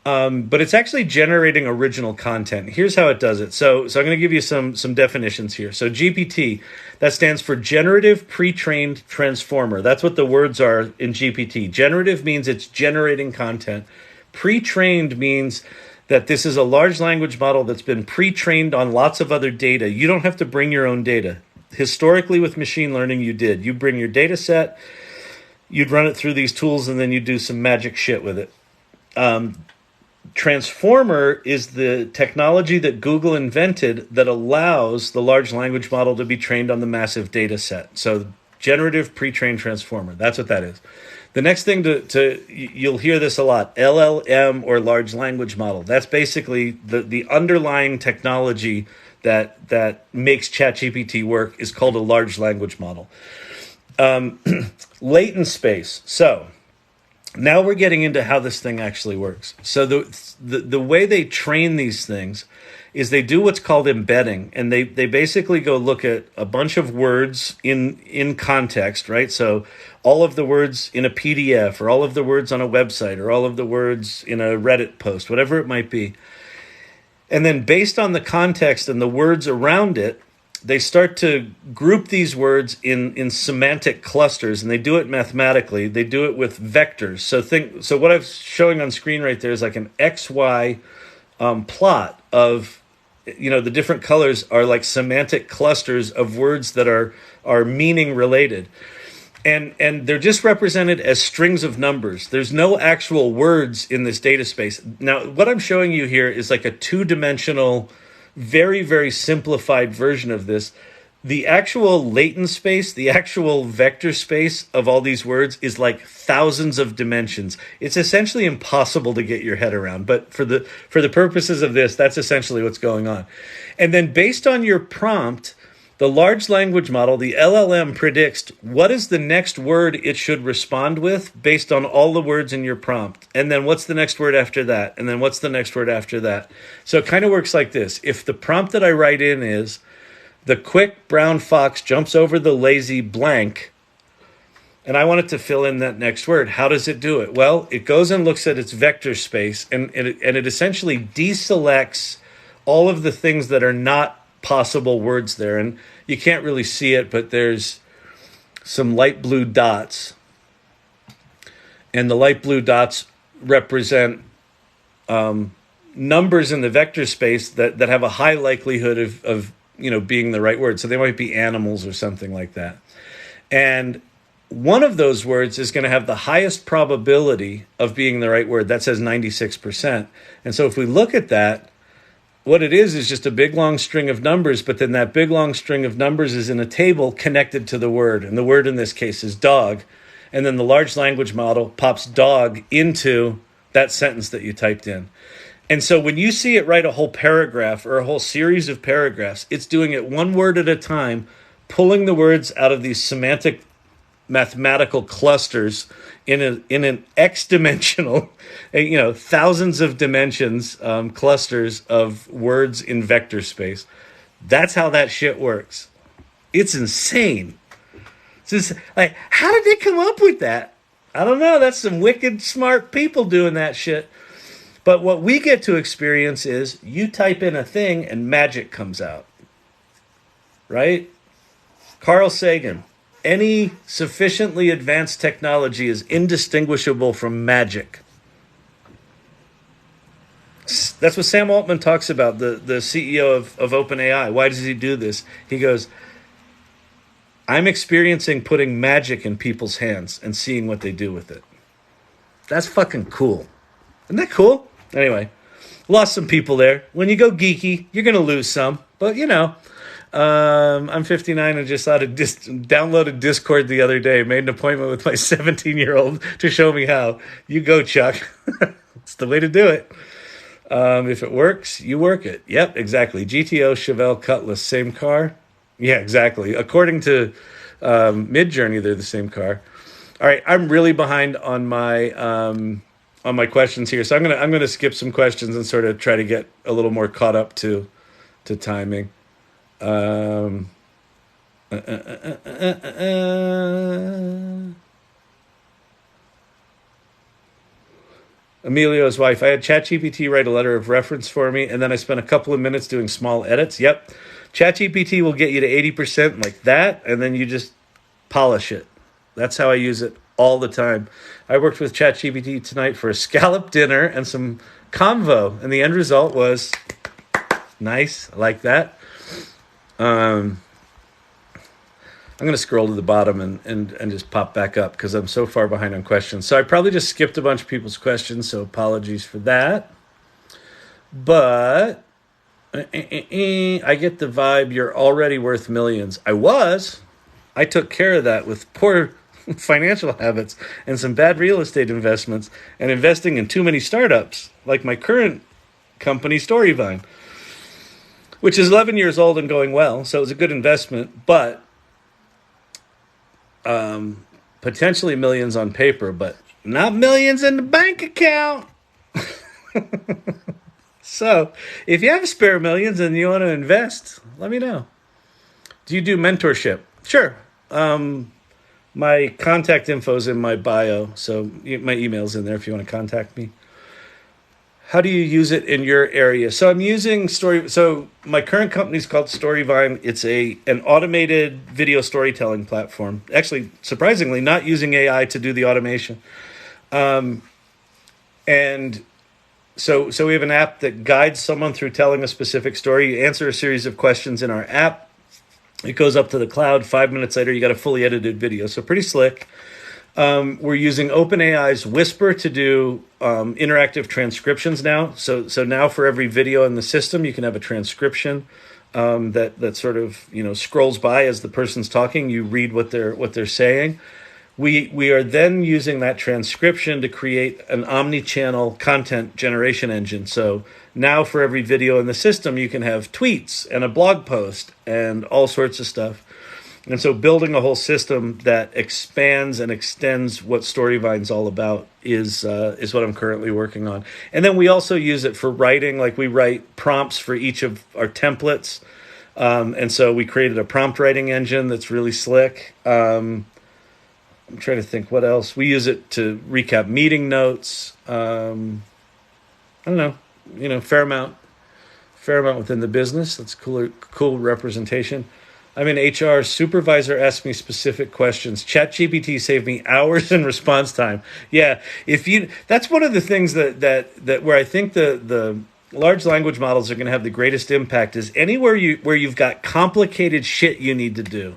Speaker 1: But it's actually generating original content. Here's how it does it. So I'm going to give you some definitions here. So GPT, that stands for Generative Pre-trained Transformer. That's what the words are in GPT. Generative means it's generating content. Pre-trained means that this is a large language model that's been pre-trained on lots of other data. You don't have to bring your own data. Historically, with machine learning, you did. You bring your data set, you'd run it through these tools, and then you do some magic shit with it. Transformer is the technology that Google invented that allows the large language model to be trained on the massive data set. So generative pre-trained transformer, that's what that is. The next thing you'll hear this a lot, LLM or large language model. That's basically the underlying technology that makes ChatGPT work is called a large language model. Latent space. So now we're getting into how this thing actually works. So the way they train these things is they do what's called embedding, and they basically go look at a bunch of words in context, right? So all of the words in a PDF, or all of the words on a website, or all of the words in a Reddit post, whatever it might be. And then based on the context and the words around it, they start to group these words in semantic clusters, and they do it mathematically. They do it with vectors. So what I'm showing on screen right there is like an XY plot of, the different colors are like semantic clusters of words that are meaning related. And they're just represented as strings of numbers. There's no actual words in this data space. Now, what I'm showing you here is like a two-dimensional, very, very simplified version of this. The actual latent space, the actual vector space of all these words is like thousands of dimensions. It's essentially impossible to get your head around. But for the purposes of this, that's essentially what's going on. And then based on your prompt, the large language model, the LLM, predicts what is the next word it should respond with based on all the words in your prompt. And then what's the next word after that? And then what's the next word after that? So it kind of works like this. If the prompt that I write in is, the quick brown fox jumps over the lazy blank, and I want it to fill in that next word, how does it do it? Well, it goes and looks at its vector space, and it essentially deselects all of the things that are not possible words there. And you can't really see it, but there's some light blue dots, and the light blue dots represent numbers in the vector space that have a high likelihood of being the right word. So they might be animals or something like that. And one of those words is going to have the highest probability of being the right word. That says 96%. And so if we look at that, what it is just a big long string of numbers, but then that big long string of numbers is in a table connected to the word. And the word in this case is dog. And then the large language model pops dog into that sentence that you typed in. And so when you see it write a whole paragraph or a whole series of paragraphs, it's doing it one word at a time, pulling the words out of these semantic mathematical clusters in an x-dimensional, thousands of dimensions, clusters of words in vector space. That's how that shit works. It's insane. It's just like, how did they come up with that? I don't know. That's some wicked smart people doing that shit. But what we get to experience is you type in a thing and magic comes out. Right? Carl Sagan. Any sufficiently advanced technology is indistinguishable from magic. That's what Sam Altman talks about, the CEO of OpenAI. Why does he do this? He goes, I'm experiencing putting magic in people's hands and seeing what they do with it. That's fucking cool. Isn't that cool? Anyway, lost some people there. When you go geeky, you're going to lose some. But, I'm 59 and just downloaded Discord the other day. Made an appointment with my 17-year-old to show me how. You go, Chuck. It's the way to do it. If it works, you work it. Yep, exactly. GTO, Chevelle, Cutlass, same car. Yeah, exactly. According to Midjourney, they're the same car. All right, I'm really behind on my questions here, so I'm gonna skip some questions and sort of try to get a little more caught up to timing. Emilio's wife. I had ChatGPT write a letter of reference for me, and then I spent a couple of minutes doing small edits. Yep. ChatGPT will get you to 80% like that, and then you just polish it. That's how I use it all the time. I worked with ChatGPT tonight for a scallop dinner and some convo, and the end result was nice. I like that. I'm going to scroll to the bottom and just pop back up because I'm so far behind on questions. So I probably just skipped a bunch of people's questions, so apologies for that. But I get the vibe you're already worth millions. I took care of that with poor financial habits and some bad real estate investments and investing in too many startups, like my current company, Storyvine, which is 11 years old and going well. So it was a good investment, but potentially millions on paper, but not millions in the bank account. So if you have spare millions and you want to invest, let me know. Do you do mentorship? Sure. My contact info is in my bio, so my email's in there if you want to contact me. How do you use it in your area? So I'm using So my current company is called Storyvine. It's an automated video storytelling platform. Actually, surprisingly, not using AI to do the automation. And so we have an app that guides someone through telling a specific story. You answer a series of questions in our app. It goes up to the cloud. 5 minutes later, you got a fully edited video. So pretty slick. We're using OpenAI's Whisper to do interactive transcriptions now. So now for every video in the system, you can have a transcription that sort of scrolls by as the person's talking. You read what they're saying. We are then using that transcription to create an omni-channel content generation engine. So now for every video in the system, you can have tweets and a blog post and all sorts of stuff. And so building a whole system that expands and extends what Storyvine's all about is what I'm currently working on. And then we also use it for writing. Like we write prompts for each of our templates. And so we created a prompt writing engine that's really slick. I'm trying to think what else. We use it to recap meeting notes. I don't know, fair amount within the business. That's cool representation. I'm in HR. Supervisor asked me specific questions. ChatGPT saved me hours in response time. Yeah, that's one of the things that where I think the large language models are going to have the greatest impact is anywhere where you've got complicated shit you need to do.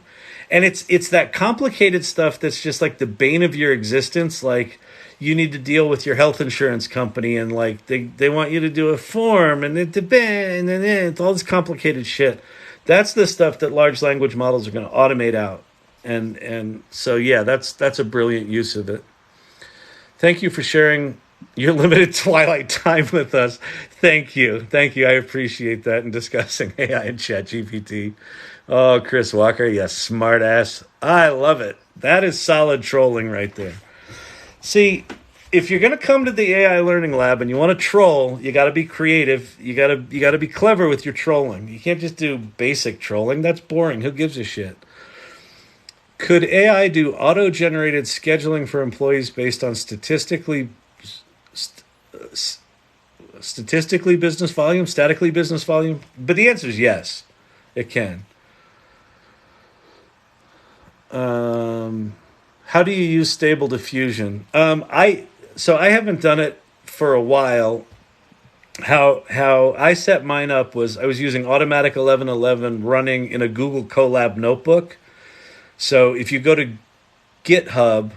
Speaker 1: And it's that complicated stuff that's just like the bane of your existence. Like, you need to deal with your health insurance company, and like they want you to do a form, and it's all this complicated shit. That's the stuff that large language models are going to automate out. And so yeah, that's a brilliant use of it. Thank you for sharing your limited twilight time with us. Thank you. I appreciate that in discussing AI and ChatGPT. Oh, Chris Walker, yes, smart ass. I love it. That is solid trolling right there. See, if you're going to come to the AI Learning Lab and you want to troll, you got to be creative. You got to be clever with your trolling. You can't just do basic trolling. That's boring. Who gives a shit? Could AI do auto-generated scheduling for employees based on statistically business volume, statically business volume? But the answer is yes, it can. How do you use Stable Diffusion? I haven't done it for a while. How I set mine up was I was using Automatic 1111 running in a Google Colab notebook. So if you go to GitHub,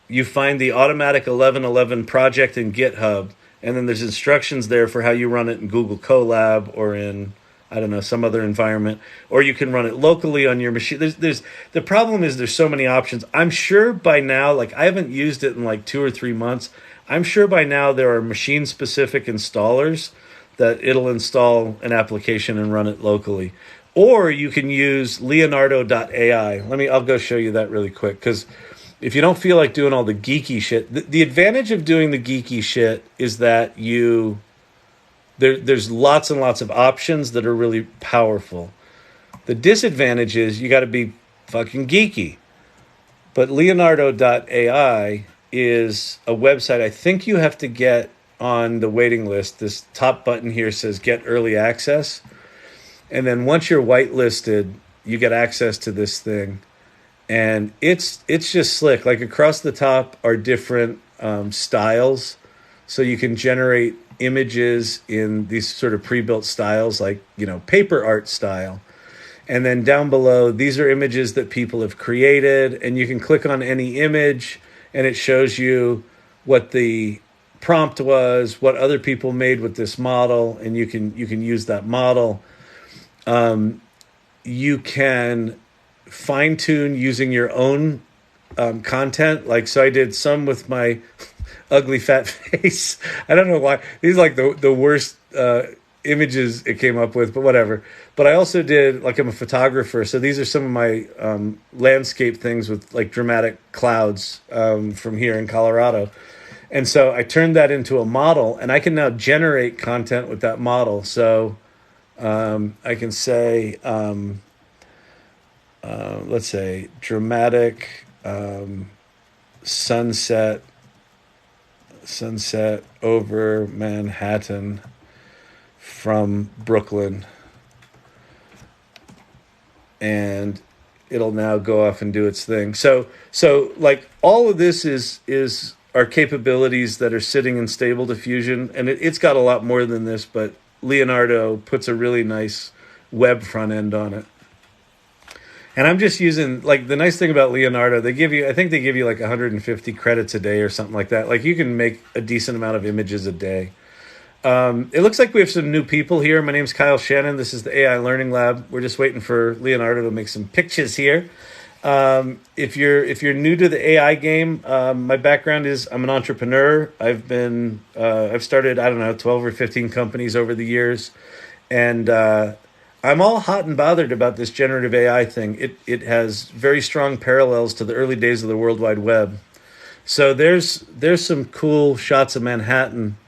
Speaker 1: you find the Automatic 1111 project in GitHub, and then there's instructions there for how you run it in Google Colab or in, I don't know, some other environment, or you can run it locally on your machine. There's the problem is there's so many options. I'm sure by now, like I haven't used it in like 2 or 3 months. I'm sure by now there are machine specific installers that it'll install an application and run it locally. Or you can use Leonardo.ai. I'll go show you that really quick, because if you don't feel like doing all the geeky shit, the advantage of doing the geeky shit is that there's lots and lots of options that are really powerful. The disadvantage is you got to be fucking geeky. But Leonardo.ai is a website I think you have to get on the waiting list. This top button here says get early access. And then once you're whitelisted, you get access to this thing. And it's just slick. Like across the top are different styles. So you can generate images in these sort of pre-built styles, like, paper art style. And then down below, these are images that people have created. And you can click on any image and it shows you what the prompt was, what other people made with this model. And you can use that model. You can fine tune using your own content. Like, so I did some with my ugly fat face. I don't know why. These are like the worst images it came up with, but whatever. But I also did, like, I'm a photographer. So these are some of my landscape things with like dramatic clouds from here in Colorado. And so I turned that into a model, and I can now generate content with that model. So I can say, let's say, dramatic sunset over Manhattan from Brooklyn. And it'll now go off and do its thing. So like all of this is our capabilities that are sitting in Stable Diffusion, and it's got a lot more than this, but Leonardo puts a really nice web front end on it. And I'm just using, like, the nice thing about Leonardo, I think they give you like 150 credits a day or something like that. Like, you can make a decent amount of images a day. It looks like we have some new people here. My name's Kyle Shannon. This is the AI Learning Lab. We're just waiting for Leonardo to make some pictures here. If you're new to the AI game, my background is I'm an entrepreneur. I've started, I don't know, 12 or 15 companies over the years, and I'm all hot and bothered about this generative AI thing. It has very strong parallels to the early days of the World Wide Web. So there's some cool shots of Manhattan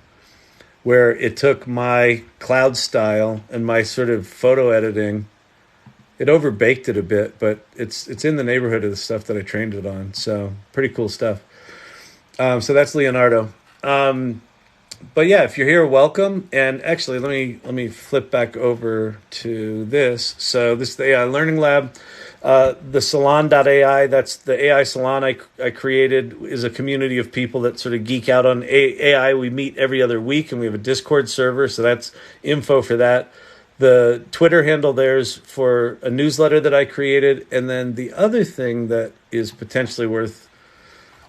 Speaker 1: where it took my cloud style and my sort of photo editing. It overbaked it a bit, but it's in the neighborhood of the stuff that I trained it on. So pretty cool stuff. So that's Leonardo. But yeah, if you're here, welcome. And actually, let me flip back over to this. So this is the AI Learning Lab. The Salon.ai, that's the AI salon I created, is a community of people that sort of geek out on AI. We meet every other week, and we have a Discord server, so that's info for that. The Twitter handle there's for a newsletter that I created. And then the other thing that is potentially worth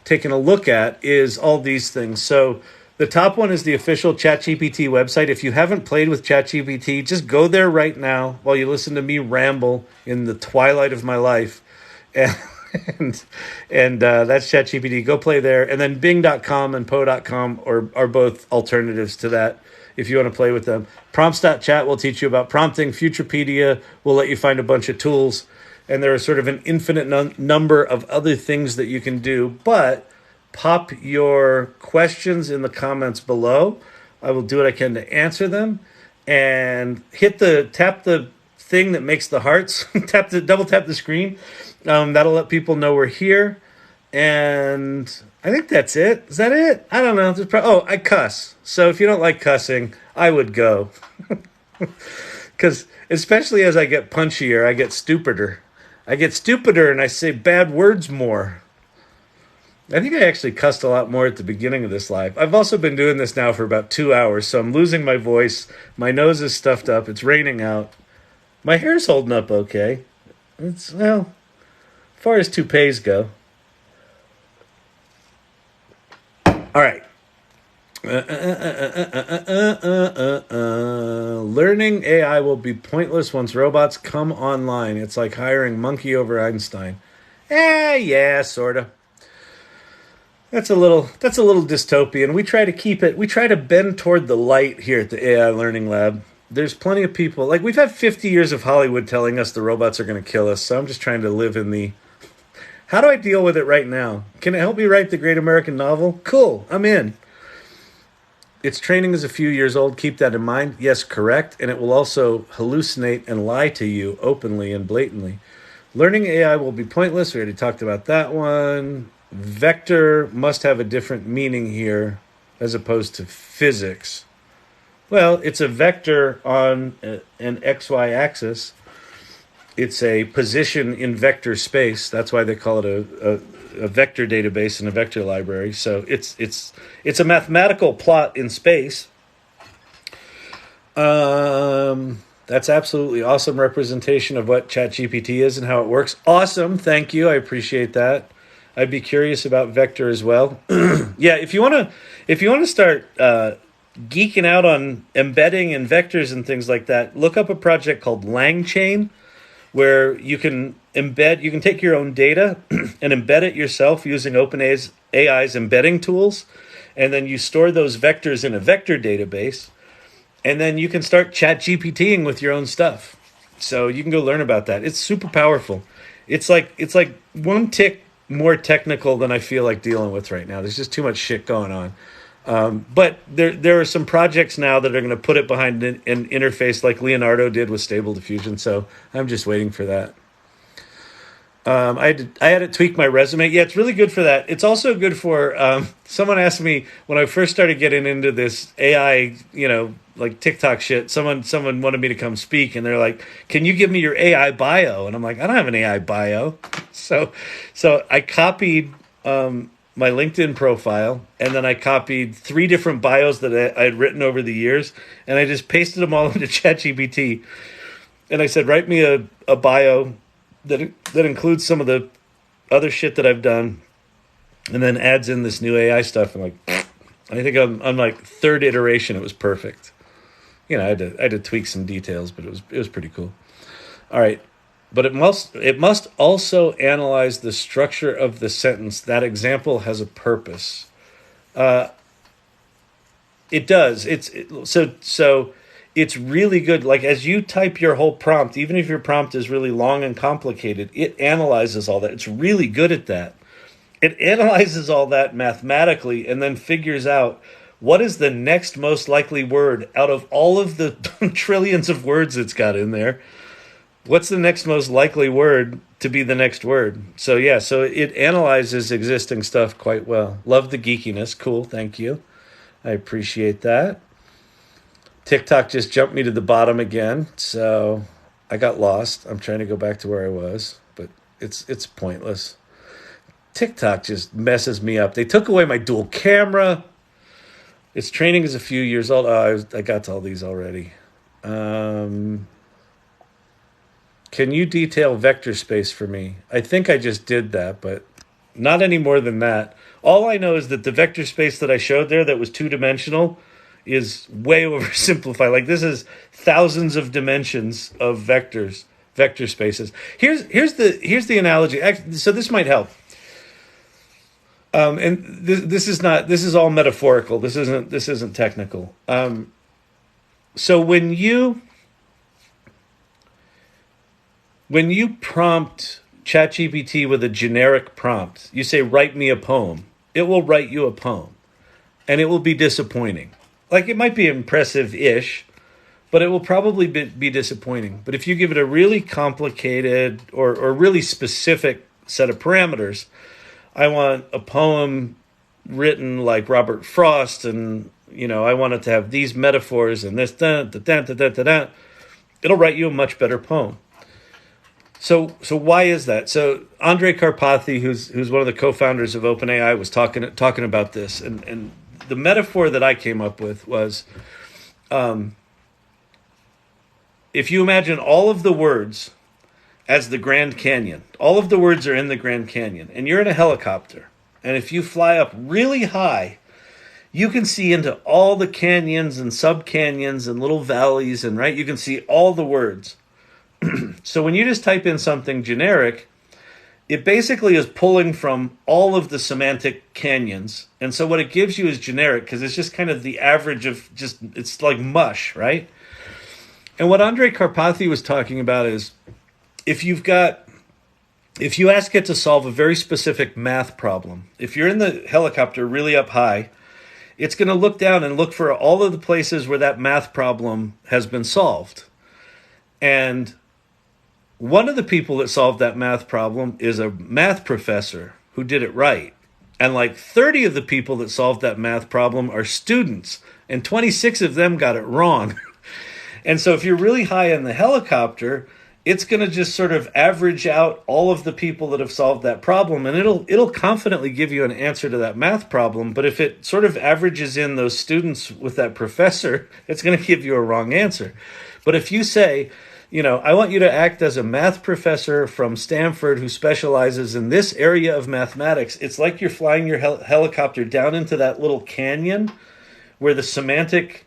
Speaker 1: taken a look at is all these things. So the top one is the official ChatGPT website. If you haven't played with ChatGPT, just go there right now while you listen to me ramble in the twilight of my life. And and that's ChatGPT. Go play there. And then Bing.com and Poe.com are both alternatives to that if you want to play with them. Prompts.chat will teach you about prompting. Futurepedia will let you find a bunch of tools. And there are sort of an infinite number of other things that you can do. But pop your questions in the comments below. I will do what I can to answer them. And tap the thing that makes the hearts. Double tap the screen. That'll let people know we're here. And I think that's it. Is that it? I don't know. I cuss. So if you don't like cussing, I would go. Because especially as I get punchier, I get stupider. And I say bad words more. I think I actually cussed a lot more at the beginning of this live. I've also been doing this now for about 2 hours, so I'm losing my voice. My nose is stuffed up. It's raining out. My hair's holding up okay. As far as toupees go. All right. Learning AI will be pointless once robots come online. It's like hiring monkey over Einstein. Yeah, sort of. That's a little dystopian. We try to bend toward the light here at the AI Learning Lab. There's plenty of people, like we've had 50 years of Hollywood telling us the robots are going to kill us. So I'm just trying to live in the, how do I deal with it right now? Can it help me write the great American novel? Cool, I'm in. Its training is a few years old. Keep that in mind. Yes, correct. And it will also hallucinate and lie to you openly and blatantly. Learning AI will be pointless. We already talked about that one. Vector must have a different meaning here as opposed to physics. Well, it's a vector on an XY axis. It's a position in vector space. That's why they call it a vector database and a vector library. So it's a mathematical plot in space. That's absolutely awesome representation of what ChatGPT is and how it works. Awesome, thank you. I appreciate that. I'd be curious about vector as well. Yeah, if you want to start geeking out on embedding and vectors and things like that, look up a project called LangChain, where you can take your own data and embed it yourself using OpenAI's embedding tools, and then you store those vectors in a vector database, and then you can start ChatGPTing with your own stuff. So you can go learn about that. It's super powerful. It's like one tick more technical than I feel like dealing with right now. There's just too much shit going on. But there are some projects now that are going to put it behind an interface like Leonardo did with Stable Diffusion. So I'm just waiting for that. I had to tweak my resume. Yeah, it's really good for that. It's also good for, someone asked me when I first started getting into this AI, like TikTok shit, someone wanted me to come speak, and they're like, can you give me your AI bio? And I'm like, I don't have an AI bio. So I copied, my LinkedIn profile, and then I copied 3 different bios that I had written over the years, and I just pasted them all into ChatGPT. And I said, write me a bio that includes some of the other shit that I've done, and then adds in this new AI stuff. And I think on like 3rd iteration, it was perfect. I had to tweak some details, but it was pretty cool. All right. But it must also analyze the structure of the sentence. That example has a purpose. It does. So it's really good. Like as you type your whole prompt, even if your prompt is really long and complicated, it analyzes all that. It's really good at that. It analyzes all that mathematically and then figures out what is the next most likely word out of all of the trillions of words it's got in there. What's the next most likely word to be the next word? So it analyzes existing stuff quite well. Love the geekiness. Cool, thank you. I appreciate that. TikTok just jumped me to the bottom again, so I got lost. I'm trying to go back to where I was, but it's pointless. TikTok just messes me up. They took away my dual camera. Its training is a few years old. Oh, I got to all these already. Can you detail vector space for me? I think I just did that, but Not any more than that. All I know is that the vector space that I showed there that was two-dimensional is way oversimplified. Like this is thousands of dimensions of vector spaces. Here's the analogy. So this might help. And this is all metaphorical. This isn't technical. So when you prompt ChatGPT with a generic prompt, you say, write me a poem. It will write you a poem. And it will be disappointing. Like, it might be impressive-ish, but it will probably be disappointing. But if you give it a really complicated or really specific set of parameters, I want a poem written like Robert Frost, and, I want it to have these metaphors and this, it'll write you a much better poem. So why is that? So Andrej Karpathy, who's one of the co-founders of OpenAI, was talking about this, and the metaphor that I came up with was, if you imagine all of the words as the Grand Canyon, all of the words are in the Grand Canyon, and you're in a helicopter, and if you fly up really high, you can see into all the canyons and sub-canyons and little valleys, and right, you can see all the words. So when you just type in something generic, it basically is pulling from all of the semantic canyons. And so what it gives you is generic because it's just kind of the average of it's like mush, right? And what Andrej Karpathy was talking about is if you ask it to solve a very specific math problem, if you're in the helicopter really up high, it's going to look down and look for all of the places where that math problem has been solved. And one of the people that solved that math problem is a math professor who did it right. And like 30 of the people that solved that math problem are students, and 26 of them got it wrong. And so if you're really high in the helicopter, it's going to just sort of average out all of the people that have solved that problem, and it'll confidently give you an answer to that math problem. But if it sort of averages in those students with that professor, it's going to give you a wrong answer. But if you say, I want you to act as a math professor from Stanford who specializes in this area of mathematics, it's like you're flying your helicopter down into that little canyon where the semantic,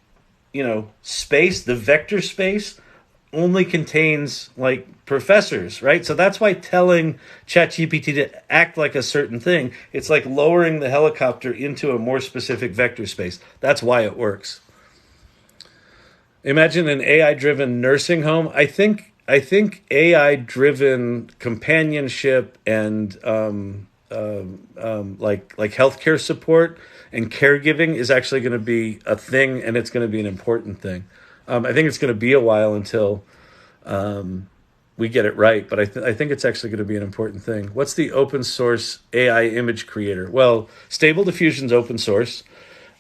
Speaker 1: space, the vector space, only contains like professors, right? So that's why telling ChatGPT to act like a certain thing, it's like lowering the helicopter into a more specific vector space. That's why it works. Imagine an AI-driven nursing home. I think AI-driven companionship and like healthcare support and caregiving is actually going to be a thing, and it's going to be an important thing. I think it's going to be a while until we get it right, but I think it's actually going to be an important thing. What's the open source AI image creator? Well, Stable Diffusion's open source.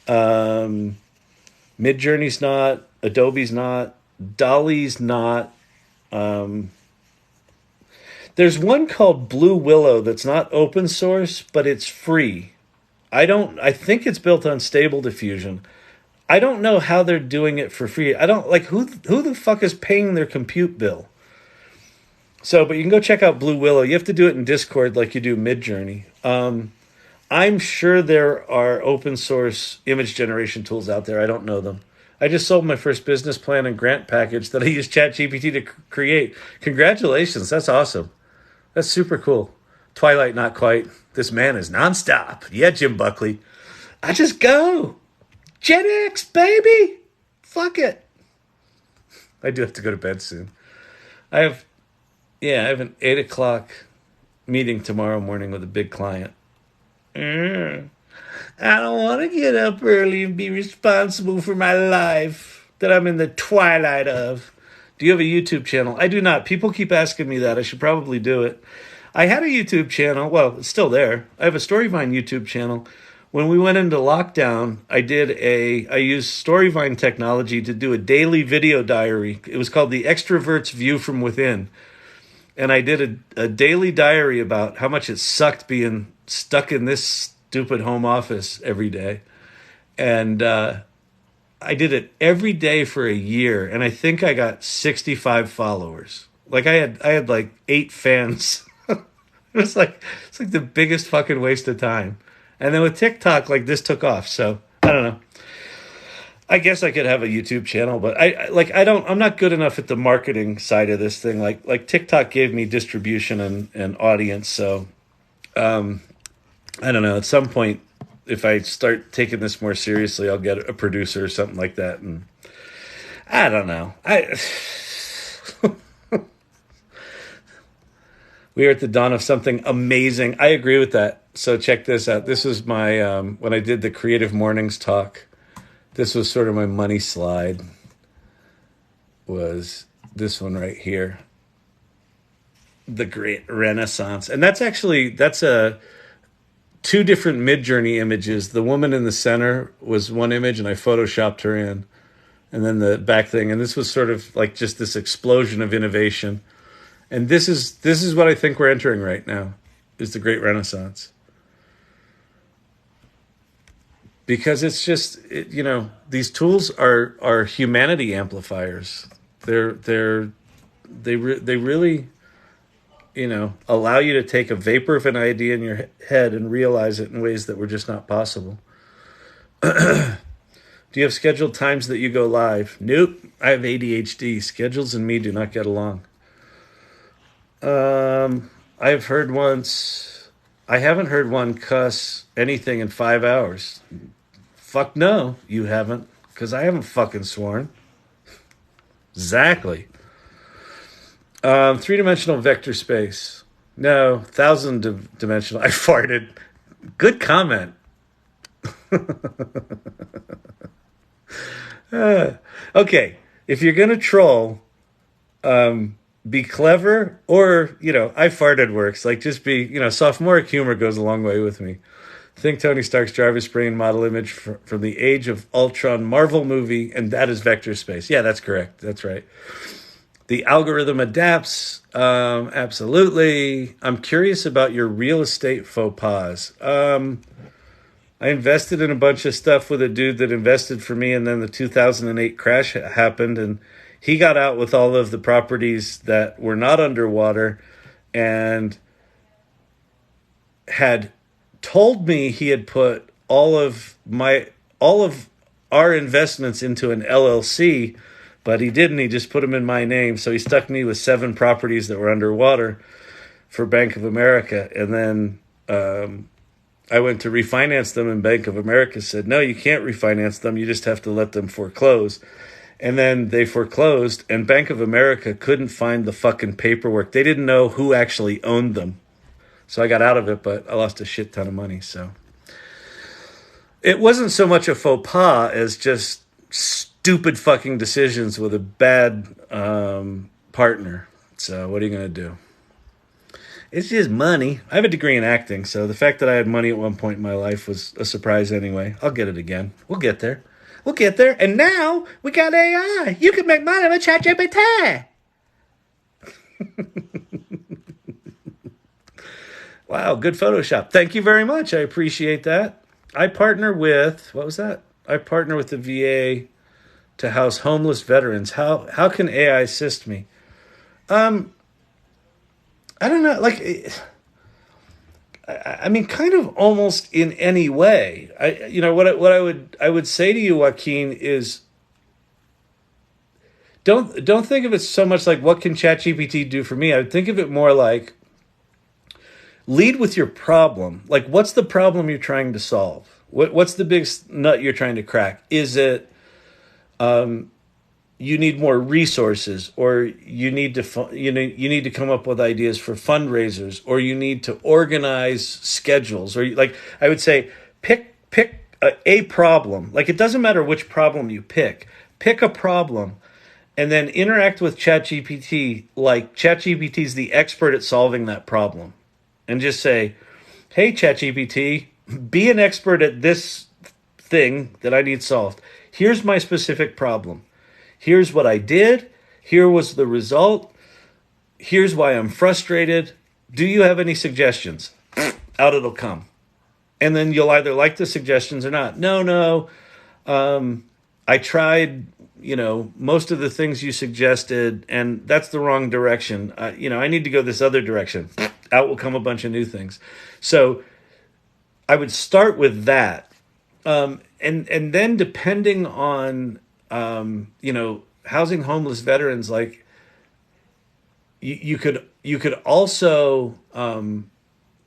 Speaker 1: Midjourney's not. Adobe's not. Dolly's not. There's one called Blue Willow that's not open source, but it's free. I think it's built on Stable Diffusion. I don't know how they're doing it for free. I don't who the fuck is paying their compute bill. So, but you can go check out Blue Willow. You have to do it in Discord like you do Midjourney. I'm sure there are open source image generation tools out there. I don't know them. I just sold my first business plan and grant package that I used ChatGPT to create. Congratulations. That's awesome. That's super cool. Twilight, not quite. This man is nonstop. Yeah, Jim Buckley. I just go. Gen X, baby. Fuck it. I do have to go to bed soon. I have an 8 o'clock meeting tomorrow morning with a big client. I don't want to get up early and be responsible for my life that I'm in the twilight of. Do you have a YouTube channel? I do not. People keep asking me that. I should probably do it. I had a YouTube channel. Well, it's still there. I have a Storyvine YouTube channel. When we went into lockdown, I used Storyvine technology to do a daily video diary. It was called The Extrovert's View from Within. And I did a daily diary about how much it sucked being stuck in this stupid home office every day. And I did it every day for a year, and I think I got 65 followers. Like I had like 8 fans. It It's like the biggest fucking waste of time. And then with TikTok, like this took off. So I don't know. I guess I could have a YouTube channel, but I'm not good enough at the marketing side of this thing. Like TikTok gave me distribution and audience. So I don't know. At some point, if I start taking this more seriously, I'll get a producer or something like that. And I don't know. We are at the dawn of something amazing. I agree with that. So check this out. This was my when I did the Creative Mornings talk. This was sort of my money slide. Was this one right here? The Great Renaissance, and that's a two different Midjourney images. The woman in the center was one image, and I photoshopped her in, and then the back thing. And this was sort of like just this explosion of innovation. And this is what I think we're entering right now, is the Great Renaissance. Because it's just, these tools are humanity amplifiers. They really, allow you to take a vapor of an idea in your head and realize it in ways that were just not possible. Do you have scheduled times that you go live? Nope. I have ADHD. Schedules and me do not get along. I've heard once. I haven't heard one cuss anything in 5 hours. Fuck no, you haven't, because I haven't fucking sworn. Exactly. Three-dimensional vector space. No, thousand-dimensional. I farted. Good comment. Okay, if you're gonna troll, be clever, or I farted works. Like, just be sophomoric humor goes a long way with me. Think Tony Stark's Jarvis brain model image from the Age of Ultron Marvel movie, and that is vector space. Yeah, that's correct. That's right. The algorithm adapts. Absolutely. I'm curious about your real estate faux pas. I invested in a bunch of stuff with a dude that invested for me, and then the 2008 crash happened, and he got out with all of the properties that were not underwater, and had told me he had put all of our investments into an LLC, but he didn't. He just put them in my name. So he stuck me with 7 properties that were underwater for Bank of America. And then I went to refinance them, and Bank of America said, no, you can't refinance them. You just have to let them foreclose. And then they foreclosed, and Bank of America couldn't find the fucking paperwork. They didn't know who actually owned them. So I got out of it, but I lost a shit ton of money. So it wasn't so much a faux pas as just stupid fucking decisions with a bad partner. So what are you going to do? It's just money. I have a degree in acting, so the fact that I had money at one point in my life was a surprise anyway. I'll get it again. We'll get there. We'll get there. And now we got AI. You can make money with ChatGPT. Wow, good Photoshop. Thank you very much. I appreciate that. I partner with, what was that? I partner with the VA to house homeless veterans. How can AI assist me? I don't know. Like, I mean, kind of almost in any way. What I would say to you, Joaquin, is don't think of it so much like what can ChatGPT do for me. I would think of it more like, lead with your problem. Like, what's the problem you're trying to solve? What's the big nut you're trying to crack? Is it you need more resources, or you need to come up with ideas for fundraisers, or you need to organize schedules, or I would say pick a problem. Like, it doesn't matter which problem you pick a problem, and then interact with ChatGPT like ChatGPT is the expert at solving that problem. And just say, hey, ChatGPT, be an expert at this thing that I need solved. Here's my specific problem. Here's what I did. Here was the result. Here's why I'm frustrated. Do you have any suggestions? Out it'll come. And then you'll either like the suggestions or not. No. I tried, most of the things you suggested, and that's the wrong direction. I need to go this other direction. out will come a bunch of new things. So I would start with that, and then depending on housing homeless veterans, like you could also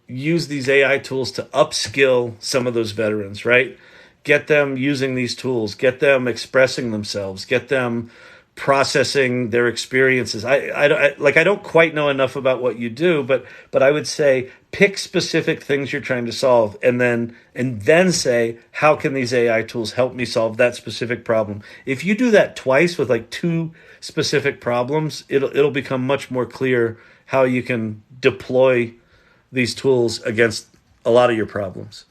Speaker 1: use these AI tools to upskill some of those veterans, right? Get them using these tools, get them expressing themselves, get them processing their experiences. I don't quite know enough about what you do, but I would say pick specific things you're trying to solve, and then say, how can these AI tools help me solve that specific problem? If you do that twice with like two specific problems, it'll become much more clear how you can deploy these tools against a lot of your problems.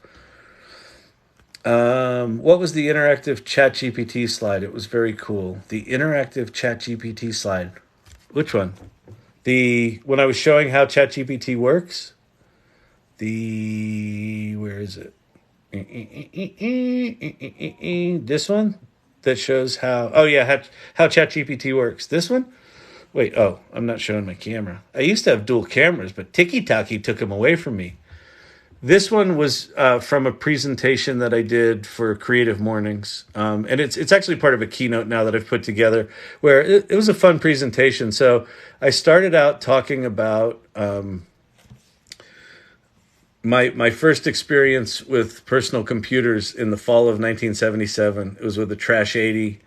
Speaker 1: What was the interactive ChatGPT slide? It was very cool. The interactive ChatGPT slide. Which one? The when I was showing how ChatGPT works. Where is it? This one that shows how. Oh yeah, how ChatGPT works. This one. Wait. Oh, I'm not showing my camera. I used to have dual cameras, but TikTok took them away from me. This one was from a presentation that I did for Creative Mornings, and it's actually part of a keynote now that I've put together, where it was a fun presentation. So I started out talking about my first experience with personal computers in the fall of 1977. It was with a Trash 80,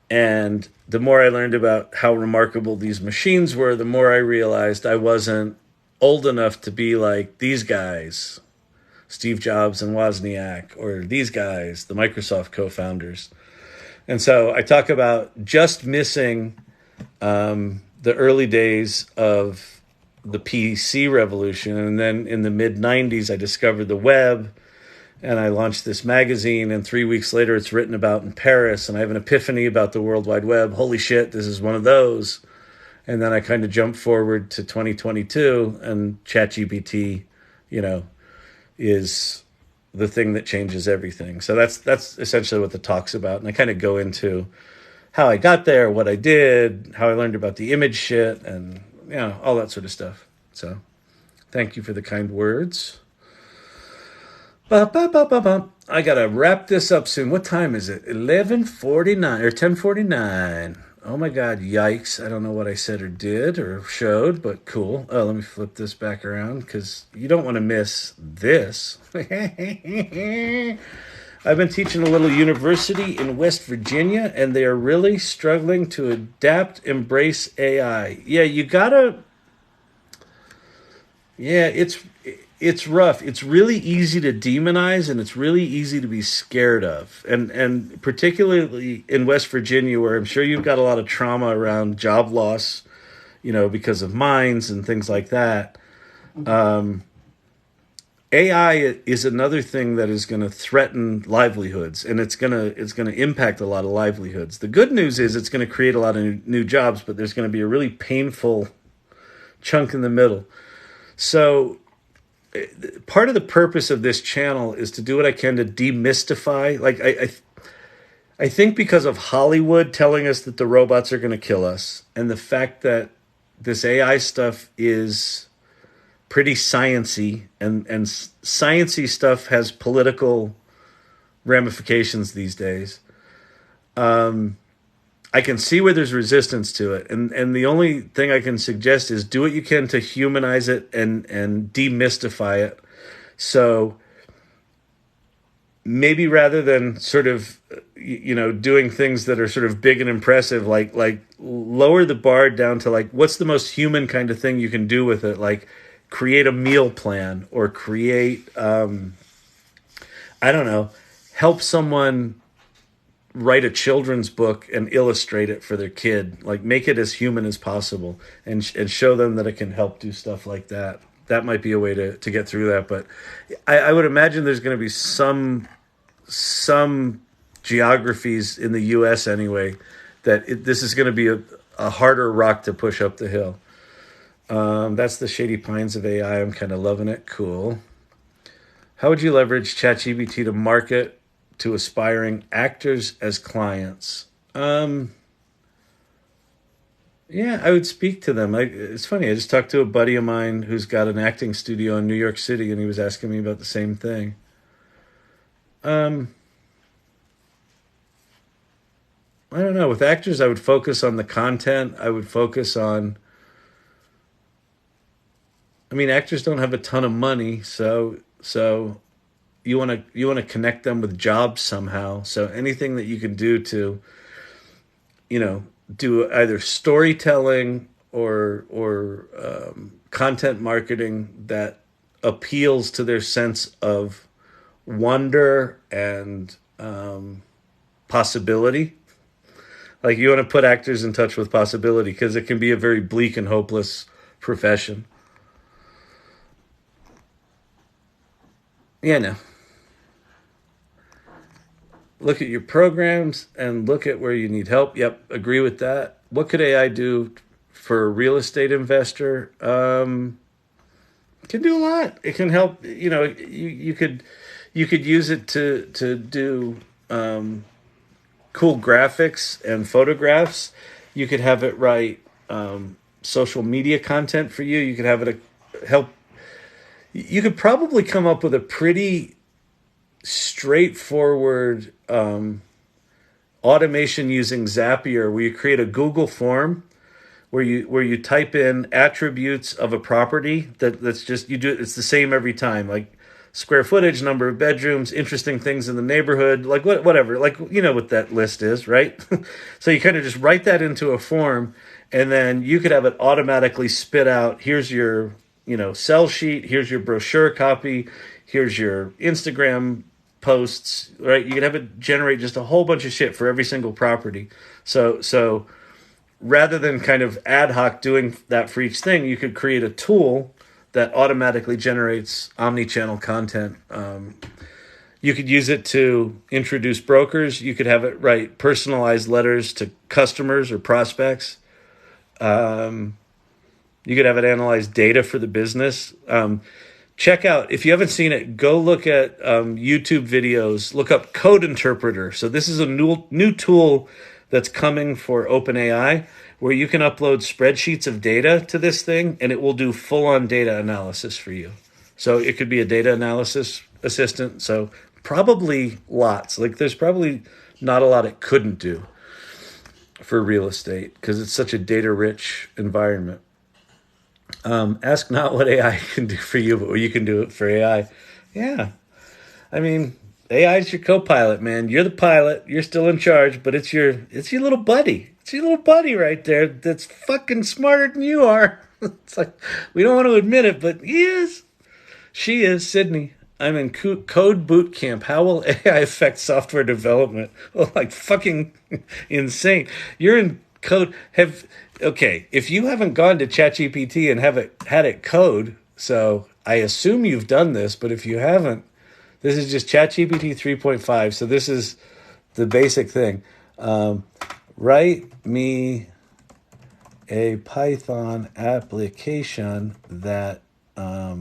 Speaker 1: and the more I learned about how remarkable these machines were, the more I realized I wasn't old enough to be like these guys, Steve Jobs and Wozniak, or these guys, the Microsoft co-founders. And so I talk about just missing the early days of the PC revolution. And then in the mid 90s, I discovered the web, and I launched this magazine, and 3 weeks later it's written about in Paris, and I have an epiphany about the World Wide Web. Holy shit, this is one of those. And then I kind of jump forward to 2022, and ChatGPT, is the thing that changes everything. So that's essentially what the talk's about. And I kind of go into how I got there, what I did, how I learned about the image shit, and all that sort of stuff. So thank you for the kind words. I gotta wrap this up soon. What time is it? 11:49 or 10:49. Oh my God, yikes. I don't know what I said or did or showed, but cool. Oh, let me flip this back around because you don't want to miss this. I've been teaching a little university in West Virginia, and they are really struggling to adapt, embrace AI. Yeah, you gotta. Yeah, it's rough. It's really easy to demonize, and it's really easy to be scared of. And particularly in West Virginia, where I'm sure you've got a lot of trauma around job loss, because of mines and things like that. AI is another thing that is going to threaten livelihoods, and it's going to impact a lot of livelihoods. The good news is it's going to create a lot of new jobs, but there's going to be a really painful chunk in the middle. So part of the purpose of this channel is to do what I can to demystify. Like I think because of Hollywood telling us that the robots are going to kill us, and the fact that this AI stuff is pretty sciencey, and sciencey stuff has political ramifications these days. I can see where there's resistance to it, and the only thing I can suggest is do what you can to humanize it and demystify it. So maybe rather than sort of doing things that are sort of big and impressive, like lower the bar down to like what's the most human kind of thing you can do with it, like create a meal plan or create I don't know, help someone write a children's book and illustrate it for their kid. Like make it as human as possible, and show them that it can help do stuff like that. That might be a way to get through that. But I would imagine there's going to be some geographies in the U.S. anyway that this is going to be a harder rock to push up the hill. That's the Shady Pines of AI. I'm kind of loving it. Cool. How would you leverage ChatGPT to market to aspiring actors as clients? Yeah, I would speak to them. It's funny. I just talked to a buddy of mine who's got an acting studio in New York City, and he was asking me about the same thing. Um, I don't know. With actors, I would focus on the content. I would focus on. I mean, actors don't have a ton of money, so you want to connect them with jobs somehow. So anything that you can do to, you know, do either storytelling or content marketing that appeals to their sense of wonder and possibility. Like you want to put actors in touch with possibility because it can be a very bleak and hopeless profession. Yeah, no. Look at your programs and look at where you need help. Yep, agree with that. What could AI do for a real estate investor? It can do a lot. It can help. You could use it to do cool graphics and photographs. You could have it write social media content for you. You could have it help. You could probably come up with a pretty straightforward automation using Zapier, where you create a Google form where you type in attributes of a property that's just you do it. It's the same every time, like square footage, number of bedrooms, interesting things in the neighborhood, like whatever, like you know what that list is, right? So you kind of just write that into a form, and then you could have it automatically spit out. Here's your sell sheet. Here's your brochure copy. Here's your Instagram posts, right? You can have it generate just a whole bunch of shit for every single property. So rather than kind of ad hoc doing that for each thing, you could create a tool that automatically generates omni-channel content. You could use it to introduce brokers. You could have it write personalized letters to customers or prospects. You could have it analyze data for the business. Check out, if you haven't seen it, go look at YouTube videos. Look up Code Interpreter. So this is a new tool that's coming for OpenAI, where you can upload spreadsheets of data to this thing, and it will do full-on data analysis for you. So it could be a data analysis assistant. So probably lots. Like there's probably not a lot it couldn't do for real estate because it's such a data-rich environment. Ask not what AI can do for you, but what you can do it for AI. Yeah, I mean, AI is your co-pilot, man. You're the pilot. You're still in charge, but it's your little buddy. It's your little buddy right there that's fucking smarter than you are. It's like we don't want to admit it, but he is. She is Sydney. I'm in code boot camp. How will AI affect software development? Well, like fucking insane. You're in code. Okay, if you haven't gone to ChatGPT and had it code, so I assume you've done this, but if you haven't, this is just ChatGPT 3.5. So this is the basic thing. Write me a Python application that, I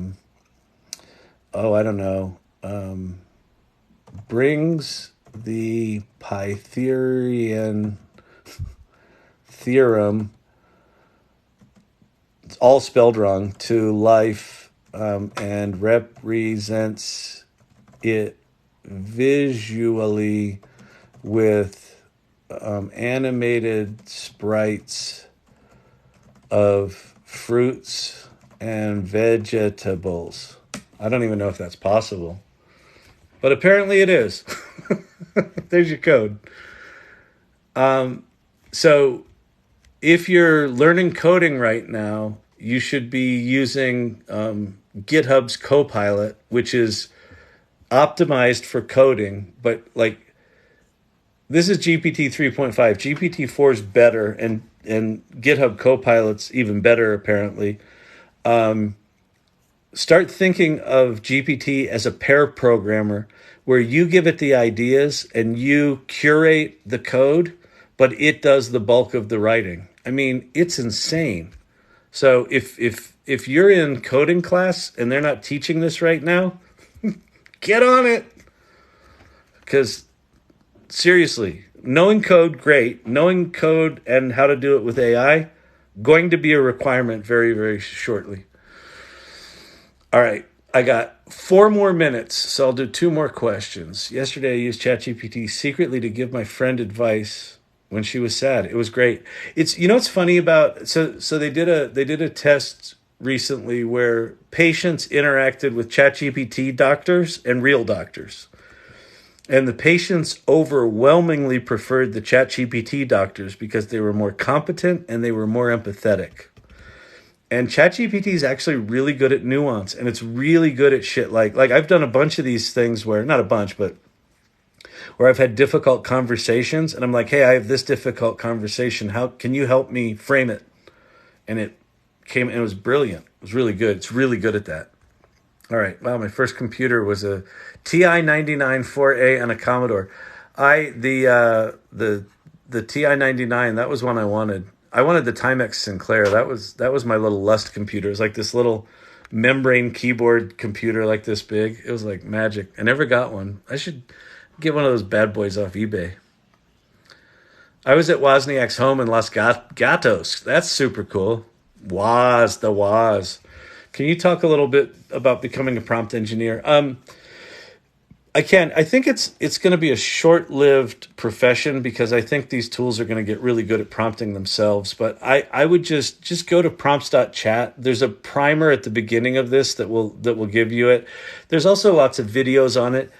Speaker 1: don't know, brings the Pythagorean theorem, it's all spelled wrong, to life, and represents it visually with animated sprites of fruits and vegetables. I don't even know if that's possible, but apparently it is. There's your code. So if you're learning coding right now, you should be using GitHub's Copilot, which is optimized for coding, but like this is GPT 3.5. GPT 4 is better, and GitHub Copilot's even better apparently. Start thinking of GPT as a pair programmer where you give it the ideas and you curate the code, but it does the bulk of the writing. I mean, it's insane. So if you're in coding class and they're not teaching this right now, get on it. Because seriously, knowing code, great. Knowing code and how to do it with AI, going to be a requirement very, very shortly. All right. I got 4 more minutes, so I'll do 2 more questions. Yesterday, I used ChatGPT secretly to give my friend advice when she was sad. It was great. It's what's funny about so they did a test recently where patients interacted with ChatGPT doctors and real doctors. And the patients overwhelmingly preferred the ChatGPT doctors because they were more competent and they were more empathetic. And ChatGPT is actually really good at nuance, and it's really good at shit like I've done a bunch of these things where not a bunch, but where I've had difficult conversations, and I'm like, hey, I have this difficult conversation. How can you help me frame it? And it came, and it was brilliant. It was really good. It's really good at that. All right. Wow, my first computer was a TI 99 4A and a Commodore. I the TI 99. That was one I wanted. I wanted the Timex Sinclair. That was my little lust computer. It was like this little membrane keyboard computer like this big. It was like magic. I never got one. I should get one of those bad boys off eBay. I was at Wozniak's home in Los Gatos. That's super cool. The Woz. Can you talk a little bit about becoming a prompt engineer? I can. I think it's going to be a short-lived profession because I think these tools are going to get really good at prompting themselves. But I would just go to prompts.chat. There's a primer at the beginning of this that will give you it. There's also lots of videos on it.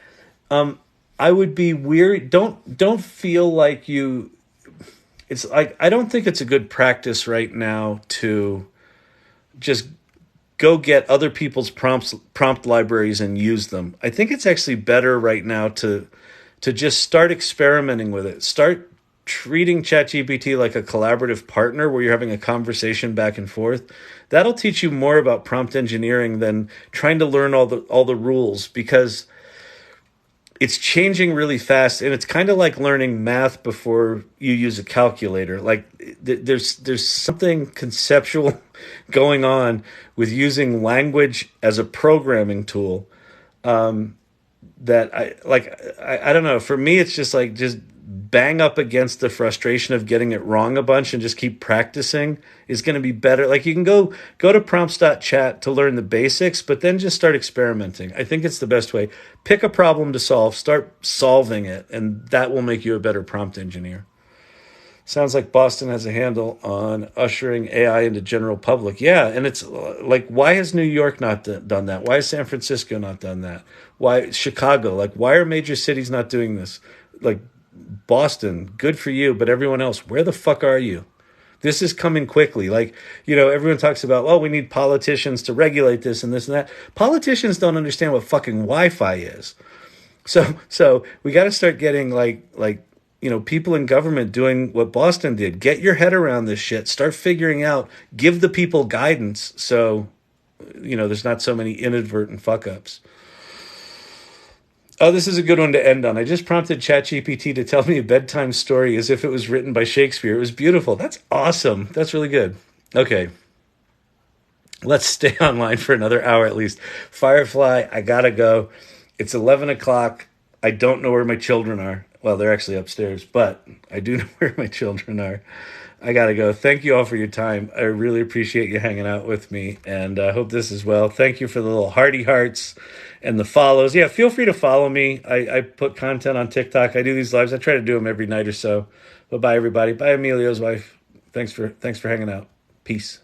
Speaker 1: I would be weary. Don't feel like you. It's like I don't think it's a good practice right now to just go get other people's prompt libraries and use them. I think it's actually better right now to just start experimenting with it. Start treating ChatGPT like a collaborative partner where you're having a conversation back and forth. That'll teach you more about prompt engineering than trying to learn all the rules because it's changing really fast, and it's kind of like learning math before you use a calculator. Like there's something conceptual going on with using language as a programming tool that I don't know. For me, it's just like just bang up against the frustration of getting it wrong a bunch and just keep practicing is going to be better. Like you can go to prompts.chat to learn the basics, but then just start experimenting. I think it's the best way. Pick a problem to solve, start solving it, and that will make you a better prompt engineer. Sounds like Boston has a handle on ushering AI into general public. Yeah, and it's like, why has New York not done that? Why has San Francisco not done that? Why Chicago? Like, why are major cities not doing this? Like, Boston, good for you, but everyone else, where the fuck are you? This is coming quickly. Like, everyone talks about, well, we need politicians to regulate this and this and that. Politicians don't understand what fucking Wi-Fi is. So we got to start getting like people in government doing what Boston did. Get your head around this shit. Start figuring out, give the people guidance so, there's not so many inadvertent fuck-ups. Oh, this is a good one to end on. I just prompted ChatGPT to tell me a bedtime story as if it was written by Shakespeare. It was beautiful. That's awesome. That's really good. Okay. Let's stay online for another hour at least. Firefly, I gotta go. It's 11 o'clock. I don't know where my children are. Well, they're actually upstairs, but I do know where my children are. I gotta go. Thank you all for your time. I really appreciate you hanging out with me, and I hope this is well. Thank you for the little hearty hearts and the follows. Yeah, feel free to follow me. I put content on TikTok. I do these lives. I try to do them every night or so. But bye, everybody. Bye, Emilio's wife. Thanks for hanging out. Peace.